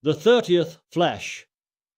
The 30th flash.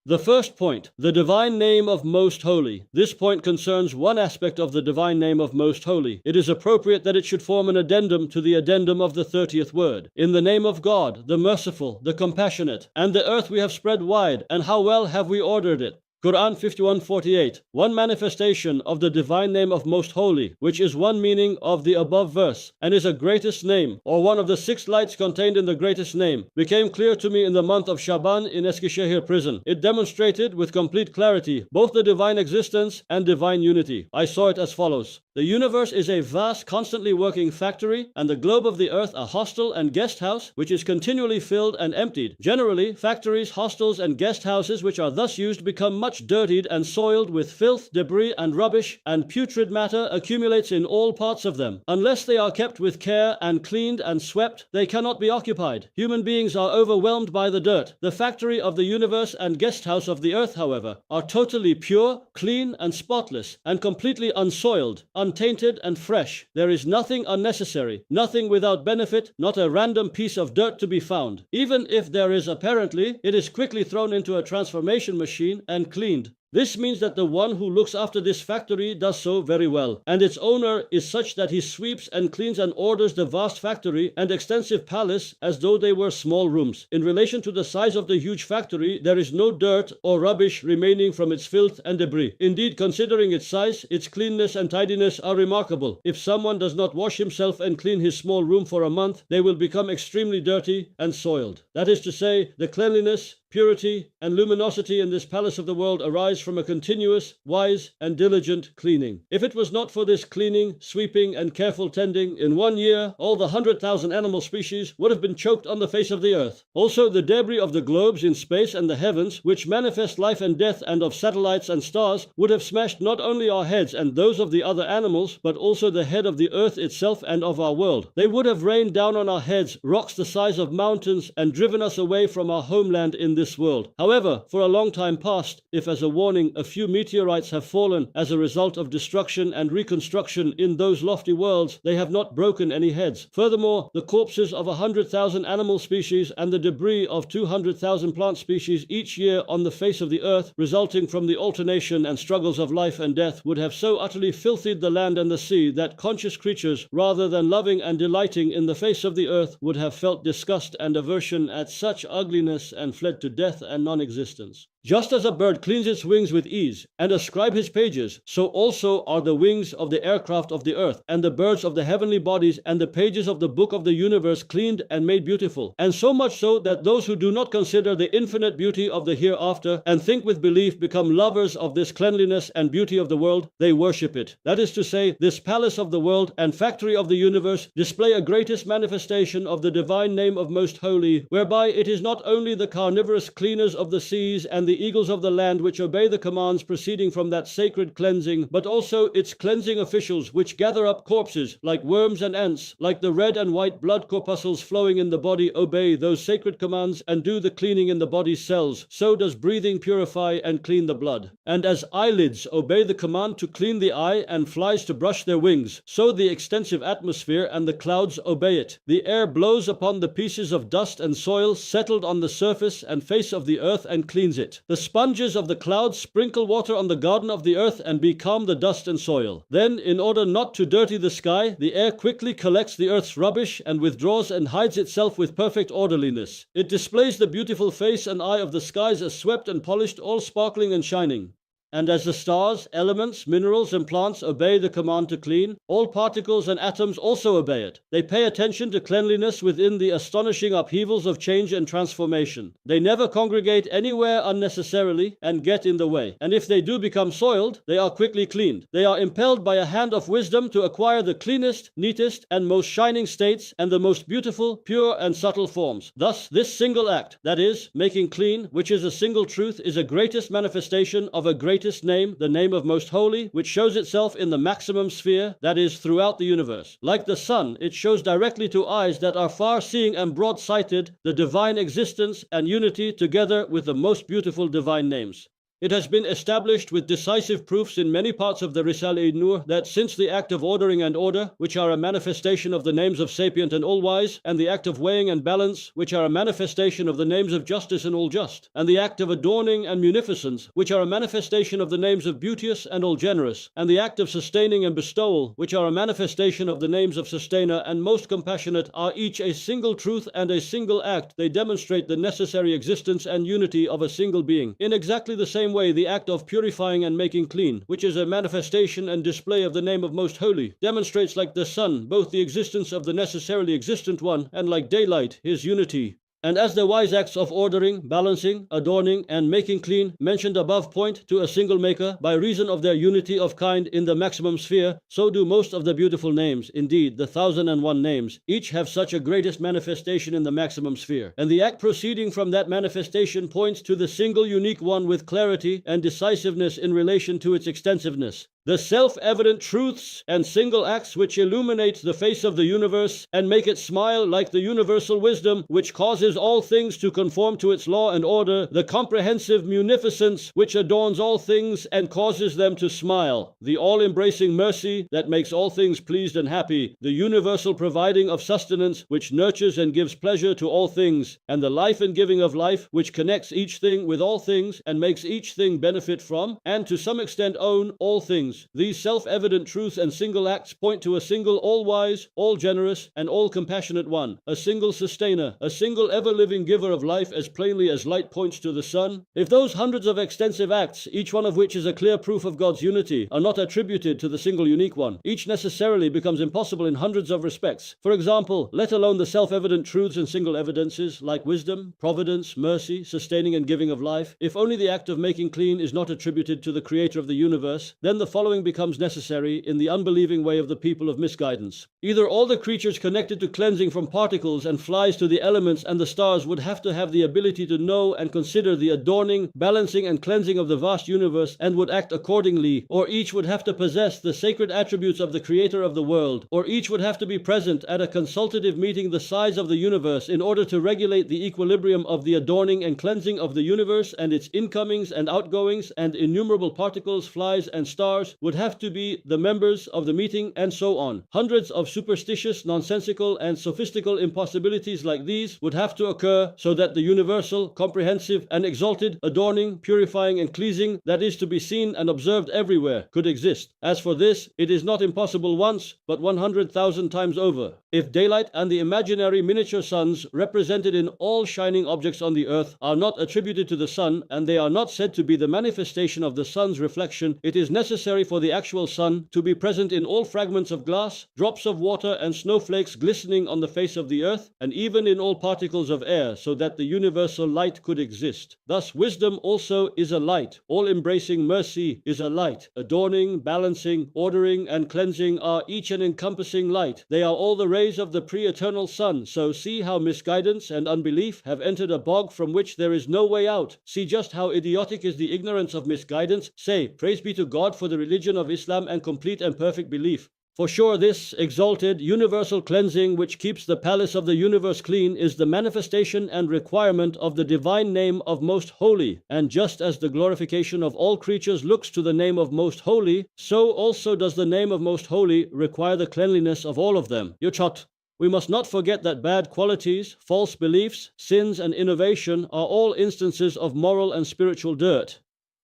The first point, the divine name of Most Holy. This point concerns one aspect of the divine name of Most Holy. It is appropriate that it should form an addendum to the addendum of the 30th word. In the name of God, the merciful, the compassionate, and the earth we have spread wide, and how well have we ordered it. Quran 51:48. One manifestation of the divine name of Most Holy, which is one meaning of the above verse, and is a greatest name, or one of the 6 lights contained in the greatest name, became clear to me in the month of Shaban in Eskişehir prison. It demonstrated with complete clarity both the divine existence and divine unity. I saw it as follows. The universe is a vast, constantly working factory, and the globe of the earth a hostel and guest house, which is continually filled and emptied. Generally, factories, hostels, and guest houses which are thus used become much dirtied and soiled with filth, debris, and rubbish, and putrid matter accumulates in all parts of them. Unless they are kept with care and cleaned and swept, they cannot be occupied. Human beings are overwhelmed by the dirt. The factory of the universe and guest house of the earth, however, are totally pure, clean, and spotless, and completely unsoiled, untainted, and fresh. There is nothing unnecessary, nothing without benefit, not a random piece of dirt to be found. Even if there is apparently, it is quickly thrown into a transformation machine and cleaned. This means that the one who looks after this factory does so very well, and its owner is such that he sweeps and cleans and orders the vast factory and extensive palace as though they were small rooms. In relation to the size of the huge factory, there is no dirt or rubbish remaining from its filth and debris. Indeed, considering its size, its cleanness and tidiness are remarkable. If someone does not wash himself and clean his small room for a month, they will become extremely dirty and soiled. That is to say, the cleanliness, purity, and luminosity in this palace of the world arise from a continuous, wise, and diligent cleaning. If it was not for this cleaning, sweeping, and careful tending, in 1 year, all the 100,000 animal species would have been choked on the face of the earth. Also, the debris of the globes in space and the heavens, which manifest life and death, and of satellites and stars, would have smashed not only our heads and those of the other animals, but also the head of the earth itself and of our world. They would have rained down on our heads rocks the size of mountains and driven us away from our homeland in this world. However, for a long time past, if as a warning a few meteorites have fallen as a result of destruction and reconstruction in those lofty worlds, they have not broken any heads. Furthermore, the corpses of 100,000 animal species and the debris of 200,000 plant species each year on the face of the earth, resulting from the alternation and struggles of life and death, would have so utterly filthied the land and the sea that conscious creatures, rather than loving and delighting in the face of the earth, would have felt disgust and aversion at such ugliness and fled to death and non-existence. Just as a bird cleans its wings with ease, and a scribe his pages, so also are the wings of the aircraft of the earth, and the birds of the heavenly bodies, and the pages of the book of the universe cleaned and made beautiful. And so much so that those who do not consider the infinite beauty of the hereafter, and think with belief, become lovers of this cleanliness and beauty of the world, they worship it. That is to say, this palace of the world and factory of the universe display a greatest manifestation of the divine name of Most Holy, whereby it is not only the carnivorous cleaners of the seas and the eagles of the land which obey the commands proceeding from that sacred cleansing, but also its cleansing officials which gather up corpses like worms and ants, like the red and white blood corpuscles flowing in the body obey those sacred commands and do the cleaning in the body's cells. So does breathing purify and clean the blood. And as eyelids obey the command to clean the eye and flies to brush their wings, so the extensive atmosphere and the clouds obey it. The air blows upon the pieces of dust and soil settled on the surface and face of the earth and cleans it. The sponges of the clouds sprinkle water on the garden of the earth and becalm the dust and soil. Then, in order not to dirty the sky, the air quickly collects the earth's rubbish and withdraws and hides itself with perfect orderliness. It displays the beautiful face and eye of the skies as swept and polished, all sparkling and shining. And as the stars, elements, minerals, and plants obey the command to clean, all particles and atoms also obey it. They pay attention to cleanliness within the astonishing upheavals of change and transformation. They never congregate anywhere unnecessarily and get in the way. And if they do become soiled, they are quickly cleaned. They are impelled by a hand of wisdom to acquire the cleanest, neatest, and most shining states and the most beautiful, pure, and subtle forms. Thus, this single act, that is, making clean, which is a single truth, is a greatest manifestation of a greatest name, the name of Most Holy, which shows itself in the maximum sphere, that is, throughout the universe. Like the sun, it shows directly to eyes that are far-seeing and broad-sighted the divine existence and unity together with the most beautiful divine names. It has been established with decisive proofs in many parts of the Risale-i Nur that since the act of ordering and order, which are a manifestation of the names of sapient and all-wise, and the act of weighing and balance, which are a manifestation of the names of justice and all-just, and the act of adorning and munificence, which are a manifestation of the names of beauteous and all-generous, and the act of sustaining and bestowal, which are a manifestation of the names of sustainer and most compassionate, are each a single truth and a single act. They demonstrate the necessary existence and unity of a single being. In exactly the same way, the act of purifying and making clean, which is a manifestation and display of the name of Most Holy, demonstrates like the sun both the existence of the necessarily existent one and like daylight his unity. And as the wise acts of ordering, balancing, adorning, and making clean mentioned above point to a single maker by reason of their unity of kind in the maximum sphere, so do most of the beautiful names, indeed the 1001 names, each have such a greatest manifestation in the maximum sphere. And the act proceeding from that manifestation points to the single unique one with clarity and decisiveness in relation to its extensiveness. The self-evident truths and single acts which illuminate the face of the universe and make it smile like the universal wisdom which causes all things to conform to its law and order, the comprehensive munificence which adorns all things and causes them to smile, the all-embracing mercy that makes all things pleased and happy, the universal providing of sustenance which nurtures and gives pleasure to all things, and the life and giving of life which connects each thing with all things and makes each thing benefit from, and to some extent own, all things. These self-evident truths and single acts point to a single all-wise, all-generous, and all-compassionate one, a single sustainer, a single ever-living giver of life as plainly as light points to the sun. If those hundreds of extensive acts, each one of which is a clear proof of God's unity, are not attributed to the single unique one, each necessarily becomes impossible in hundreds of respects. For example, let alone the self-evident truths and single evidences like wisdom, providence, mercy, sustaining and giving of life. If only the act of making clean is not attributed to the creator of the universe, then the following becomes necessary in the unbelieving way of the people of misguidance. Either all the creatures connected to cleansing from particles and flies to the elements and the stars would have to have the ability to know and consider the adorning, balancing and cleansing of the vast universe and would act accordingly, or each would have to possess the sacred attributes of the creator of the world, or each would have to be present at a consultative meeting the size of the universe in order to regulate the equilibrium of the adorning and cleansing of the universe and its incomings and outgoings, and innumerable particles, flies and stars would have to be the members of the meeting, and so on. Hundreds of superstitious, nonsensical, and sophistical impossibilities like these would have to occur so that the universal, comprehensive, and exalted, adorning, purifying, and cleansing that is to be seen and observed everywhere could exist. As for this, it is not impossible once, but 100,000 times over. If daylight and the imaginary miniature suns represented in all shining objects on the earth are not attributed to the sun, and they are not said to be the manifestation of the sun's reflection, it is necessary for the actual sun to be present in all fragments of glass, drops of water and snowflakes glistening on the face of the earth, and even in all particles of air, so that the universal light could exist. Thus wisdom also is a light, all-embracing mercy is a light, adorning, balancing, ordering, and cleansing are each an encompassing light. They are all the rays of the pre-eternal sun, so see how misguidance and unbelief have entered a bog from which there is no way out. See just how idiotic is the ignorance of misguidance. Say, praise be to God for the religion of Islam and complete and perfect belief. For sure this exalted, universal cleansing which keeps the palace of the universe clean is the manifestation and requirement of the divine name of Most Holy. And just as the glorification of all creatures looks to the name of Most Holy, so also does the name of Most Holy require the cleanliness of all of them. Yuchot. We must not forget that bad qualities, false beliefs, sins, and innovation are all instances of moral and spiritual dirt.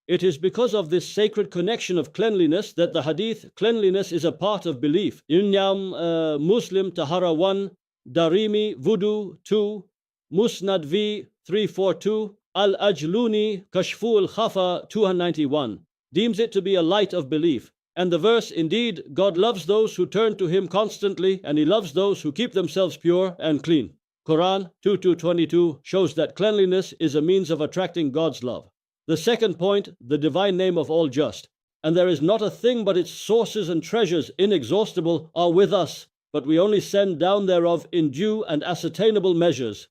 It is because of this sacred connection of cleanliness that the hadith, cleanliness is a part of belief. Inyam Muslim Tahara 1, Darimi Vudu 2, Musnad V 342, Al-Ajluni Kashfu al-Khafa 291, deems it to be a light of belief. And the verse, indeed, God loves those who turn to Him constantly, and He loves those who keep themselves pure and clean. Quran 2:22 shows that cleanliness is a means of attracting God's love. The second point, the divine name of all just. And there is not a thing but its sources and treasures, inexhaustible, are with us, but we only send down thereof in due and ascertainable measures.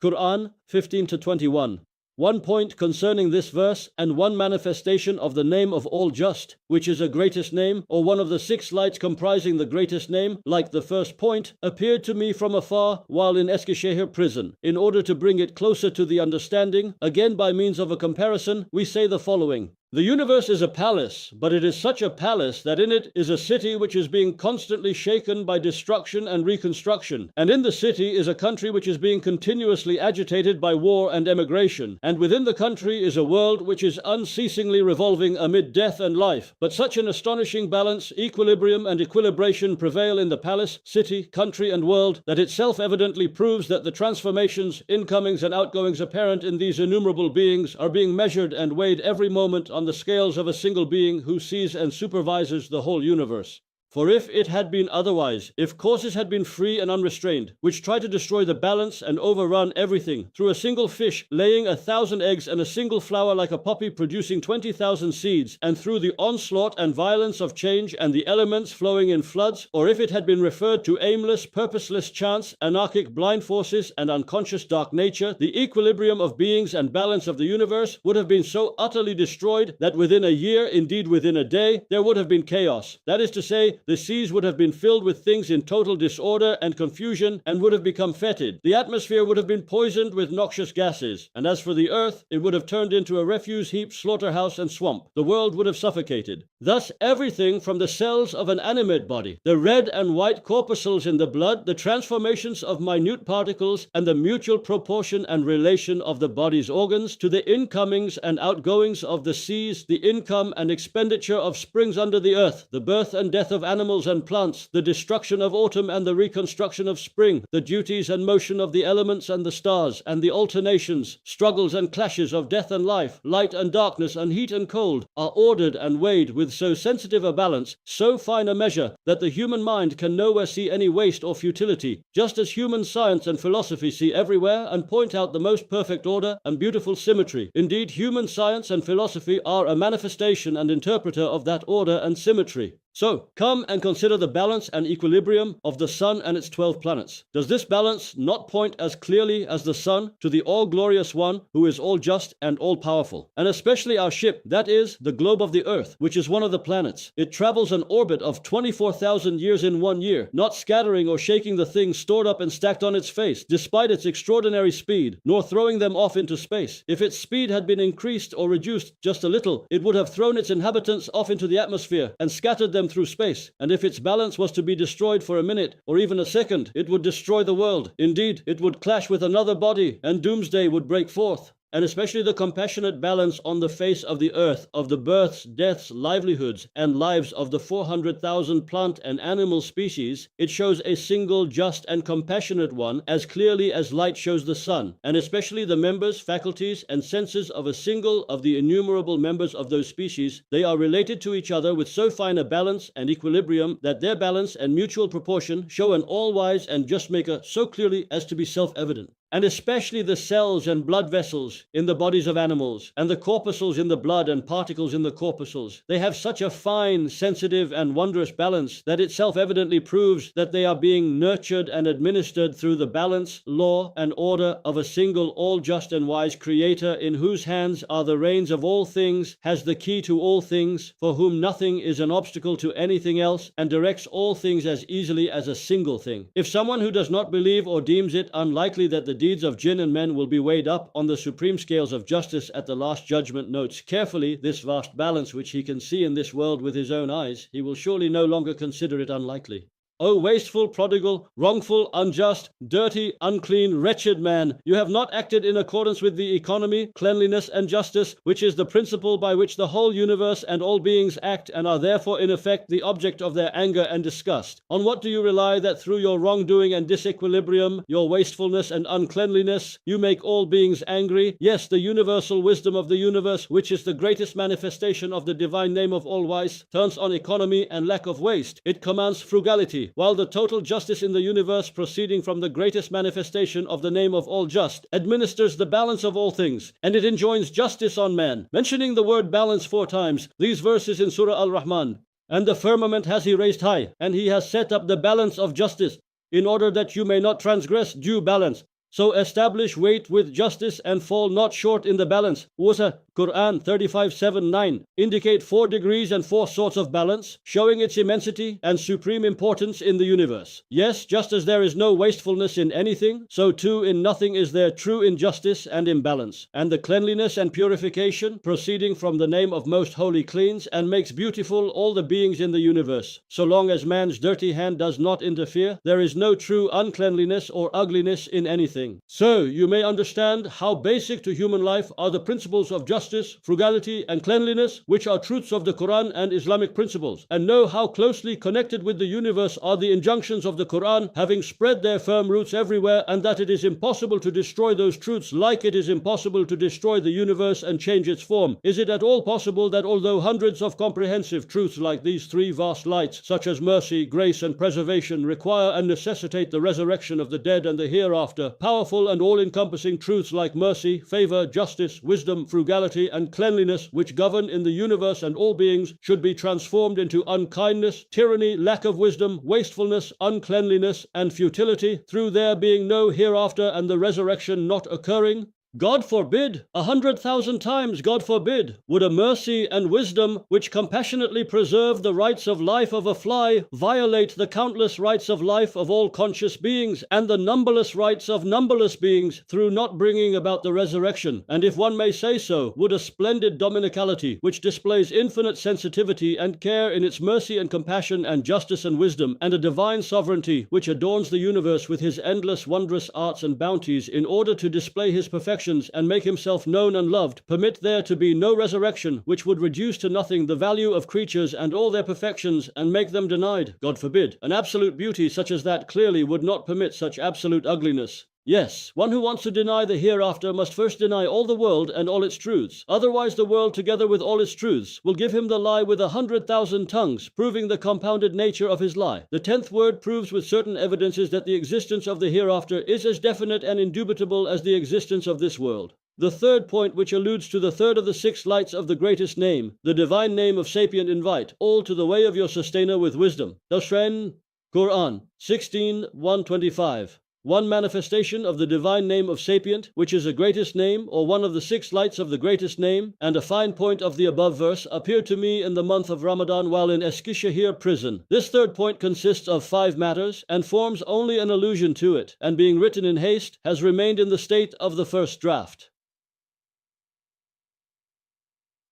Quran 15-21. One point concerning this verse, and one manifestation of the name of all just, which is a greatest name, or one of the 6 lights comprising the greatest name, like the first point, appeared to me from afar while in Eskişehir prison. In order to bring it closer to the understanding, again by means of a comparison, we say the following. The universe is a palace, but it is such a palace that in it is a city which is being constantly shaken by destruction and reconstruction, and in the city is a country which is being continuously agitated by war and emigration, and within the country is a world which is unceasingly revolving amid death and life. But such an astonishing balance, equilibrium and equilibration prevail in the palace, city, country and world that it self-evidently proves that the transformations, incomings and outgoings apparent in these innumerable beings are being measured and weighed every moment on the scales of a single being who sees and supervises the whole universe. For if it had been otherwise, if causes had been free and unrestrained, which try to destroy the balance and overrun everything, through a single fish laying 1,000 eggs and a single flower like a poppy producing 20,000 seeds, and through the onslaught and violence of change and the elements flowing in floods, or if it had been referred to aimless, purposeless chance, anarchic blind forces and unconscious dark nature, the equilibrium of beings and balance of the universe would have been so utterly destroyed that within a year, indeed within a day, there would have been chaos. That is to say, the seas would have been filled with things in total disorder and confusion and would have become fetid. The atmosphere would have been poisoned with noxious gases. And as for the earth, it would have turned into a refuse heap, slaughterhouse and swamp. The world would have suffocated. Thus everything from the cells of an animate body, the red and white corpuscles in the blood, the transformations of minute particles, and the mutual proportion and relation of the body's organs, to the incomings and outgoings of the seas, the income and expenditure of springs under the earth, the birth and death of animals and plants, the destruction of autumn and the reconstruction of spring, the duties and motion of the elements and the stars, and the alternations, struggles and clashes of death and life, light and darkness and heat and cold, are ordered and weighed with so sensitive a balance, so fine a measure, that the human mind can nowhere see any waste or futility, just as human science and philosophy see everywhere and point out the most perfect order and beautiful symmetry. Indeed, human science and philosophy are a manifestation and interpreter of that order and symmetry. So, come and consider the balance and equilibrium of the sun and its 12 planets. Does this balance not point as clearly as the sun to the all-glorious one who is all-just and all-powerful? And especially our ship, that is, the globe of the earth, which is one of the planets. It travels an orbit of 24,000 years in 1 year, not scattering or shaking the things stored up and stacked on its face, despite its extraordinary speed, nor throwing them off into space. If its speed had been increased or reduced just a little, it would have thrown its inhabitants off into the atmosphere and scattered them through space. And if its balance was to be destroyed for a minute or even a second, it would destroy the world. Indeed, it would clash with another body and doomsday would break forth. And especially the compassionate balance on the face of the earth of the births, deaths, livelihoods, and lives of the 400,000 plant and animal species, it shows a single, just, and compassionate one as clearly as light shows the sun, and especially the members, faculties, and senses of a single of the innumerable members of those species. They are related to each other with so fine a balance and equilibrium that their balance and mutual proportion show an all-wise and just maker so clearly as to be self-evident. And especially the cells and blood vessels in the bodies of animals, and the corpuscles in the blood and particles in the corpuscles. They have such a fine, sensitive, and wondrous balance that it self-evidently proves that they are being nurtured and administered through the balance, law, and order of a single all-just and wise Creator, in whose hands are the reins of all things, has the key to all things, for whom nothing is an obstacle to anything else, and directs all things as easily as a single thing. If someone who does not believe or deems it unlikely that the deeds of jinn and men will be weighed up on the supreme scales of justice at the last judgment, notes carefully this vast balance which he can see in this world with his own eyes, he will surely no longer consider it unlikely. O wasteful, prodigal, wrongful, unjust, dirty, unclean, wretched man, you have not acted in accordance with the economy, cleanliness, and justice, which is the principle by which the whole universe and all beings act, and are therefore in effect the object of their anger and disgust. On what do you rely that through your wrongdoing and disequilibrium, your wastefulness and uncleanliness, you make all beings angry? Yes, the universal wisdom of the universe, which is the greatest manifestation of the divine name of all-wise, turns on economy and lack of waste. It commands frugality, while the total justice in the universe, proceeding from the greatest manifestation of the name of all just, administers the balance of all things, and it enjoins justice on man. Mentioning the word balance 4 times, these verses in Surah Al-Rahman, and the firmament has he raised high, and he has set up the balance of justice, in order that you may not transgress due balance. So establish weight with justice and fall not short in the balance. Quran 35:7-9 indicate 4 degrees and 4 sorts of balance, showing its immensity and supreme importance in the universe. Yes, just as there is no wastefulness in anything, so too in nothing is there true injustice and imbalance. And the cleanliness and purification proceeding from the name of Most Holy cleans and makes beautiful all the beings in the universe. So long as man's dirty hand does not interfere, there is no true uncleanliness or ugliness in anything. So you may understand how basic to human life are the principles of justice, frugality, and cleanliness, which are truths of the Quran and Islamic principles, and know how closely connected with the universe are the injunctions of the Quran, having spread their firm roots everywhere, and that it is impossible to destroy those truths like it is impossible to destroy the universe and change its form. Is it at all possible that although hundreds of comprehensive truths like these 3 vast lights, such as mercy, grace, and preservation, require and necessitate the resurrection of the dead and the hereafter, powerful and all-encompassing truths like mercy, favor, justice, wisdom, frugality, and cleanliness, which govern in the universe and all beings, should be transformed into unkindness, tyranny, lack of wisdom, wastefulness, uncleanliness, and futility, through there being no hereafter and the resurrection not occurring? God forbid, 100,000 times God forbid, would a mercy and wisdom which compassionately preserve the rights of life of a fly violate the countless rights of life of all conscious beings and the numberless rights of numberless beings through not bringing about the resurrection. And if one may say so, would a splendid dominicality which displays infinite sensitivity and care in its mercy and compassion and justice and wisdom, and a divine sovereignty which adorns the universe with his endless wondrous arts and bounties in order to display his perfection and make himself known and loved, permit there to be no resurrection which would reduce to nothing the value of creatures and all their perfections and make them denied? God forbid. An absolute beauty such as that clearly would not permit such absolute ugliness. Yes, one who wants to deny the hereafter must first deny all the world and all its truths. Otherwise the world, together with all its truths, will give him the lie with 100,000 tongues, proving the compounded nature of his lie. The 10th word proves with certain evidences that the existence of the hereafter is as definite and indubitable as the existence of this world. The 3rd point, which alludes to the 3rd of the 6 lights of the greatest name, the divine name of sapient, invite all to the way of your sustainer with wisdom. Quran 16:125. One manifestation of the divine name of sapient, which is the greatest name, or one of the 6 lights of the greatest name, and a fine point of the above verse, appeared to me in the month of Ramadan while in Eskişehir prison. This 3rd point consists of 5 matters, and forms only an allusion to it, and being written in haste, has remained in the state of the first draft.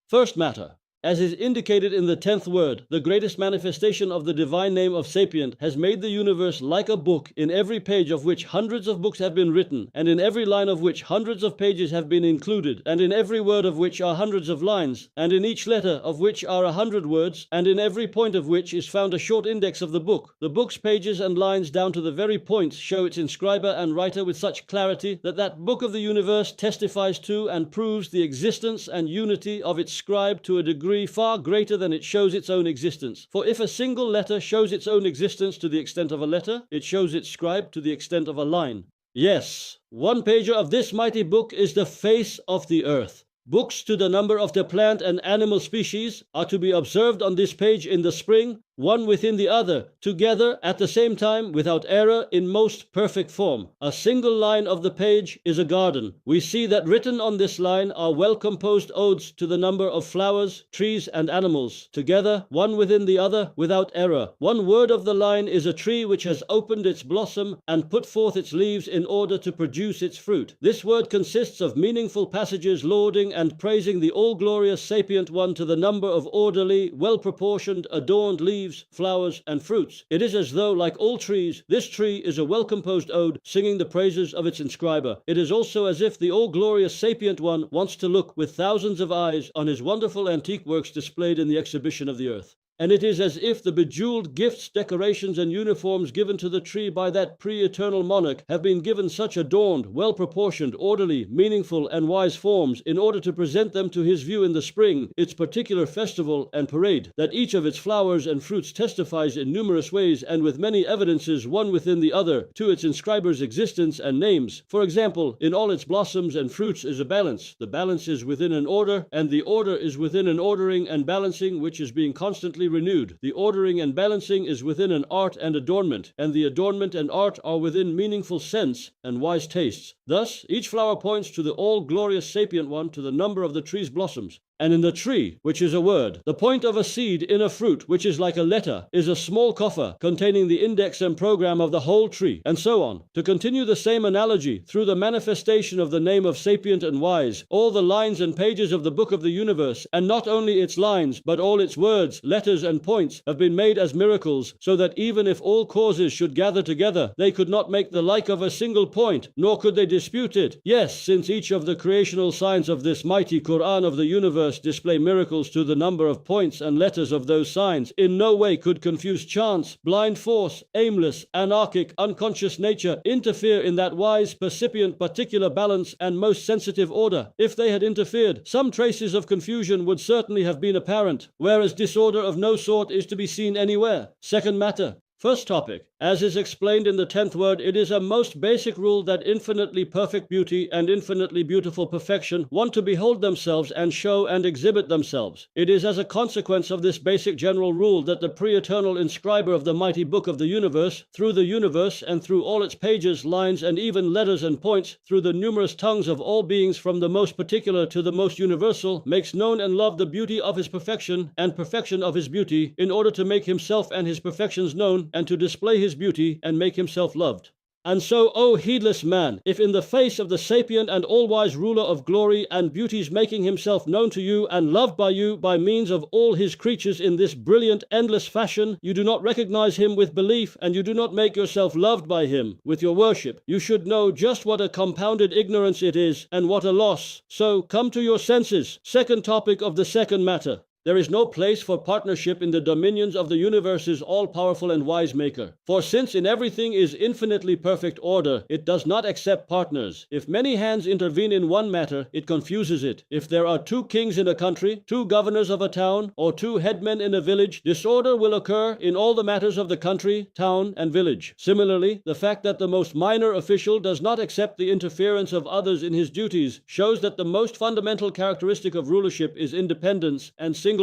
First matter. As is indicated in the 10th word, the greatest manifestation of the divine name of sapient has made the universe like a book, in every page of which hundreds of books have been written, and in every line of which hundreds of pages have been included, and in every word of which are hundreds of lines, and in each letter of which are 100 words, and in every point of which is found a short index of the book. The book's pages and lines down to the very points show its inscriber and writer with such clarity that that book of the universe testifies to and proves the existence and unity of its scribe to a degree far greater than it shows its own existence. For if a single letter shows its own existence to the extent of a letter, it shows its scribe to the extent of a line. Yes, one pager of this mighty book is the face of the earth. Books to the number of the plant and animal species are to be observed on this page in the spring, one within the other, together at the same time, without error, in most perfect form. A single line of the page is a garden. We see that written on this line are well-composed odes to the number of flowers, trees, and animals, together, one within the other, without error. One word of the line is a tree which has opened its blossom and put forth its leaves in order to produce its fruit. This word consists of meaningful passages lauding and praising the all-glorious sapient one to the number of orderly, well-proportioned, adorned leaves, flowers, and fruits. It is as though, like all trees, this tree is a well-composed ode singing the praises of its inscriber. It is also as if the all-glorious sapient one wants to look with thousands of eyes on his wonderful antique works displayed in the exhibition of the earth. And it is as if the bejeweled gifts, decorations, and uniforms given to the tree by that pre-eternal monarch have been given such adorned, well-proportioned, orderly, meaningful, and wise forms in order to present them to his view in the spring, its particular festival and parade, that each of its flowers and fruits testifies in numerous ways and with many evidences one within the other to its inscriber's existence and names. For example, in all its blossoms and fruits is a balance. The balance is within an order, and the order is within an ordering and balancing which is being constantly constantly renewed. The ordering and balancing is within an art and adornment, and the adornment and art are within meaningful sense and wise tastes. Thus, each flower points to the all-glorious sapient one, to the number of the tree's blossoms. And in the tree, which is a word, the point of a seed in a fruit, which is like a letter, is a small coffer containing the index and program of the whole tree, and so on. To continue the same analogy, through the manifestation of the name of sapient and wise, all the lines and pages of the book of the universe, and not only its lines, but all its words, letters, and points, have been made as miracles, so that even if all causes should gather together, they could not make the like of a single point, nor could they dispute it. Yes, since each of the creational signs of this mighty Quran of the universe display miracles to the number of points and letters of those signs, in no way could confused chance, blind force, aimless, anarchic, unconscious nature interfere in that wise, percipient, particular balance and most sensitive order. If they had interfered, some traces of confusion would certainly have been apparent, whereas disorder of no sort is to be seen anywhere. Second matter. First topic. As is explained in the 10th word, it is a most basic rule that infinitely perfect beauty and infinitely beautiful perfection want to behold themselves and show and exhibit themselves. It is as a consequence of this basic general rule that the pre-eternal inscriber of the mighty book of the universe, through the universe and through all its pages, lines, and even letters and points, through the numerous tongues of all beings from the most particular to the most universal, makes known and loved the beauty of his perfection and perfection of his beauty, in order to make himself and his perfections known, and to display his beauty and make himself loved. And so, O heedless man, if in the face of the sapient and all-wise ruler of glory and beauty's making himself known to you and loved by you by means of all his creatures in this brilliant, endless fashion, you do not recognize him with belief, and you do not make yourself loved by him with your worship, you should know just what a compounded ignorance it is, and what a loss. So, come to your senses. Second topic of the second matter. There is no place for partnership in the dominions of the universe's all-powerful and wise maker. For since in everything is infinitely perfect order, it does not accept partners. If many hands intervene in one matter, it confuses it. If there are 2 kings in a country, 2 governors of a town, or 2 headmen in a village, disorder will occur in all the matters of the country, town, and village. Similarly, the fact that the most minor official does not accept the interference of others in his duties shows that the most fundamental characteristic of rulership is independence and singleness.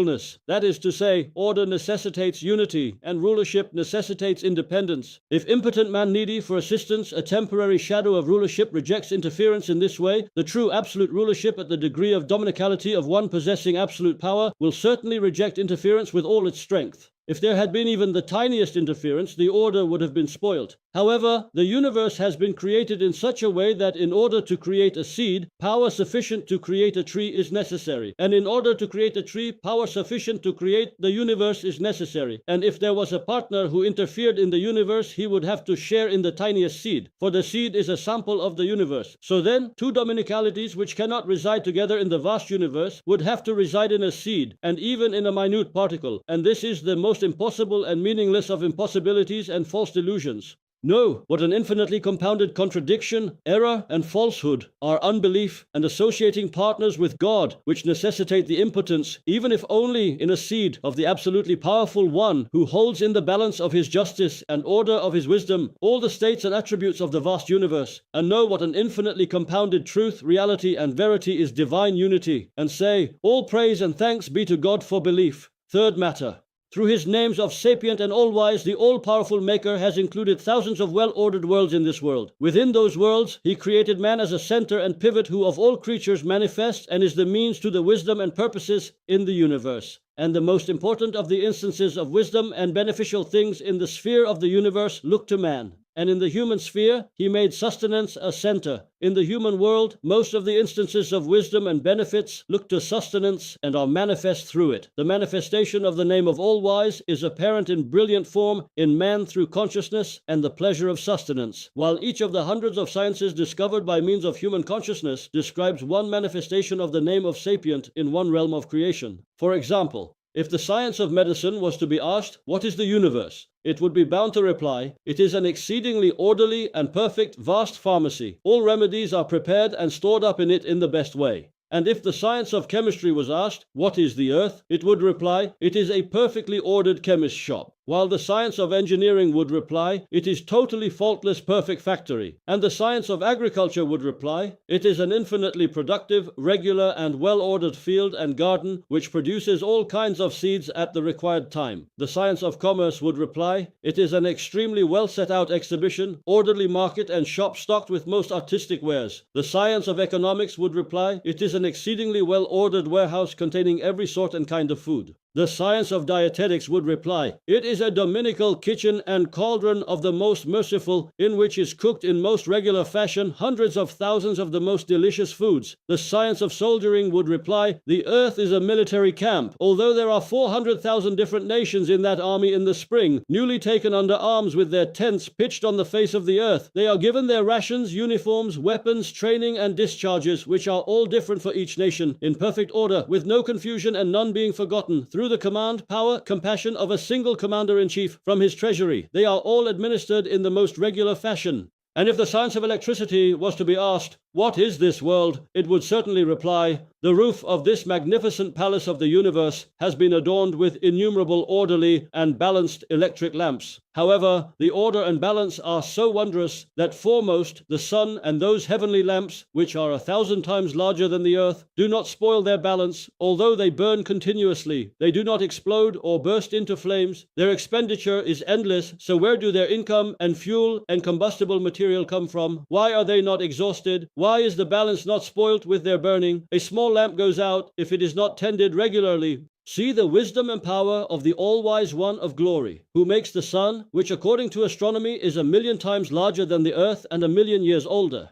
That is to say, order necessitates unity, and rulership necessitates independence. If impotent man needy for assistance, a temporary shadow of rulership rejects interference in this way, the true absolute rulership at the degree of dominicality of one possessing absolute power will certainly reject interference with all its strength. If there had been even the tiniest interference, the order would have been spoilt. However, the universe has been created in such a way that in order to create a seed, power sufficient to create a tree is necessary. And in order to create a tree, power sufficient to create the universe is necessary. And if there was a partner who interfered in the universe, he would have to share in the tiniest seed, for the seed is a sample of the universe. So then, 2 dominicalities which cannot reside together in the vast universe would have to reside in a seed, and even in a minute particle. And this is the most impossible and meaningless of impossibilities and false delusions. No, what an infinitely compounded contradiction, error, and falsehood are unbelief and associating partners with God, which necessitate the impotence, even if only in a seed, of the absolutely powerful One who holds in the balance of his justice and order of his wisdom all the states and attributes of the vast universe, and know what an infinitely compounded truth, reality, and verity is divine unity, and say, all praise and thanks be to God for belief. Third matter. Through his names of sapient and all-wise, the all-powerful Maker has included thousands of well-ordered worlds in this world. Within those worlds, he created man as a center and pivot who of all creatures manifests and is the means to the wisdom and purposes in the universe. And the most important of the instances of wisdom and beneficial things in the sphere of the universe look to man. And in the human sphere, he made sustenance a center. In the human world, most of the instances of wisdom and benefits look to sustenance and are manifest through it. The manifestation of the name of All-Wise is apparent in brilliant form in man through consciousness and the pleasure of sustenance, while each of the hundreds of sciences discovered by means of human consciousness describes one manifestation of the name of sapient in one realm of creation. For example, if the science of medicine was to be asked, what is the universe? It would be bound to reply, it is an exceedingly orderly and perfect vast pharmacy. All remedies are prepared and stored up in it in the best way. And if the science of chemistry was asked, what is the earth? It would reply, it is a perfectly ordered chemist's shop. While the science of engineering would reply, it is totally faultless perfect factory. And the science of agriculture would reply, it is an infinitely productive, regular and well-ordered field and garden which produces all kinds of seeds at the required time. The science of commerce would reply, it is an extremely well set out exhibition, orderly market and shop stocked with most artistic wares. The science of economics would reply, it is an exceedingly well-ordered warehouse containing every sort and kind of food. The science of dietetics would reply, it is a dominical kitchen and cauldron of the most merciful, in which is cooked in most regular fashion hundreds of thousands of the most delicious foods. The science of soldiering would reply, the earth is a military camp. Although there are 400,000 different nations in that army in the spring, newly taken under arms with their tents pitched on the face of the earth, they are given their rations, uniforms, weapons, training and discharges, which are all different for each nation, in perfect order, with no confusion and none being forgotten, through the command, power, compassion of a single commander-in-chief from his treasury. They are all administered in the most regular fashion. And if the science of electricity was to be asked, what is this world? It would certainly reply, the roof of this magnificent palace of the universe has been adorned with innumerable orderly and balanced electric lamps. However, the order and balance are so wondrous that foremost the sun and those heavenly lamps, which are 1,000 times larger than the earth, do not spoil their balance, although they burn continuously. They do not explode or burst into flames. Their expenditure is endless, so where do their income and fuel and combustible material come from? Why are they not exhausted? Why is the balance not spoilt with their burning? A small lamp goes out if it is not tended regularly. See the wisdom and power of the all-wise one of glory, who makes the sun, which according to astronomy is 1,000,000 times larger than the earth and 1,000,000 years older.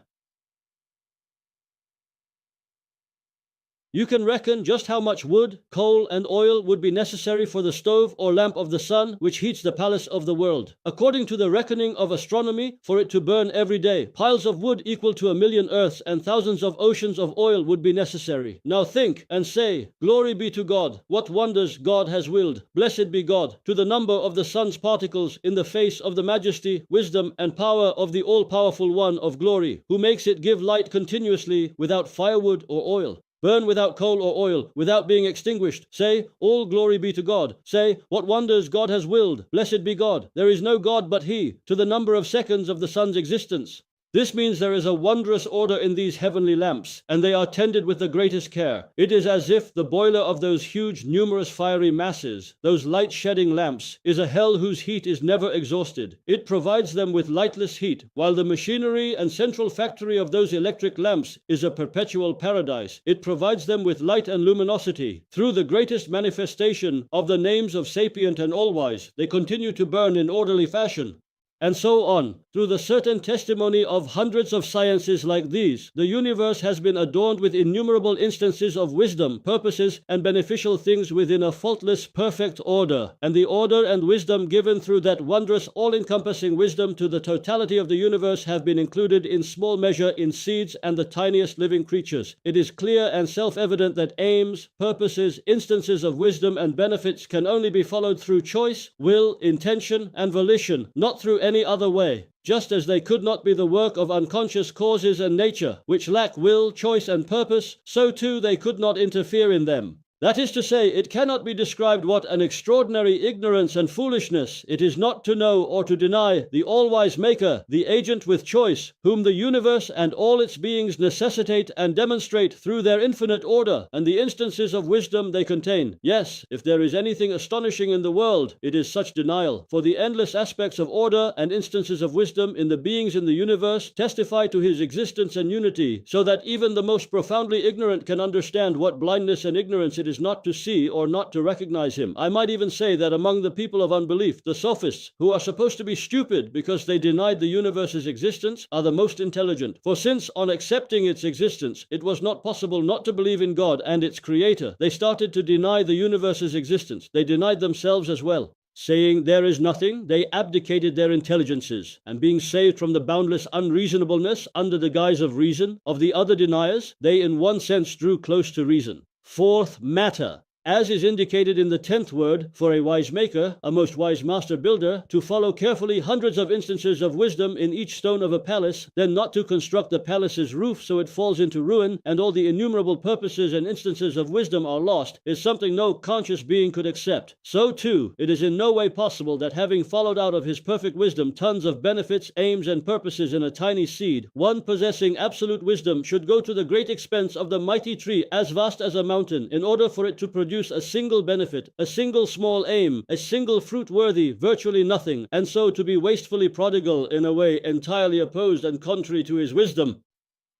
You can reckon just how much wood, coal, and oil would be necessary for the stove or lamp of the sun, which heats the palace of the world. According to the reckoning of astronomy, for it to burn every day, piles of wood equal to 1,000,000 earths and thousands of oceans of oil would be necessary. Now think and say, glory be to God, what wonders God has willed. Blessed be God, to the number of the sun's particles in the face of the majesty, wisdom, and power of the all-powerful one of glory, who makes it give light continuously without firewood or oil. Burn without coal or oil, without being extinguished. Say, all glory be to God. Say, what wonders God has willed. Blessed be God. There is no God but He, to the number of seconds of the sun's existence. This means there is a wondrous order in these heavenly lamps, and they are tended with the greatest care. It is as if the boiler of those huge, numerous fiery masses, those light-shedding lamps, is a hell whose heat is never exhausted. It provides them with lightless heat, while the machinery and central factory of those electric lamps is a perpetual paradise. It provides them with light and luminosity. Through the greatest manifestation of the names of sapient and all-wise, they continue to burn in orderly fashion. And so on. Through the certain testimony of hundreds of sciences like these, the universe has been adorned with innumerable instances of wisdom, purposes, and beneficial things within a faultless, perfect order. And the order and wisdom given through that wondrous, all-encompassing wisdom to the totality of the universe have been included in small measure in seeds and the tiniest living creatures. It is clear and self-evident that aims, purposes, instances of wisdom and benefits can only be followed through choice, will, intention, and volition, not through any other way. Just as they could not be the work of unconscious causes and nature, which lack will, choice, and purpose, so too they could not interfere in them. That is to say, it cannot be described what an extraordinary ignorance and foolishness it is not to know or to deny the all-wise Maker, the agent with choice, whom the universe and all its beings necessitate and demonstrate through their infinite order and the instances of wisdom they contain. Yes, if there is anything astonishing in the world, it is such denial, for the endless aspects of order and instances of wisdom in the beings in the universe testify to His existence and unity, so that even the most profoundly ignorant can understand what blindness and ignorance it is not to see or not to recognize Him. I might even say that among the people of unbelief, the sophists, who are supposed to be stupid because they denied the universe's existence, are the most intelligent. For since, on accepting its existence, it was not possible not to believe in God and its Creator, they started to deny the universe's existence. They denied themselves as well. Saying there is nothing, they abdicated their intelligences, and being saved from the boundless unreasonableness under the guise of reason of the other deniers, they in one sense drew close to reason. Fourth, matter. as is indicated in the 10th word, for a wise maker, a most wise master builder, to follow carefully hundreds of instances of wisdom in each stone of a palace, then not to construct the palace's roof so it falls into ruin, and all the innumerable purposes and instances of wisdom are lost, is something no conscious being could accept. So too, it is in no way possible that having followed out of his perfect wisdom tons of benefits, aims, and purposes in a tiny seed, one possessing absolute wisdom should go to the great expense of the mighty tree as vast as a mountain, in order for it to produce a single benefit, a single small aim, a single fruit worthy virtually nothing, and so to be wastefully prodigal in a way entirely opposed and contrary to his wisdom.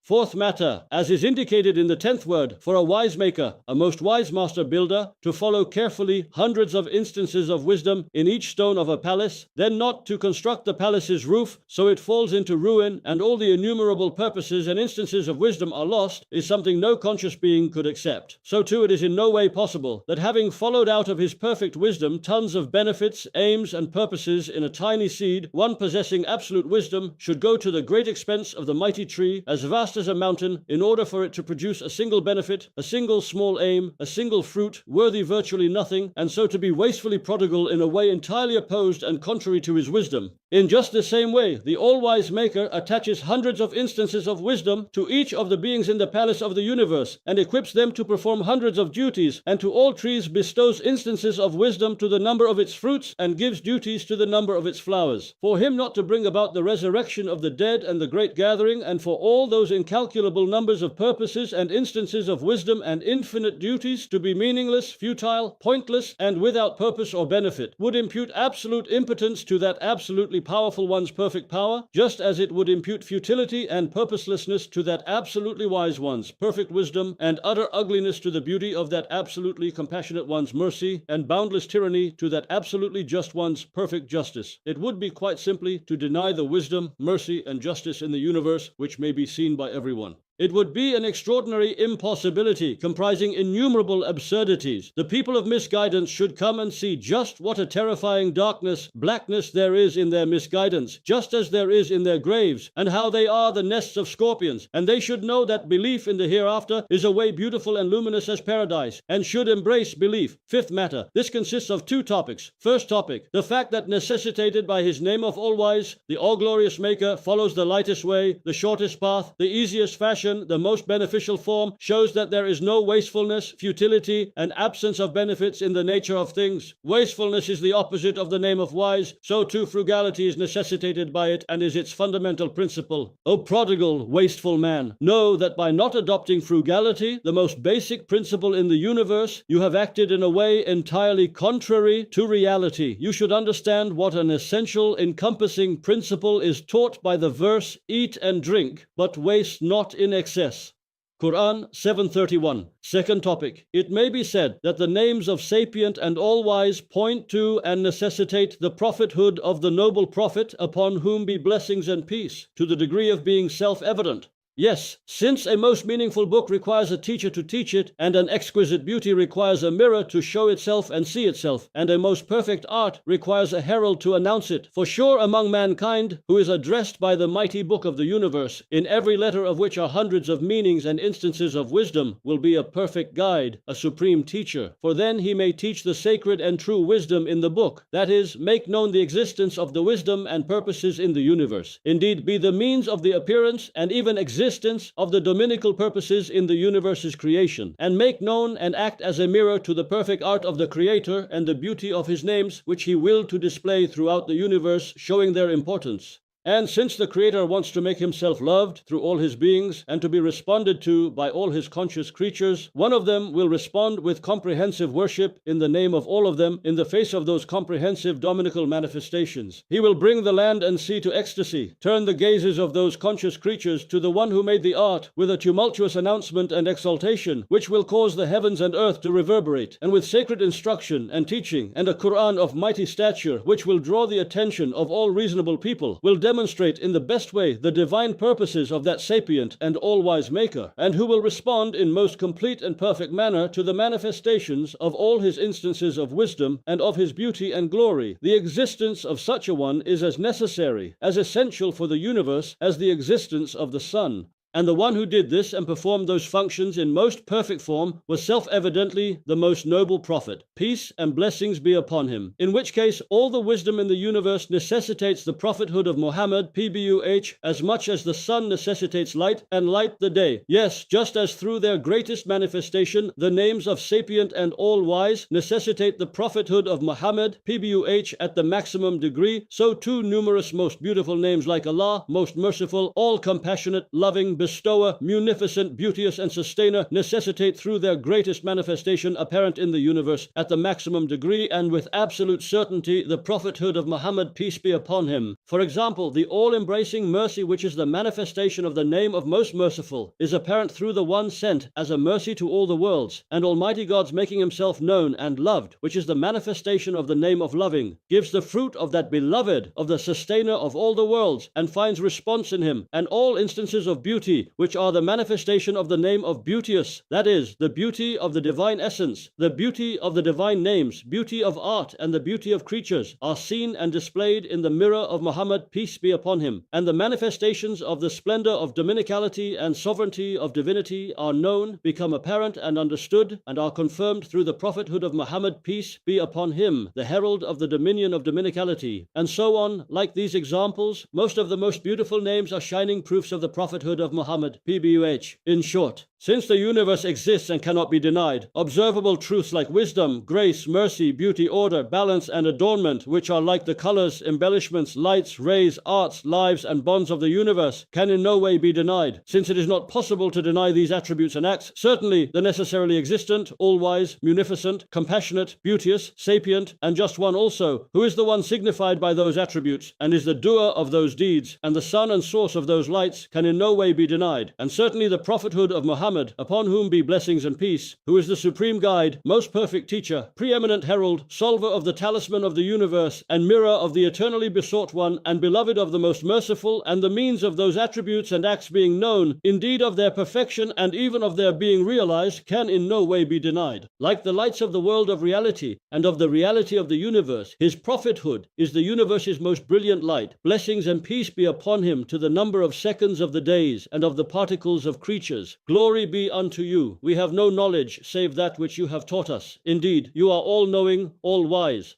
Fourth matter, as is indicated in the 10th word, for a wise maker, a most wise master builder, to follow carefully hundreds of instances of wisdom in each stone of a palace, then not to construct the palace's roof so it falls into ruin and all the innumerable purposes and instances of wisdom are lost, is something no conscious being could accept. So too it is in no way possible that having followed out of his perfect wisdom tons of benefits, aims, and purposes in a tiny seed, one possessing absolute wisdom should go to the great expense of the mighty tree as vast as a mountain, in order for it to produce a single benefit, a single small aim, a single fruit, worthy virtually nothing, and so to be wastefully prodigal in a way entirely opposed and contrary to his wisdom. In just the same way, the all-wise maker attaches hundreds of instances of wisdom to each of the beings in the palace of the universe, and equips them to perform hundreds of duties, and to all trees bestows instances of wisdom to the number of its fruits, and gives duties to the number of its flowers. For him not to bring about the resurrection of the dead and the great gathering, and for all those incalculable numbers of purposes and instances of wisdom and infinite duties to be meaningless, futile, pointless, and without purpose or benefit, would impute absolute impotence to that absolutely powerful one's perfect power, just as it would impute futility and purposelessness to that absolutely wise one's perfect wisdom, and utter ugliness to the beauty of that absolutely compassionate one's mercy, and boundless tyranny to that absolutely just one's perfect justice. It would be quite simply to deny the wisdom, mercy, and justice in the universe which may be seen by everyone. It would be an extraordinary impossibility, comprising innumerable absurdities. The people of misguidance should come and see just what a terrifying darkness, blackness there is in their misguidance, just as there is in their graves, and how they are the nests of scorpions. And they should know that belief in the hereafter is a way beautiful and luminous as paradise, and should embrace belief. Fifth matter. This consists of two topics. First topic, the fact that necessitated by his name of all-wise, the all-glorious maker follows the lightest way, the shortest path, the easiest fashion, the most beneficial form, shows that there is no wastefulness, futility, and absence of benefits in the nature of things. Wastefulness is the opposite of the name of wise, so too frugality is necessitated by it and is its fundamental principle. O prodigal, wasteful man, know that by not adopting frugality, the most basic principle in the universe, you have acted in a way entirely contrary to reality. You should understand what an essential, encompassing principle is taught by the verse, eat and drink, but waste not in excess. Quran 7:31. Second topic. It may be said that the names of sapient and all-wise point to and necessitate the prophethood of the noble prophet, upon whom be blessings and peace, to the degree of being self-evident. Yes, since a most meaningful book requires a teacher to teach it, and an exquisite beauty requires a mirror to show itself and see itself, and a most perfect art requires a herald to announce it, for sure among mankind, who is addressed by the mighty book of the universe, in every letter of which are hundreds of meanings and instances of wisdom, will be a perfect guide, a supreme teacher. For then he may teach the sacred and true wisdom in the book, that is, make known the existence of the wisdom and purposes in the universe. Indeed, be the means of the appearance and even existence of the dominical purposes in the universe's creation, and make known and act as a mirror to the perfect art of the Creator and the beauty of his names, which he willed to display throughout the universe, showing their importance. And since the Creator wants to make himself loved through all his beings and to be responded to by all his conscious creatures, one of them will respond with comprehensive worship in the name of all of them in the face of those comprehensive dominical manifestations. He will bring the land and sea to ecstasy, turn the gazes of those conscious creatures to the one who made the art with a tumultuous announcement and exaltation, which will cause the heavens and earth to reverberate, and with sacred instruction and teaching and a Quran of mighty stature, which will draw the attention of all reasonable people, will demonstrate in the best way the divine purposes of that sapient and all-wise maker, and who will respond in most complete and perfect manner to the manifestations of all his instances of wisdom and of his beauty and glory. The existence of such a one is as necessary, as essential for the universe as the existence of the sun. And the one who did this and performed those functions in most perfect form was self-evidently the most noble prophet. Peace and blessings be upon him. In which case, all the wisdom in the universe necessitates the prophethood of Muhammad, PBUH, as much as the sun necessitates light and light the day. Yes, just as through their greatest manifestation, the names of sapient and all-wise necessitate the prophethood of Muhammad, PBUH, at the maximum degree, so too numerous most beautiful names like Allah, most merciful, all compassionate, loving, bestower, munificent, beauteous, and sustainer necessitate through their greatest manifestation apparent in the universe at the maximum degree and with absolute certainty the prophethood of Muhammad, peace be upon him. For example, the all-embracing mercy, which is the manifestation of the name of most merciful, is apparent through the one sent as a mercy to all the worlds, and Almighty God's making himself known and loved, which is the manifestation of the name of loving, gives the fruit of that beloved of the sustainer of all the worlds, and finds response in him, and all instances of beauty, which are the manifestation of the name of beauteous, that is, the beauty of the divine essence, the beauty of the divine names, beauty of art, and the beauty of creatures, are seen and displayed in the mirror of Muhammad, peace be upon him, and the manifestations of the splendor of dominicality and sovereignty of divinity are known, become apparent and understood, and are confirmed through the prophethood of Muhammad, peace be upon him, the herald of the dominion of dominicality, and so on. Like these examples, most of the most beautiful names are shining proofs of the prophethood of Muhammad, PBUH. In short, since the universe exists and cannot be denied, observable truths like wisdom, grace, mercy, beauty, order, balance, and adornment, which are like the colors, embellishments, lights, rays, arts, lives, and bonds of the universe, can in no way be denied. Since it is not possible to deny these attributes and acts, certainly the necessarily existent, all-wise, munificent, compassionate, beauteous, sapient, and just one also, who is the one signified by those attributes, and is the doer of those deeds, and the sun and source of those lights, can in no way be denied. And certainly the prophethood of Muhammad, upon whom be blessings and peace, who is the supreme guide, most perfect teacher, preeminent herald, solver of the talisman of the universe, and mirror of the eternally besought one, and beloved of the most merciful, and the means of those attributes and acts being known, indeed of their perfection and even of their being realized, can in no way be denied. Like the lights of the world of reality and of the reality of the universe, his prophethood is the universe's most brilliant light. Blessings and peace be upon him to the number of seconds of the days and of the particles of creatures. Glory be unto you. We have no knowledge save that which you have taught us. Indeed, you are all-knowing, all-wise.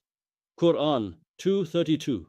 Quran 2:32.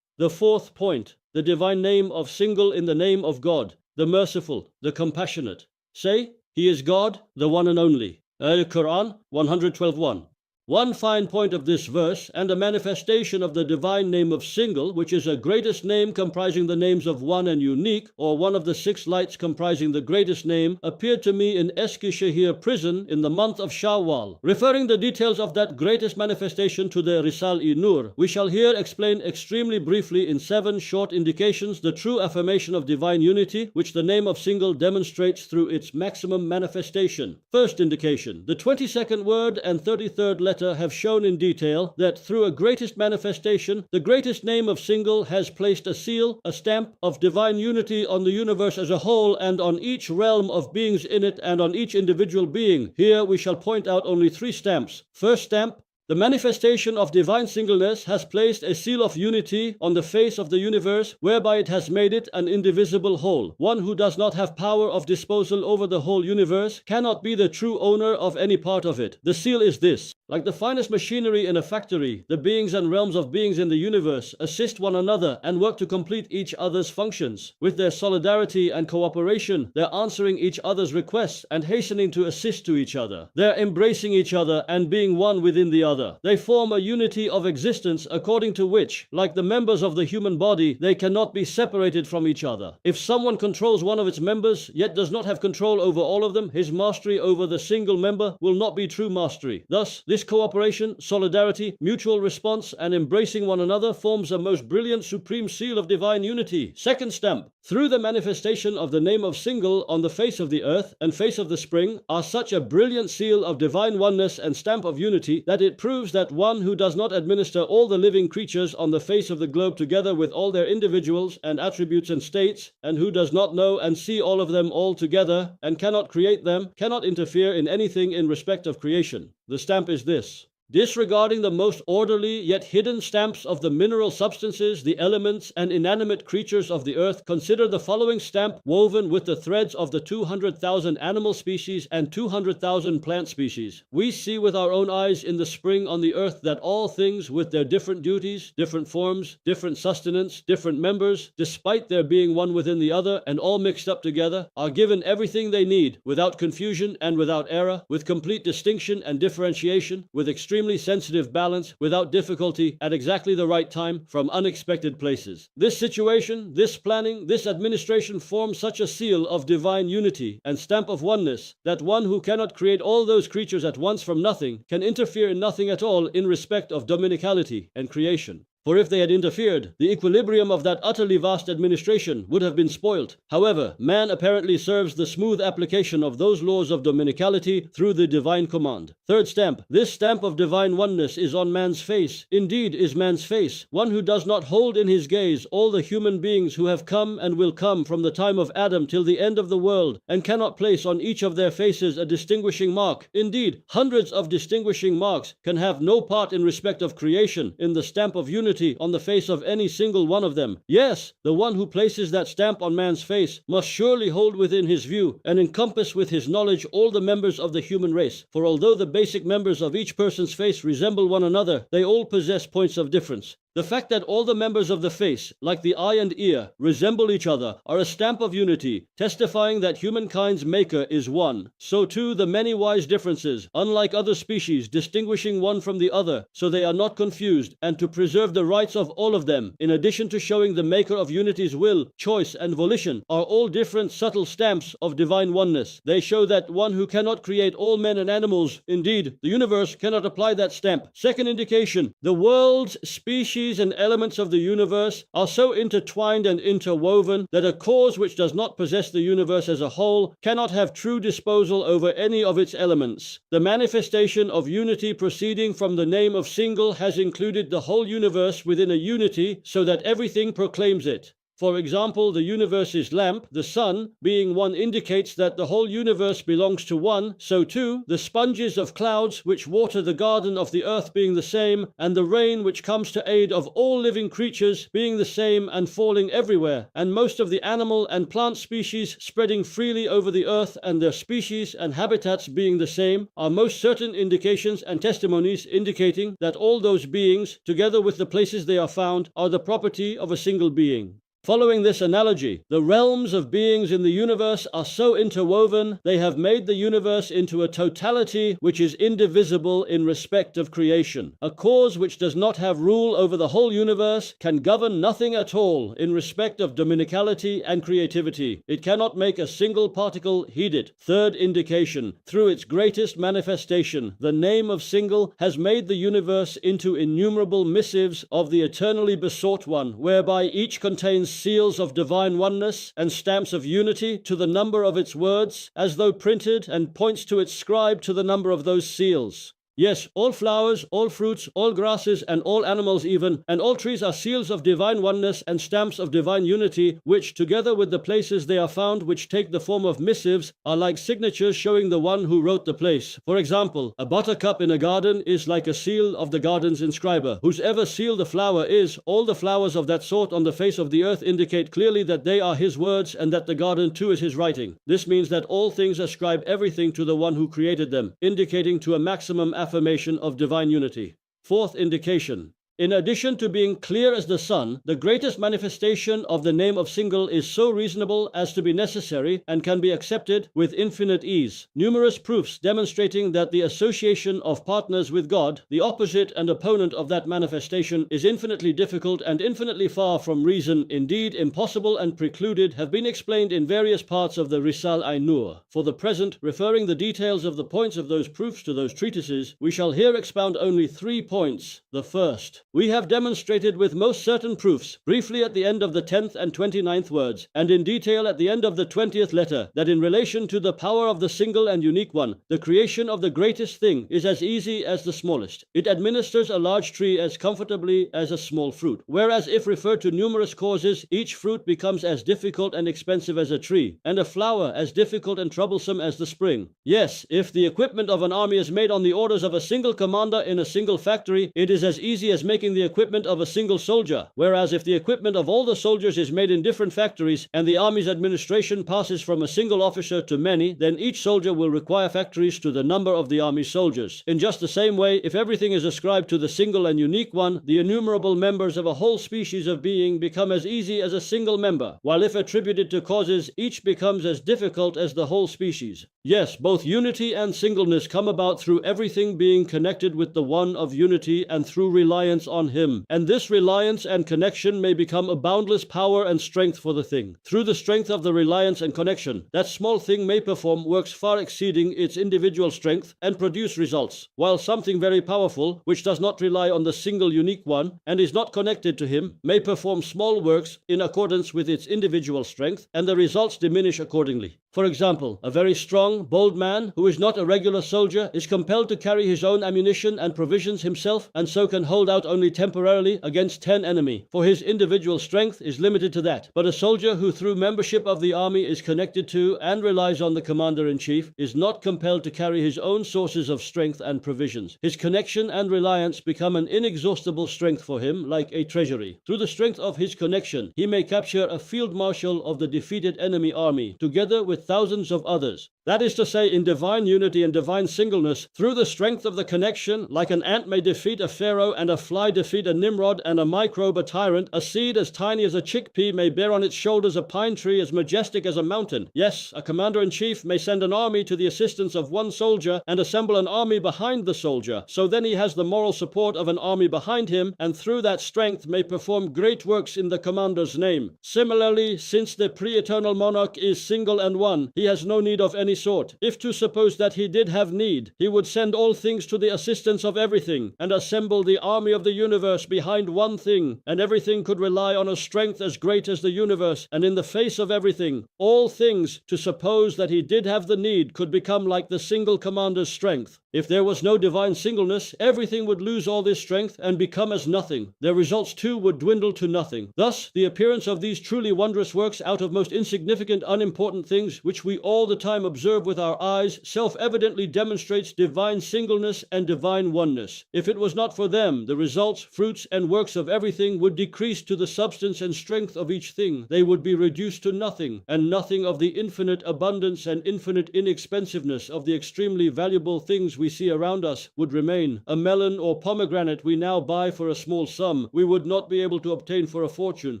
The fourth point, the divine name of single in the name of God, the merciful, the compassionate. Say, He is God, the one and only. Al-Quran 112:1. One fine point of this verse, and a manifestation of the divine name of single, which is a greatest name comprising the names of one and unique, or one of the 6 lights comprising the greatest name, appeared to me in Eskişehir prison in the month of Shawwal. Referring the details of that greatest manifestation to the Risale-i Nur, we shall here explain extremely briefly in 7 short indications the true affirmation of divine unity, which the name of single demonstrates through its maximum manifestation. First indication, the 22nd word and 33rd letter have shown in detail that through a greatest manifestation, the greatest name of single has placed a seal, a stamp of divine unity on the universe as a whole and on each realm of beings in it and on each individual being. Here we shall point out only 3 stamps. First stamp, the manifestation of divine singleness has placed a seal of unity on the face of the universe, whereby it has made it an indivisible whole. One who does not have power of disposal over the whole universe cannot be the true owner of any part of it. The seal is this: like the finest machinery in a factory, the beings and realms of beings in the universe assist one another and work to complete each other's functions. With their solidarity and cooperation, they're answering each other's requests and hastening to assist to each other. They're embracing each other and being one within the other. They form a unity of existence according to which, like the members of the human body, they cannot be separated from each other. If someone controls one of its members, yet does not have control over all of them, his mastery over the single member will not be true mastery. Thus, this cooperation, solidarity, mutual response, and embracing one another forms a most brilliant supreme seal of divine unity. Second stamp, through the manifestation of the name of single on the face of the earth and face of the spring are such a brilliant seal of divine oneness and stamp of unity that it proves that one who does not administer all the living creatures on the face of the globe together with all their individuals and attributes and states, and who does not know and see all of them all together and cannot create them, cannot interfere in anything in respect of creation. The stamp is this: Disregarding the most orderly yet hidden stamps of the mineral substances, the elements, and inanimate creatures of the earth, consider the following stamp woven with the threads of the 200,000 animal species and 200,000 plant species. We see with our own eyes in the spring on the earth that all things with their different duties, different forms, different sustenance, different members, despite their being one within the other and all mixed up together, are given everything they need, without confusion and without error, with complete distinction and differentiation, with extremely sensitive balance, without difficulty, at exactly the right time, from unexpected places. This situation, this planning, this administration forms such a seal of divine unity and stamp of oneness that one who cannot create all those creatures at once from nothing can interfere in nothing at all in respect of dominicality and creation. For if they had interfered, the equilibrium of that utterly vast administration would have been spoilt. However, man apparently serves the smooth application of those laws of dominicality through the divine command. Third stamp. This stamp of divine oneness is on man's face. Indeed is man's face, one who does not hold in his gaze all the human beings who have come and will come from the time of Adam till the end of the world, and cannot place on each of their faces a distinguishing mark. Indeed, hundreds of distinguishing marks can have no part in respect of creation in the stamp of unity on the face of any single one of them. Yes, the one who places that stamp on man's face must surely hold within his view and encompass with his knowledge all the members of the human race. For although the basic members of each person's face resemble one another, they all possess points of difference. The fact that all the members of the face, like the eye and ear, resemble each other are a stamp of unity, testifying that humankind's maker is one. So too the many wise differences, unlike other species, distinguishing one from the other, so they are not confused, and to preserve the rights of all of them, in addition to showing the maker of unity's will, choice, and volition, are all different subtle stamps of divine oneness. They show that one who cannot create all men and animals, indeed, the universe, cannot apply that stamp. Second indication, the world's species and elements of the universe are so intertwined and interwoven that a cause which does not possess the universe as a whole cannot have true disposal over any of its elements. The manifestation of unity proceeding from the name of single has included the whole universe within a unity so that everything proclaims it. For example, the universe's lamp, the sun, being one indicates that the whole universe belongs to one, so too, the sponges of clouds which water the garden of the earth being the same, and the rain which comes to aid of all living creatures being the same and falling everywhere, and most of the animal and plant species spreading freely over the earth and their species and habitats being the same, are most certain indications and testimonies indicating that all those beings, together with the places they are found, are the property of a single being. Following this analogy, the realms of beings in the universe are so interwoven, they have made the universe into a totality which is indivisible in respect of creation. A cause which does not have rule over the whole universe can govern nothing at all in respect of dominicality and creativity. It cannot make a single particle heed it. Third indication, through its greatest manifestation, the name of single has made the universe into innumerable missives of the eternally besought one, whereby each contains seals of divine oneness and stamps of unity to the number of its words, as though printed, and points to its scribe to the number of those seals. Yes, all flowers, all fruits, all grasses, and all animals even, and all trees are seals of divine oneness and stamps of divine unity, which, together with the places they are found which take the form of missives, are like signatures showing the one who wrote the place. For example, a buttercup in a garden is like a seal of the garden's inscriber. Whosever seal the flower is, all the flowers of that sort on the face of the earth indicate clearly that they are his words and that the garden too is his writing. This means that all things ascribe everything to the one who created them, indicating to a maximum affirmation of divine unity. Fourth indication. In addition to being clear as the sun, the greatest manifestation of the name of single is so reasonable as to be necessary and can be accepted with infinite ease. Numerous proofs demonstrating that the association of partners with God, the opposite and opponent of that manifestation, is infinitely difficult and infinitely far from reason, indeed impossible and precluded, have been explained in various parts of the Risale-i Nur. For the present, referring the details of the points of those proofs to those treatises, we shall here expound only 3 points. The first, We have demonstrated with most certain proofs, briefly at the end of the 10th and 29th words, and in detail at the end of the 20th letter, that in relation to the power of the single and unique one, the creation of the greatest thing is as easy as the smallest. It administers a large tree as comfortably as a small fruit, whereas if referred to numerous causes, each fruit becomes as difficult and expensive as a tree, and a flower as difficult and troublesome as the spring. Yes, if the equipment of an army is made on the orders of a single commander in a single factory, it is as easy as making the equipment of a single soldier, whereas if the equipment of all the soldiers is made in different factories, and the army's administration passes from a single officer to many, then each soldier will require factories to the number of the army's soldiers. In just the same way, if everything is ascribed to the single and unique one, the innumerable members of a whole species of being become as easy as a single member, while if attributed to causes, each becomes as difficult as the whole species. Yes, both unity and singleness come about through everything being connected with the one of unity and through reliance on him, and this reliance and connection may become a boundless power and strength for the thing. Through the strength of the reliance and connection, that small thing may perform works far exceeding its individual strength and produce results, while something very powerful, which does not rely on the single unique one and is not connected to him, may perform small works in accordance with its individual strength, and the results diminish accordingly. For example, a very strong, bold man who is not a regular soldier is compelled to carry his own ammunition and provisions himself, and so can hold out only temporarily against 10 enemy, for his individual strength is limited to that. But a soldier who through membership of the army is connected to and relies on the commander-in-chief is not compelled to carry his own sources of strength and provisions. His connection and reliance become an inexhaustible strength for him, like a treasury. Through the strength of his connection, he may capture a field marshal of the defeated enemy army, together with thousands of others. That is to say, in divine unity and divine singleness, through the strength of the connection, like an ant may defeat a pharaoh and a fly defeat a Nimrod and a microbe a tyrant, a seed as tiny as a chickpea may bear on its shoulders a pine tree as majestic as a mountain. Yes, a commander-in-chief may send an army to the assistance of one soldier and assemble an army behind the soldier, so then he has the moral support of an army behind him, and through that strength may perform great works in the commander's name. Similarly, since the pre-eternal monarch is single and one, he has no need of any sort. If to suppose that he did have need, he would send all things to the assistance of everything, and assemble the army of the universe behind one thing, and everything could rely on a strength as great as the universe, and in the face of everything, all things, to suppose that he did have the need, could become like the single commander's strength. If there was no divine singleness, everything would lose all this strength and become as nothing. Their results too would dwindle to nothing. Thus, the appearance of these truly wondrous works out of most insignificant, unimportant things, which we all the time observe with our eyes, self-evidently demonstrates divine singleness and divine oneness. If it was not for them, the results, fruits, and works of everything would decrease to the substance and strength of each thing. They would be reduced to nothing, and nothing of the infinite abundance and infinite inexpensiveness of the extremely valuable things we see around us would remain. A melon or pomegranate we now buy for a small sum, we would not be able to obtain for a fortune.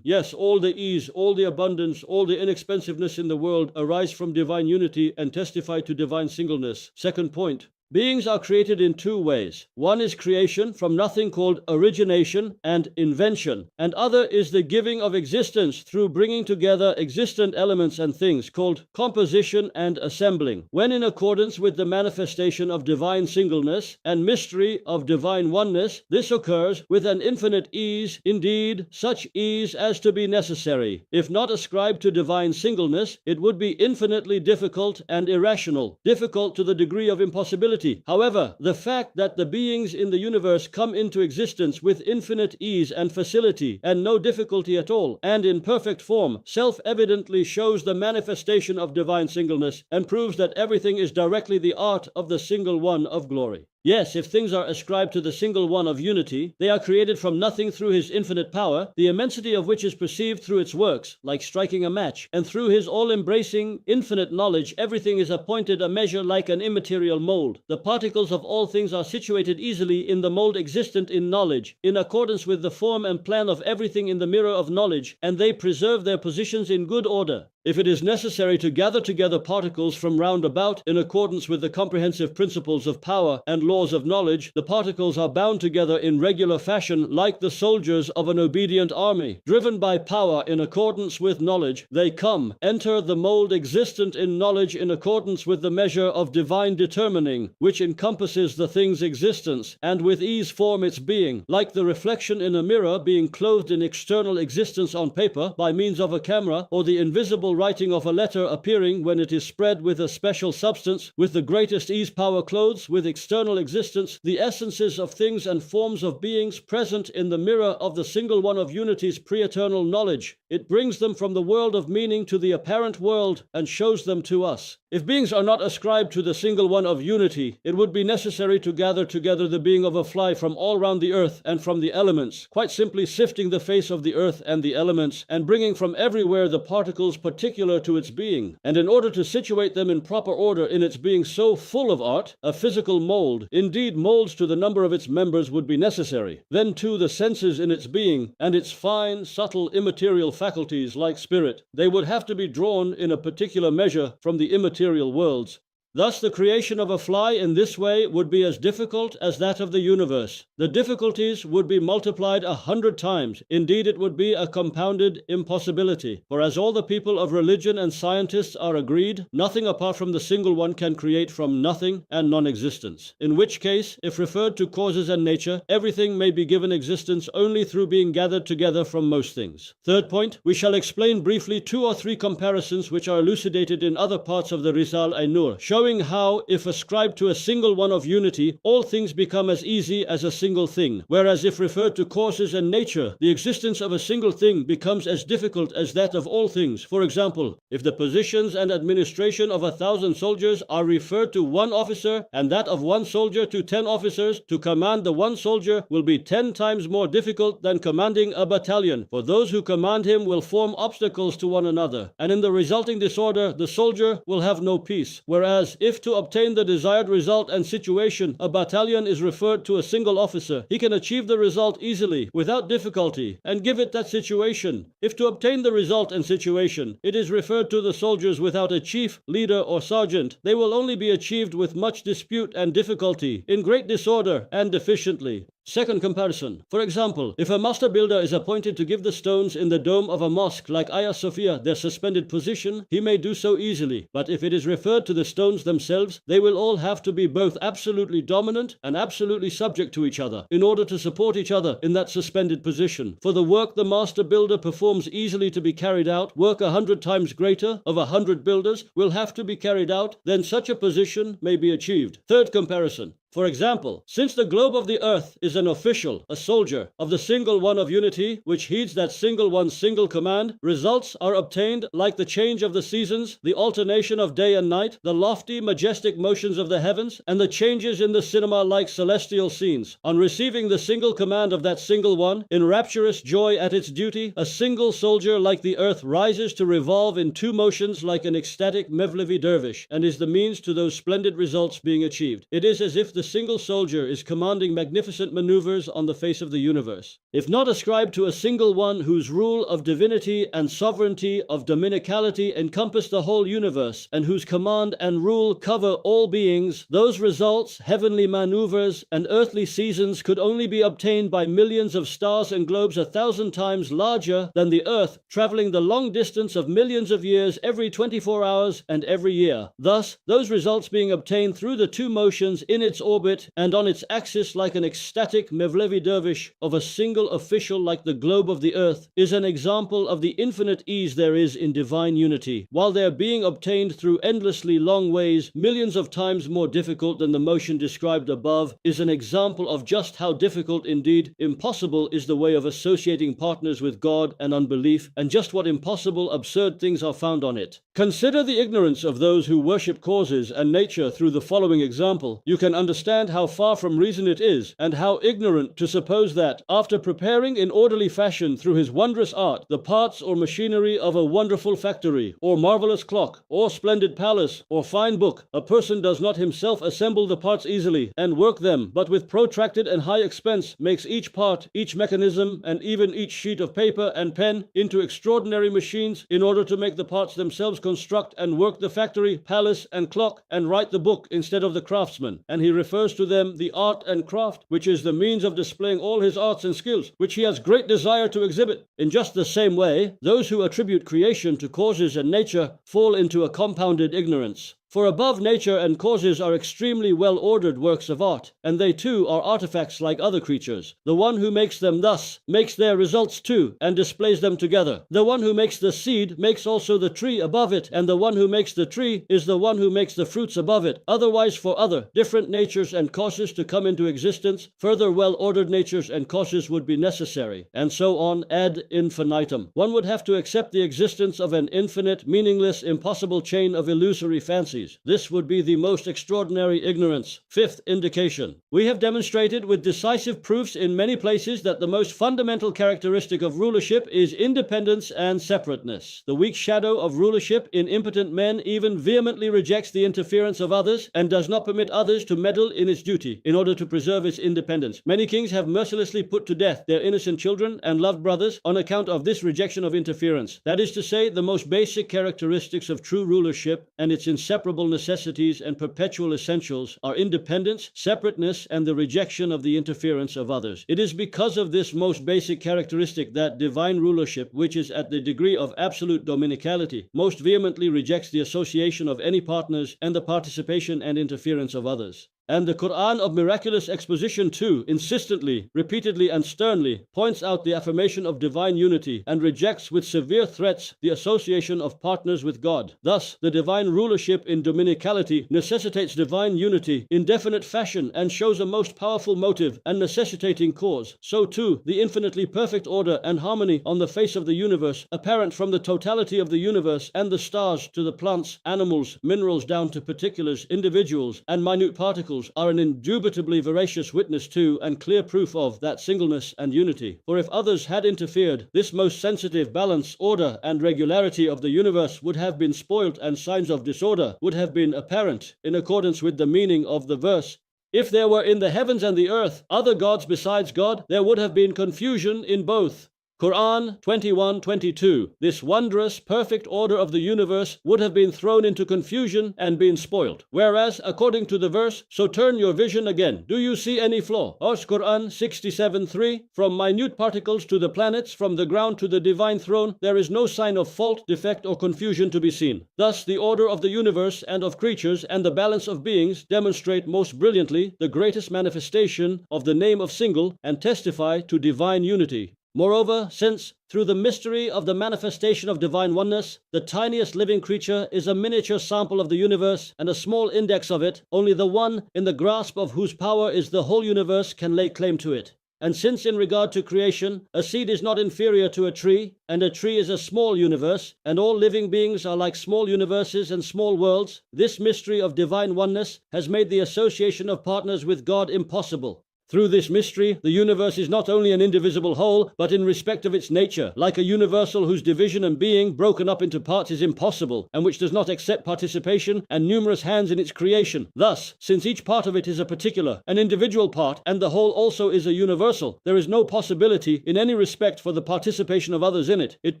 Yes, all the ease, all the abundance, all the inexpensiveness in the world arise from divine unity and testify to divine singleness. Second point. Beings are created in two ways. One is creation from nothing, called origination and invention, and other is the giving of existence through bringing together existent elements and things, called composition and assembling. When in accordance with the manifestation of divine singleness and mystery of divine oneness, this occurs with an infinite ease, indeed such ease as to be necessary. If not ascribed to divine singleness, it would be infinitely difficult and irrational, difficult to the degree of impossibility. However, the fact that the beings in the universe come into existence with infinite ease and facility and no difficulty at all, and in perfect form, self-evidently shows the manifestation of divine singleness and proves that everything is directly the art of the single one of glory. Yes, if things are ascribed to the single one of unity, they are created from nothing through his infinite power, the immensity of which is perceived through its works, like striking a match, and through his all-embracing, infinite knowledge, everything is appointed a measure like an immaterial mold. The particles of all things are situated easily in the mold existent in knowledge, in accordance with the form and plan of everything in the mirror of knowledge, and they preserve their positions in good order. If it is necessary to gather together particles from round about in accordance with the comprehensive principles of power and laws of knowledge, the particles are bound together in regular fashion like the soldiers of an obedient army. Driven by power in accordance with knowledge, they come, enter the mold existent in knowledge in accordance with the measure of divine determining, which encompasses the thing's existence, and with ease form its being, like the reflection in a mirror being clothed in external existence on paper by means of a camera, or the invisible writing of a letter appearing when it is spread with a special substance, with the greatest ease power clothes with external existence the essences of things and forms of beings present in the mirror of the single one of unity's pre-eternal knowledge. It brings them from the world of meaning to the apparent world and shows them to us. If beings are not ascribed to the single one of unity, it would be necessary to gather together the being of a fly from all round the earth and from the elements, quite simply sifting the face of the earth and the elements, and bringing from everywhere the particles particular to its being. And in order to situate them in proper order in its being so full of art, a physical mold, indeed molds to the number of its members, would be necessary. Then too the senses in its being, and its fine, subtle, immaterial faculties like spirit, they would have to be drawn in a particular measure from the immaterial worlds. Thus the creation of a fly in this way would be as difficult as that of the universe. The difficulties would be multiplied 100 times. Indeed, it would be a compounded impossibility. For as all the people of religion and scientists are agreed, nothing apart from the single one can create from nothing and non-existence. In which case, if referred to causes and nature, everything may be given existence only through being gathered together from most things. Third point, we shall explain briefly 2 or 3 comparisons which are elucidated in other parts of the Risale-i Nur, showing how, if ascribed to a single one of unity, all things become as easy as a single thing, whereas if referred to causes and nature, the existence of a single thing becomes as difficult as that of all things. For example, if the positions and administration of 1,000 soldiers are referred to one officer, and that of one soldier to 10 officers, to command the one soldier will be 10 times more difficult than commanding a battalion, for those who command him will form obstacles to one another, and in the resulting disorder the soldier will have no peace, whereas if to obtain the desired result and situation a battalion is referred to a single officer, he can achieve the result easily, without difficulty, and give it that situation. If to obtain the result and situation it is referred to the soldiers without a chief, leader, or sergeant, they will only be achieved with much dispute and difficulty, in great disorder and deficiently. Second comparison. For example, if a master builder is appointed to give the stones in the dome of a mosque like Hagia Sophia their suspended position, he may do so easily. But if it is referred to the stones themselves, they will all have to be both absolutely dominant and absolutely subject to each other, in order to support each other in that suspended position. For the work the master builder performs easily to be carried out, work 100 times greater of 100 builders will have to be carried out, then such a position may be achieved. Third comparison. For example, since the globe of the earth is an official, a soldier, of the single one of unity, which heeds that single one's single command, results are obtained like the change of the seasons, the alternation of day and night, the lofty, majestic motions of the heavens, and the changes in the cinema like celestial scenes. On receiving the single command of that single one, in rapturous joy at its duty, a single soldier like the earth rises to revolve in 2 motions like an ecstatic Mevlevi dervish, and is the means to those splendid results being achieved. It is as if the single soldier is commanding magnificent maneuvers on the face of the universe. If not ascribed to a single one whose rule of divinity and sovereignty of dominicality encompass the whole universe, and whose command and rule cover all beings, those results, heavenly maneuvers, and earthly seasons could only be obtained by millions of stars and globes 1,000 times larger than the earth, traveling the long distance of millions of years every 24 hours and every year. Thus, those results being obtained through the 2 motions in its orbit and on its axis like an ecstatic Mevlevi dervish of a single official like the globe of the earth, is an example of the infinite ease there is in divine unity, while they are being obtained through endlessly long ways, millions of times more difficult than the motion described above, is an example of just how difficult, indeed impossible, is the way of associating partners with God and unbelief, and just what impossible, absurd things are found on it. Consider the ignorance of those who worship causes and nature through the following example. You can understand understand how far from reason it is, and how ignorant to suppose that, after preparing in orderly fashion through his wondrous art the parts or machinery of a wonderful factory, or marvelous clock, or splendid palace, or fine book, a person does not himself assemble the parts easily, and work them, but with protracted and high expense makes each part, each mechanism, and even each sheet of paper and pen into extraordinary machines, in order to make the parts themselves construct and work the factory, palace, and clock, and write the book instead of the craftsman. And he refers to them the art and craft, which is the means of displaying all his arts and skills, which he has great desire to exhibit. In just the same way, those who attribute creation to causes and nature fall into a compounded ignorance. For above nature and causes are extremely well-ordered works of art, and they too are artifacts like other creatures. The one who makes them thus makes their results too, and displays them together. The one who makes the seed makes also the tree above it, and the one who makes the tree is the one who makes the fruits above it. Otherwise, for other different natures and causes to come into existence, further well-ordered natures and causes would be necessary, and so on ad infinitum. One would have to accept the existence of an infinite, meaningless, impossible chain of illusory fancies. This would be the most extraordinary ignorance. Fifth indication. We have demonstrated with decisive proofs in many places that the most fundamental characteristic of rulership is independence and separateness. The weak shadow of rulership in impotent men even vehemently rejects the interference of others and does not permit others to meddle in its duty in order to preserve its independence. Many kings have mercilessly put to death their innocent children and loved brothers on account of this rejection of interference. That is to say, the most basic characteristics of true rulership and its inseparable necessities and perpetual essentials are independence, separateness, and the rejection of the interference of others. It is because of this most basic characteristic that divine rulership, which is at the degree of absolute dominicality, most vehemently rejects the association of any partners and the participation and interference of others. And the Quran of miraculous exposition too, insistently, repeatedly, and sternly, points out the affirmation of divine unity and rejects with severe threats the association of partners with God. Thus, the divine rulership in dominicality necessitates divine unity in definite fashion and shows a most powerful motive and necessitating cause. So too, the infinitely perfect order and harmony on the face of the universe, apparent from the totality of the universe and the stars to the plants, animals, minerals down to particulars, individuals, and minute particles, are an indubitably veracious witness to and clear proof of that singleness and unity. For if others had interfered, this most sensitive balance, order, and regularity of the universe would have been spoilt, and signs of disorder would have been apparent, in accordance with the meaning of the verse. If there were in the heavens and the earth other gods besides God, there would have been confusion in both. Quran 21:22. This wondrous, perfect order of the universe would have been thrown into confusion and been spoilt. Whereas, according to the verse, so turn your vision again. Do you see any flaw? Ars Quran 67:3. From minute particles to the planets, from the ground to the divine throne, there is no sign of fault, defect, or confusion to be seen. Thus, the order of the universe and of creatures and the balance of beings demonstrate most brilliantly the greatest manifestation of the name of single and testify to divine unity. Moreover, since, through the mystery of the manifestation of divine oneness, the tiniest living creature is a miniature sample of the universe and a small index of it, only the one in the grasp of whose power is the whole universe can lay claim to it. And since in regard to creation, a seed is not inferior to a tree, and a tree is a small universe, and all living beings are like small universes and small worlds, this mystery of divine oneness has made the association of partners with God impossible. Through this mystery, the universe is not only an indivisible whole, but in respect of its nature, like a universal whose division and being broken up into parts is impossible, and which does not accept participation and numerous hands in its creation. Thus, since each part of it is a particular, an individual part, and the whole also is a universal, there is no possibility in any respect for the participation of others in it. It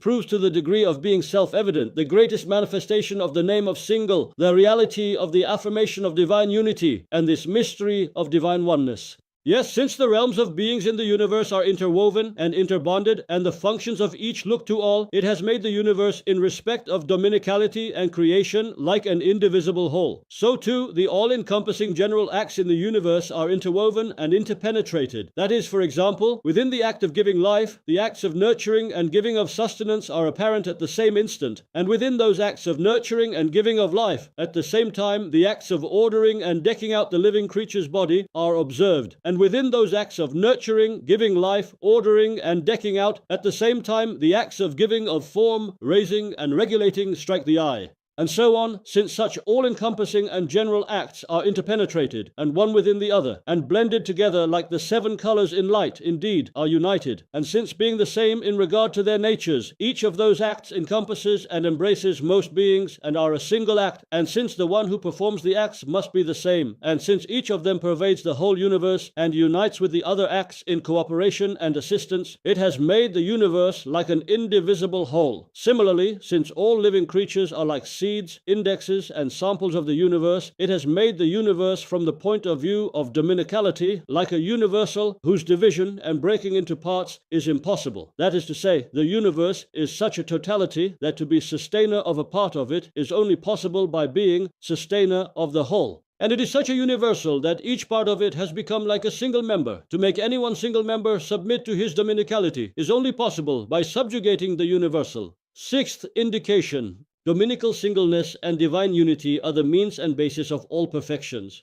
proves to the degree of being self-evident, the greatest manifestation of the name of single, the reality of the affirmation of divine unity, and this mystery of divine oneness. Yes, since the realms of beings in the universe are interwoven and interbonded, and the functions of each look to all, it has made the universe in respect of dominicality and creation like an indivisible whole. So too, the all-encompassing general acts in the universe are interwoven and interpenetrated. That is, for example, within the act of giving life, the acts of nurturing and giving of sustenance are apparent at the same instant, and within those acts of nurturing and giving of life, at the same time, the acts of ordering and decking out the living creature's body are observed. And within those acts of nurturing, giving life, ordering, and decking out, at the same time, the acts of giving of form, raising, and regulating strike the eye. and so on, since such all-encompassing and general acts are interpenetrated, and one within the other, and blended together like the 7 colors in light, indeed, are united, and since being the same in regard to their natures, each of those acts encompasses and embraces most beings, and are a single act, and since the one who performs the acts must be the same, and since each of them pervades the whole universe, and unites with the other acts in cooperation and assistance, it has made the universe like an indivisible whole. Similarly, since all living creatures are like seeds, indexes, and samples of the universe, it has made the universe from the point of view of dominicality like a universal whose division and breaking into parts is impossible. That is to say, the universe is such a totality that to be sustainer of a part of it is only possible by being sustainer of the whole. And it is such a universal that each part of it has become like a single member. To make any one single member submit to his dominicality is only possible by subjugating the universal. Sixth indication: dominical singleness and divine unity are the means and basis of all perfections.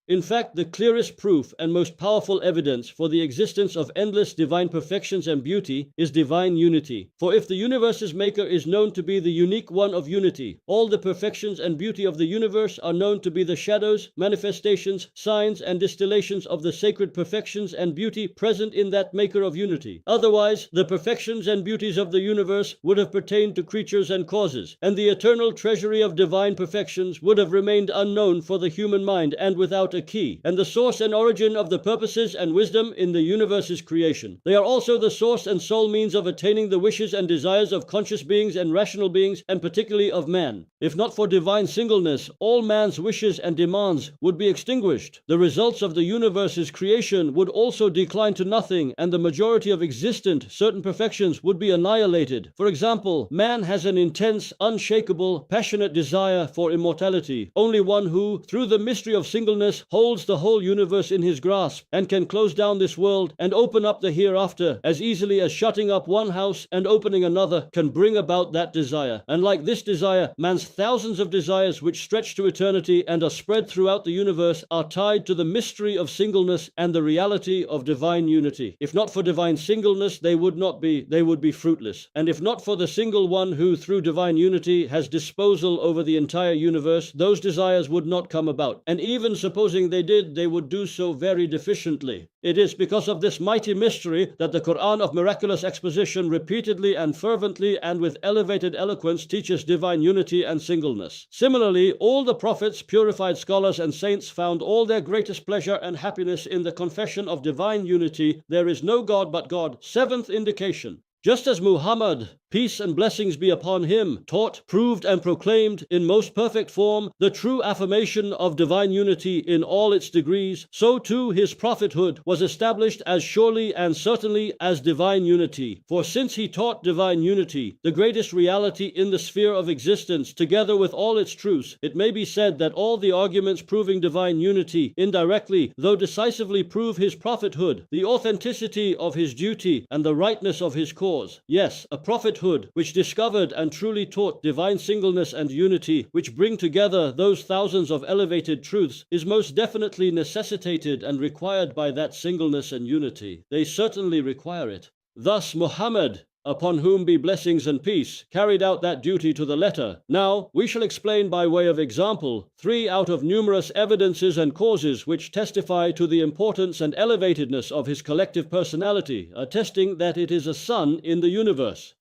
In fact, the clearest proof and most powerful evidence for the existence of endless divine perfections and beauty is divine unity. For if the universe's maker is known to be the unique one of unity, all the perfections and beauty of the universe are known to be the shadows, manifestations, signs, and distillations of the sacred perfections and beauty present in that maker of unity. Otherwise, the perfections and beauties of the universe would have pertained to creatures and causes, and the eternal treasury of divine perfections would have remained unknown for the human mind and without a key, and the source and origin of the purposes and wisdom in the universe's creation. They are also the source and sole means of attaining the wishes and desires of conscious beings and rational beings, and particularly of man. If not for divine singleness, all man's wishes and demands would be extinguished. The results of the universe's creation would also decline to nothing, and the majority of existent certain perfections would be annihilated. For example, man has an intense, unshakable, passionate desire for immortality. Only one who, through the mystery of singleness, holds the whole universe in his grasp, and can close down this world and open up the hereafter as easily as shutting up one house and opening another, can bring about that desire. And like this desire, man's thousands of desires which stretch to eternity and are spread throughout the universe are tied to the mystery of singleness and the reality of divine unity. If not for divine singleness, they would be fruitless. And if not for the single one who, through divine unity, has disposal over the entire universe, those desires would not come about. And even supposing they did, they would do so very deficiently. It is because of this mighty mystery that the Quran of miraculous exposition repeatedly and fervently and with elevated eloquence teaches divine unity and singleness. Similarly, all the prophets, purified scholars, and saints found all their greatest pleasure and happiness in the confession of divine unity. There is no God but God. Seventh indication: just as Muhammad, peace and blessings be upon him, taught, proved, and proclaimed in most perfect form the true affirmation of divine unity in all its degrees, so too his prophethood was established as surely and certainly as divine unity. For since he taught divine unity, the greatest reality in the sphere of existence, together with all its truths, it may be said that all the arguments proving divine unity indirectly, though decisively, prove his prophethood, the authenticity of his duty, and the rightness of his cause. Yes, a prophethood which discovered and truly taught divine singleness and unity, which bring together those thousands of elevated truths, is most definitely necessitated and required by that singleness and unity. They certainly require it. Thus Muhammad, upon whom be blessings and peace, carried out that duty to the letter. Now, we shall explain by way of example 3 out of numerous evidences and causes which testify to the importance and elevatedness of his collective personality, attesting that it is a sun in the universe.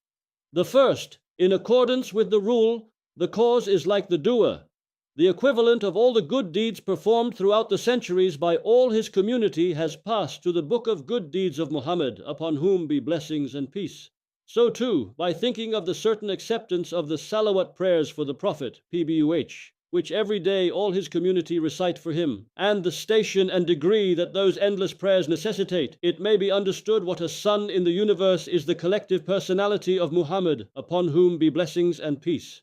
The first: in accordance with the rule, the cause is like the doer. The equivalent of all the good deeds performed throughout the centuries by all his community has passed to the book of good deeds of Muhammad, upon whom be blessings and peace. So too, by thinking of the certain acceptance of the salawat prayers for the Prophet, PBUH, which every day all his community recite for him, and the station and degree that those endless prayers necessitate, it may be understood what a sun in the universe is the collective personality of Muhammad, upon whom be blessings and peace.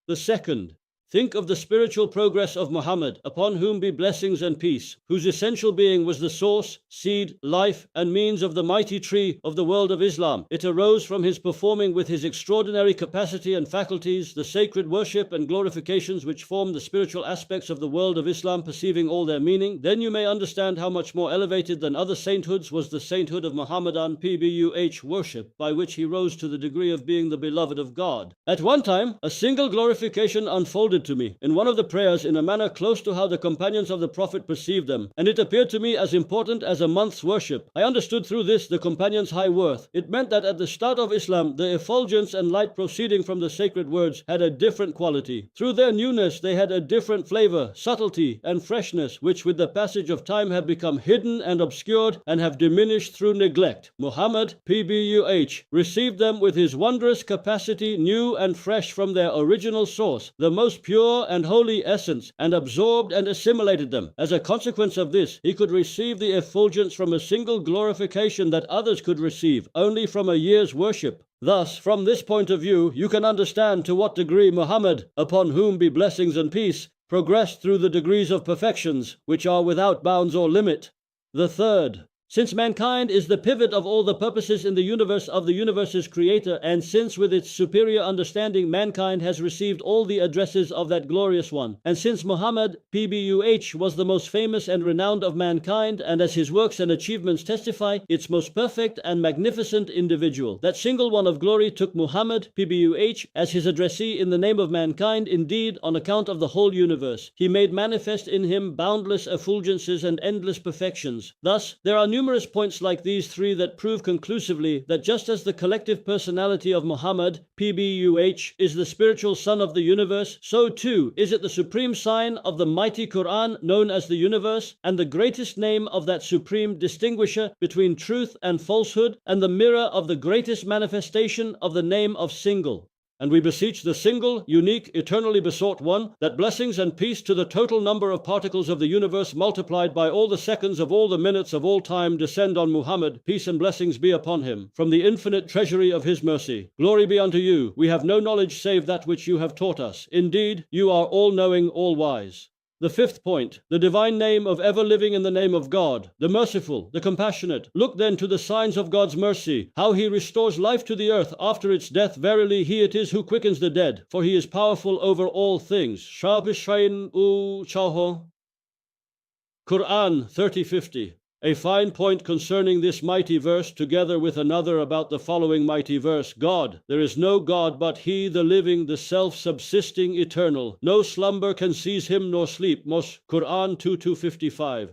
The second: Think of the spiritual progress of Muhammad, upon whom be blessings and peace, whose essential being was the source, seed, life, and means of the mighty tree of the world of Islam. It arose from his performing with his extraordinary capacity and faculties the sacred worship and glorifications which form the spiritual aspects of the world of Islam, perceiving all their meaning. Then you may understand how much more elevated than other sainthoods was the sainthood of Muhammadan PBUH worship, by which he rose to the degree of being the beloved of God. At one time, a single glorification unfolded to me in one of the prayers in a manner close to how the companions of the Prophet perceived them, and it appeared to me as important as a month's worship. I understood through this the companions' high worth. It meant that at the start of Islam, the effulgence and light proceeding from the sacred words had a different quality. Through their newness, they had a different flavor, subtlety, and freshness, which with the passage of time have become hidden and obscured and have diminished through neglect. Muhammad, PBUH, received them with his wondrous capacity, new and fresh from their original source, the most pure and holy essence, and absorbed and assimilated them. As a consequence of this, he could receive the effulgence from a single glorification that others could receive only from a year's worship. Thus, from this point of view, you can understand to what degree Muhammad, upon whom be blessings and peace, progressed through the degrees of perfections, which are without bounds or limit. The third, since mankind is the pivot of all the purposes in the universe of the universe's creator, and since with its superior understanding mankind has received all the addresses of that glorious one, and since Muhammad PBUH was the most famous and renowned of mankind, and as his works and achievements testify, its most perfect and magnificent individual, that single one of glory took Muhammad PBUH as his addressee in the name of mankind. Indeed, on account of the whole universe, he made manifest in him boundless effulgences and endless perfections. Thus, there are numerous points like these three that prove conclusively that just as the collective personality of Muhammad, PBUH, is the spiritual sun of the universe, so too is it the supreme sign of the mighty Quran known as the universe, and the greatest name of that supreme distinguisher between truth and falsehood, and the mirror of the greatest manifestation of the name of single. And we beseech the single, unique, eternally besought one, that blessings and peace to the total number of particles of the universe multiplied by all the seconds of all the minutes of all time descend on Muhammad, peace and blessings be upon him, from the infinite treasury of his mercy. Glory be unto you. We have no knowledge save that which you have taught us. Indeed, you are all-knowing, all-wise. The fifth point, the divine name of ever living in the name of God, the merciful, the compassionate. Look then to the signs of God's mercy, how he restores life to the earth after its death. Verily he it is who quickens the dead, for he is powerful over all things. Quran 30:50. A fine point concerning this mighty verse, together with another about the following mighty verse. God, there is no God but he, the living, the self-subsisting, eternal. No slumber can seize him nor sleep. Quran 2:255.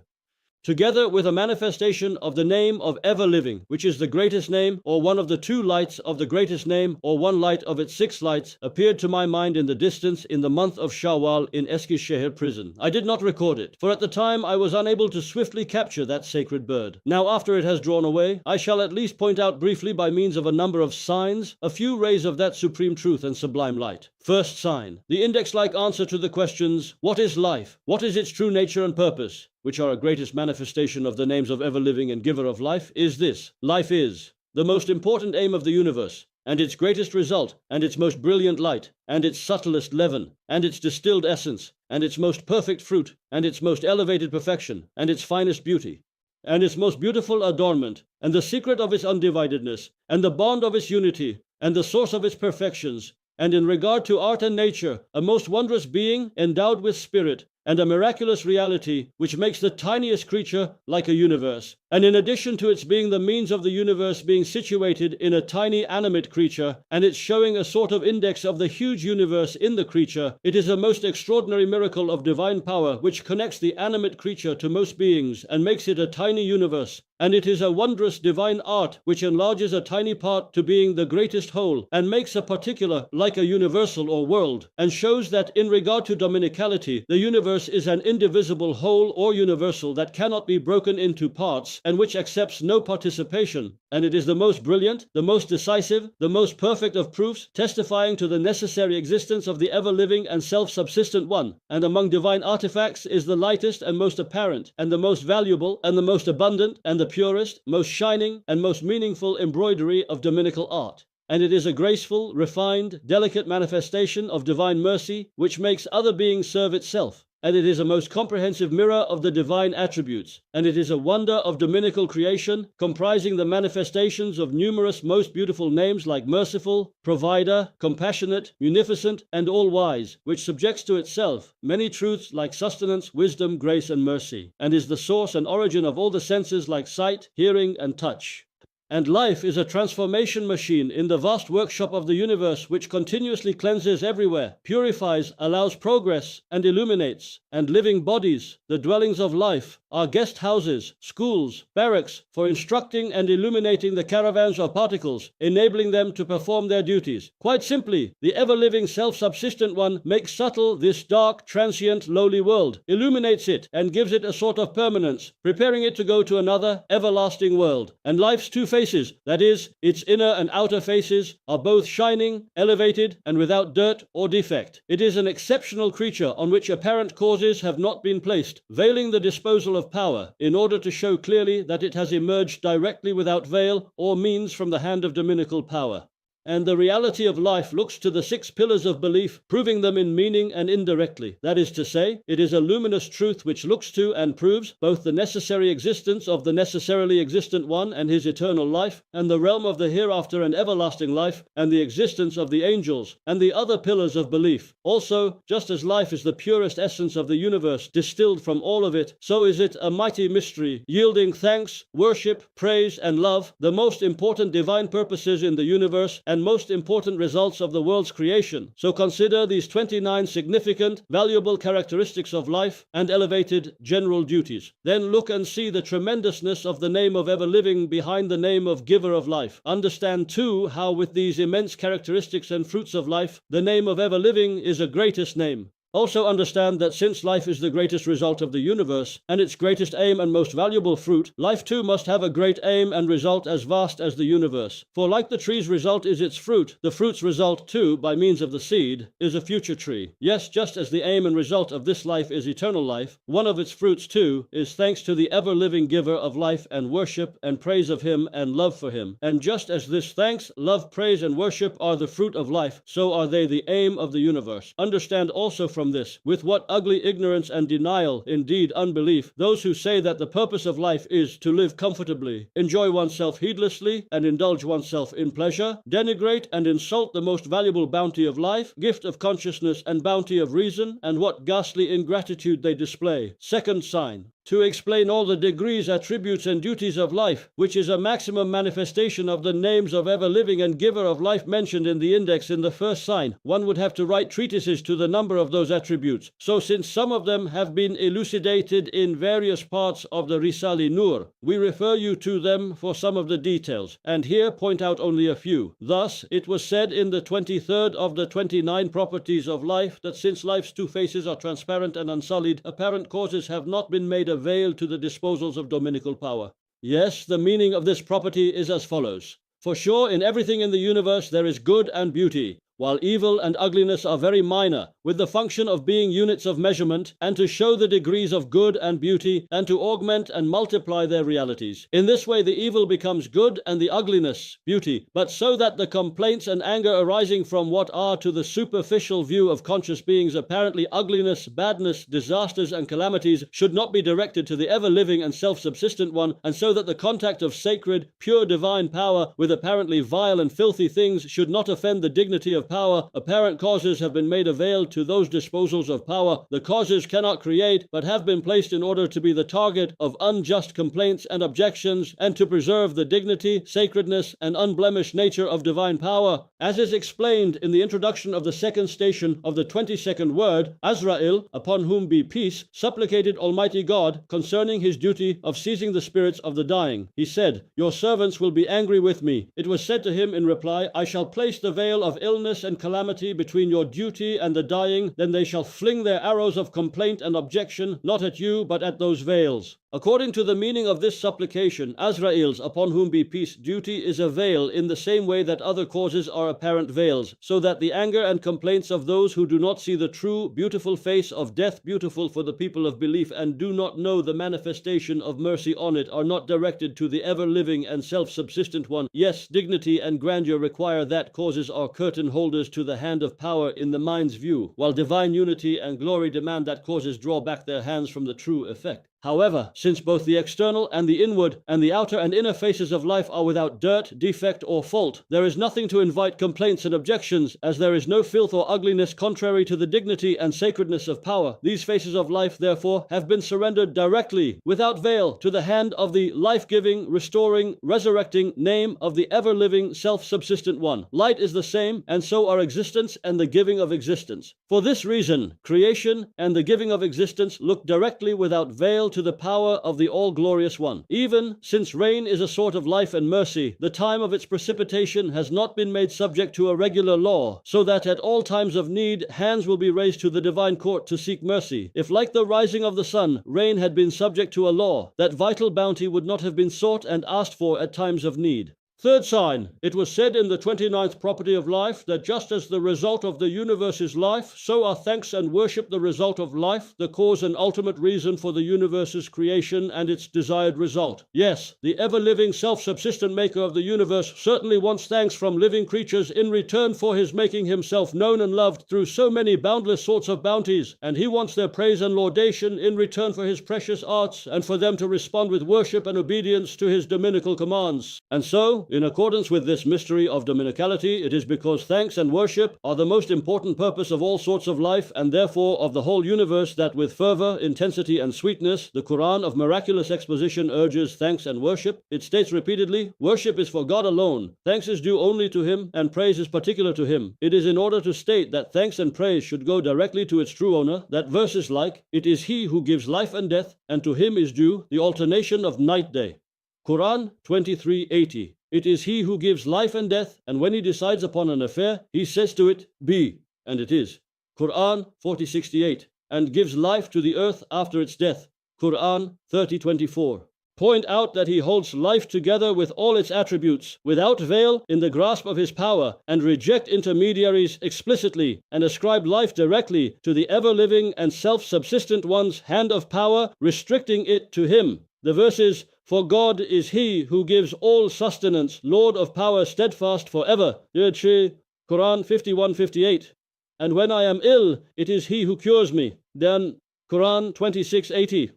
Together with a manifestation of the name of ever-living, which is the greatest name, or one of the two lights of the greatest name, or one light of its 6 lights, appeared to my mind in the distance in the month of Shawwal in Eskişehir prison. I did not record it, for at the time I was unable to swiftly capture that sacred bird. Now after it has drawn away, I shall at least point out briefly by means of a number of signs, a few rays of that supreme truth and sublime light. First sign, the index-like answer to the questions, what is life? What is its true nature and purpose? Which are a greatest manifestation of the names of ever-living and giver of life, is this. Life is the most important aim of the universe, and its greatest result, and its most brilliant light, and its subtlest leaven, and its distilled essence, and its most perfect fruit, and its most elevated perfection, and its finest beauty, and its most beautiful adornment, and the secret of its undividedness, and the bond of its unity, and the source of its perfections, and in regard to art and nature, a most wondrous being endowed with spirit, and a miraculous reality which makes the tiniest creature like a universe. And in addition to its being the means of the universe being situated in a tiny animate creature, and its showing a sort of index of the huge universe in the creature, it is a most extraordinary miracle of divine power which connects the animate creature to most beings and makes it a tiny universe. And it is a wondrous divine art which enlarges a tiny part to being the greatest whole, and makes a particular like a universal or world, and shows that in regard to dominicality, the universe is an indivisible whole or universal that cannot be broken into parts, and which accepts no participation. And it is the most brilliant, the most decisive, the most perfect of proofs, testifying to the necessary existence of the ever-living and self-subsistent one. And among divine artifacts is the lightest and most apparent, and the most valuable, and the most abundant, and the purest, most shining, and most meaningful embroidery of dominical art. and it is a graceful, refined, delicate manifestation of divine mercy which makes other beings serve itself. And it is a most comprehensive mirror of the divine attributes, and it is a wonder of dominical creation, comprising the manifestations of numerous most beautiful names like merciful, provider, compassionate, munificent, and all-wise, which subjects to itself many truths like sustenance, wisdom, grace, and mercy, and is the source and origin of all the senses like sight, hearing, and touch. And life is a transformation machine in the vast workshop of the universe which continuously cleanses everywhere, purifies, allows progress, and illuminates. And living bodies, the dwellings of life, are guest houses, schools, barracks, for instructing and illuminating the caravans of particles, enabling them to perform their duties. Quite simply, the ever-living self-subsistent one makes subtle this dark, transient, lowly world, illuminates it, and gives it a sort of permanence, preparing it to go to another, everlasting world. And life's two faces, that is, its inner and outer faces, are both shining, elevated, and without dirt or defect. It is an exceptional creature on which apparent causes have not been placed, veiling the disposal of power, in order to show clearly that it has emerged directly without veil or means from the hand of dominical power. And the reality of life looks to the 6 pillars of belief, proving them in meaning and indirectly. That is to say, it is a luminous truth which looks to and proves both the necessary existence of the necessarily existent one and his eternal life, and the realm of the hereafter and everlasting life, and the existence of the angels, and the other pillars of belief. Also, just as life is the purest essence of the universe, distilled from all of it, so is it a mighty mystery, yielding thanks, worship, praise, and love, the most important divine purposes in the universe, and most important results of the world's creation. So consider these 29 significant, valuable characteristics of life and elevated general duties. Then look and see the tremendousness of the name of ever-living behind the name of giver of life. Understand too how with these immense characteristics and fruits of life, the name of ever-living is a greatest name. Also understand that since life is the greatest result of the universe, and its greatest aim and most valuable fruit, life too must have a great aim and result as vast as the universe. For like the tree's result is its fruit, the fruit's result too, by means of the seed, is a future tree. Yes, just as the aim and result of this life is eternal life, one of its fruits too is thanks to the ever-living giver of life and worship and praise of him and love for him. And just as this thanks, love, praise, and worship are the fruit of life, so are they the aim of the universe. Understand also from this, with what ugly ignorance and denial, indeed unbelief, those who say that the purpose of life is to live comfortably, enjoy oneself heedlessly, and indulge oneself in pleasure, denigrate and insult the most valuable bounty of life, gift of consciousness and bounty of reason, and what ghastly ingratitude they display. Second sign. To explain all the degrees, attributes, and duties of life, which is a maximum manifestation of the names of ever-living and giver of life mentioned in the index in the first sign, one would have to write treatises to the number of those attributes. So since some of them have been elucidated in various parts of the Risale-i Nur, we refer you to them for some of the details, and here point out only a few. Thus, it was said in the 23rd of the 29 properties of life that since life's two faces are transparent and unsullied, apparent causes have not been made a veil to the disposals of dominical power. Yes, the meaning of this property is as follows. For sure, in everything in the universe there is good and beauty, while evil and ugliness are very minor, with the function of being units of measurement, and to show the degrees of good and beauty, and to augment and multiply their realities. In this way the evil becomes good and the ugliness beauty, but so that the complaints and anger arising from what are to the superficial view of conscious beings apparently ugliness, badness, disasters, and calamities should not be directed to the ever-living and self-subsistent one, and so that the contact of sacred, pure divine power with apparently vile and filthy things should not offend the dignity of power, apparent causes have been made available to those disposals of power the causes cannot create, but have been placed in order to be the target of unjust complaints and objections, and to preserve the dignity, sacredness, and unblemished nature of divine power. As is explained in the introduction of the second station of the 22nd word, Azrael, upon whom be peace, supplicated Almighty God concerning his duty of seizing the spirits of the dying. He said, "Your servants will be angry with me." It was said to him in reply, "I shall place the veil of illness distress and calamity between your duty and the dying, then they shall fling their arrows of complaint and objection, not at you, but at those veils. According to the meaning of this supplication, Azrael's, upon whom be peace, duty is a veil in the same way that other causes are apparent veils, so that the anger and complaints of those who do not see the true, beautiful face of death beautiful for the people of belief and do not know the manifestation of mercy on it are not directed to the ever-living and self-subsistent one. Yes, dignity and grandeur require that causes are curtain holders to the hand of power in the mind's view, while divine unity and glory demand that causes draw back their hands from the true effect. However, since both the external and the inward and the outer and inner faces of life are without dirt, defect, or fault, there is nothing to invite complaints and objections, as there is no filth or ugliness contrary to the dignity and sacredness of power. These faces of life, therefore, have been surrendered directly, without veil, to the hand of the life-giving, restoring, resurrecting name of the ever-living, self-subsistent one. Light is the same, and so are existence and the giving of existence. For this reason, creation and the giving of existence look directly without veil to the power of the all-glorious one. Even since rain is a sort of life and mercy, the time of its precipitation has not been made subject to a regular law, so that at all times of need hands will be raised to the divine court to seek mercy. If, like the rising of the sun, rain had been subject to a law, that vital bounty would not have been sought and asked for at times of need. Third sign, it was said in the 29th property of life that just as the result of the universe is life, so are thanks and worship the result of life, the cause and ultimate reason for the universe's creation and its desired result. Yes, the ever-living, self-subsistent maker of the universe certainly wants thanks from living creatures in return for his making himself known and loved through so many boundless sorts of bounties, and he wants their praise and laudation in return for his precious arts and for them to respond with worship and obedience to his dominical commands. And so, in accordance with this mystery of dominicality, it is because thanks and worship are the most important purpose of all sorts of life, and therefore of the whole universe, that with fervor, intensity, and sweetness, the Quran of miraculous exposition urges thanks and worship. It states repeatedly, worship is for God alone, thanks is due only to Him, and praise is particular to Him. It is in order to state that thanks and praise should go directly to its true owner, that verses like, it is He who gives life and death, and to Him is due the alternation of night-day. Quran 23:80. It is He who gives life and death, and when He decides upon an affair, He says to it, be, and it is. Quran 40:68. And gives life to the earth after its death. Quran 30:24. Point out that He holds life together with all its attributes, without veil, in the grasp of His power, and reject intermediaries explicitly, and ascribe life directly to the ever-living and self-subsistent one's hand of power, restricting it to Him. The verse is, for God is He who gives all sustenance, Lord of power, steadfast forever. Quran 51:58. And when I am ill, it is He who cures me. Then Quran 26:80.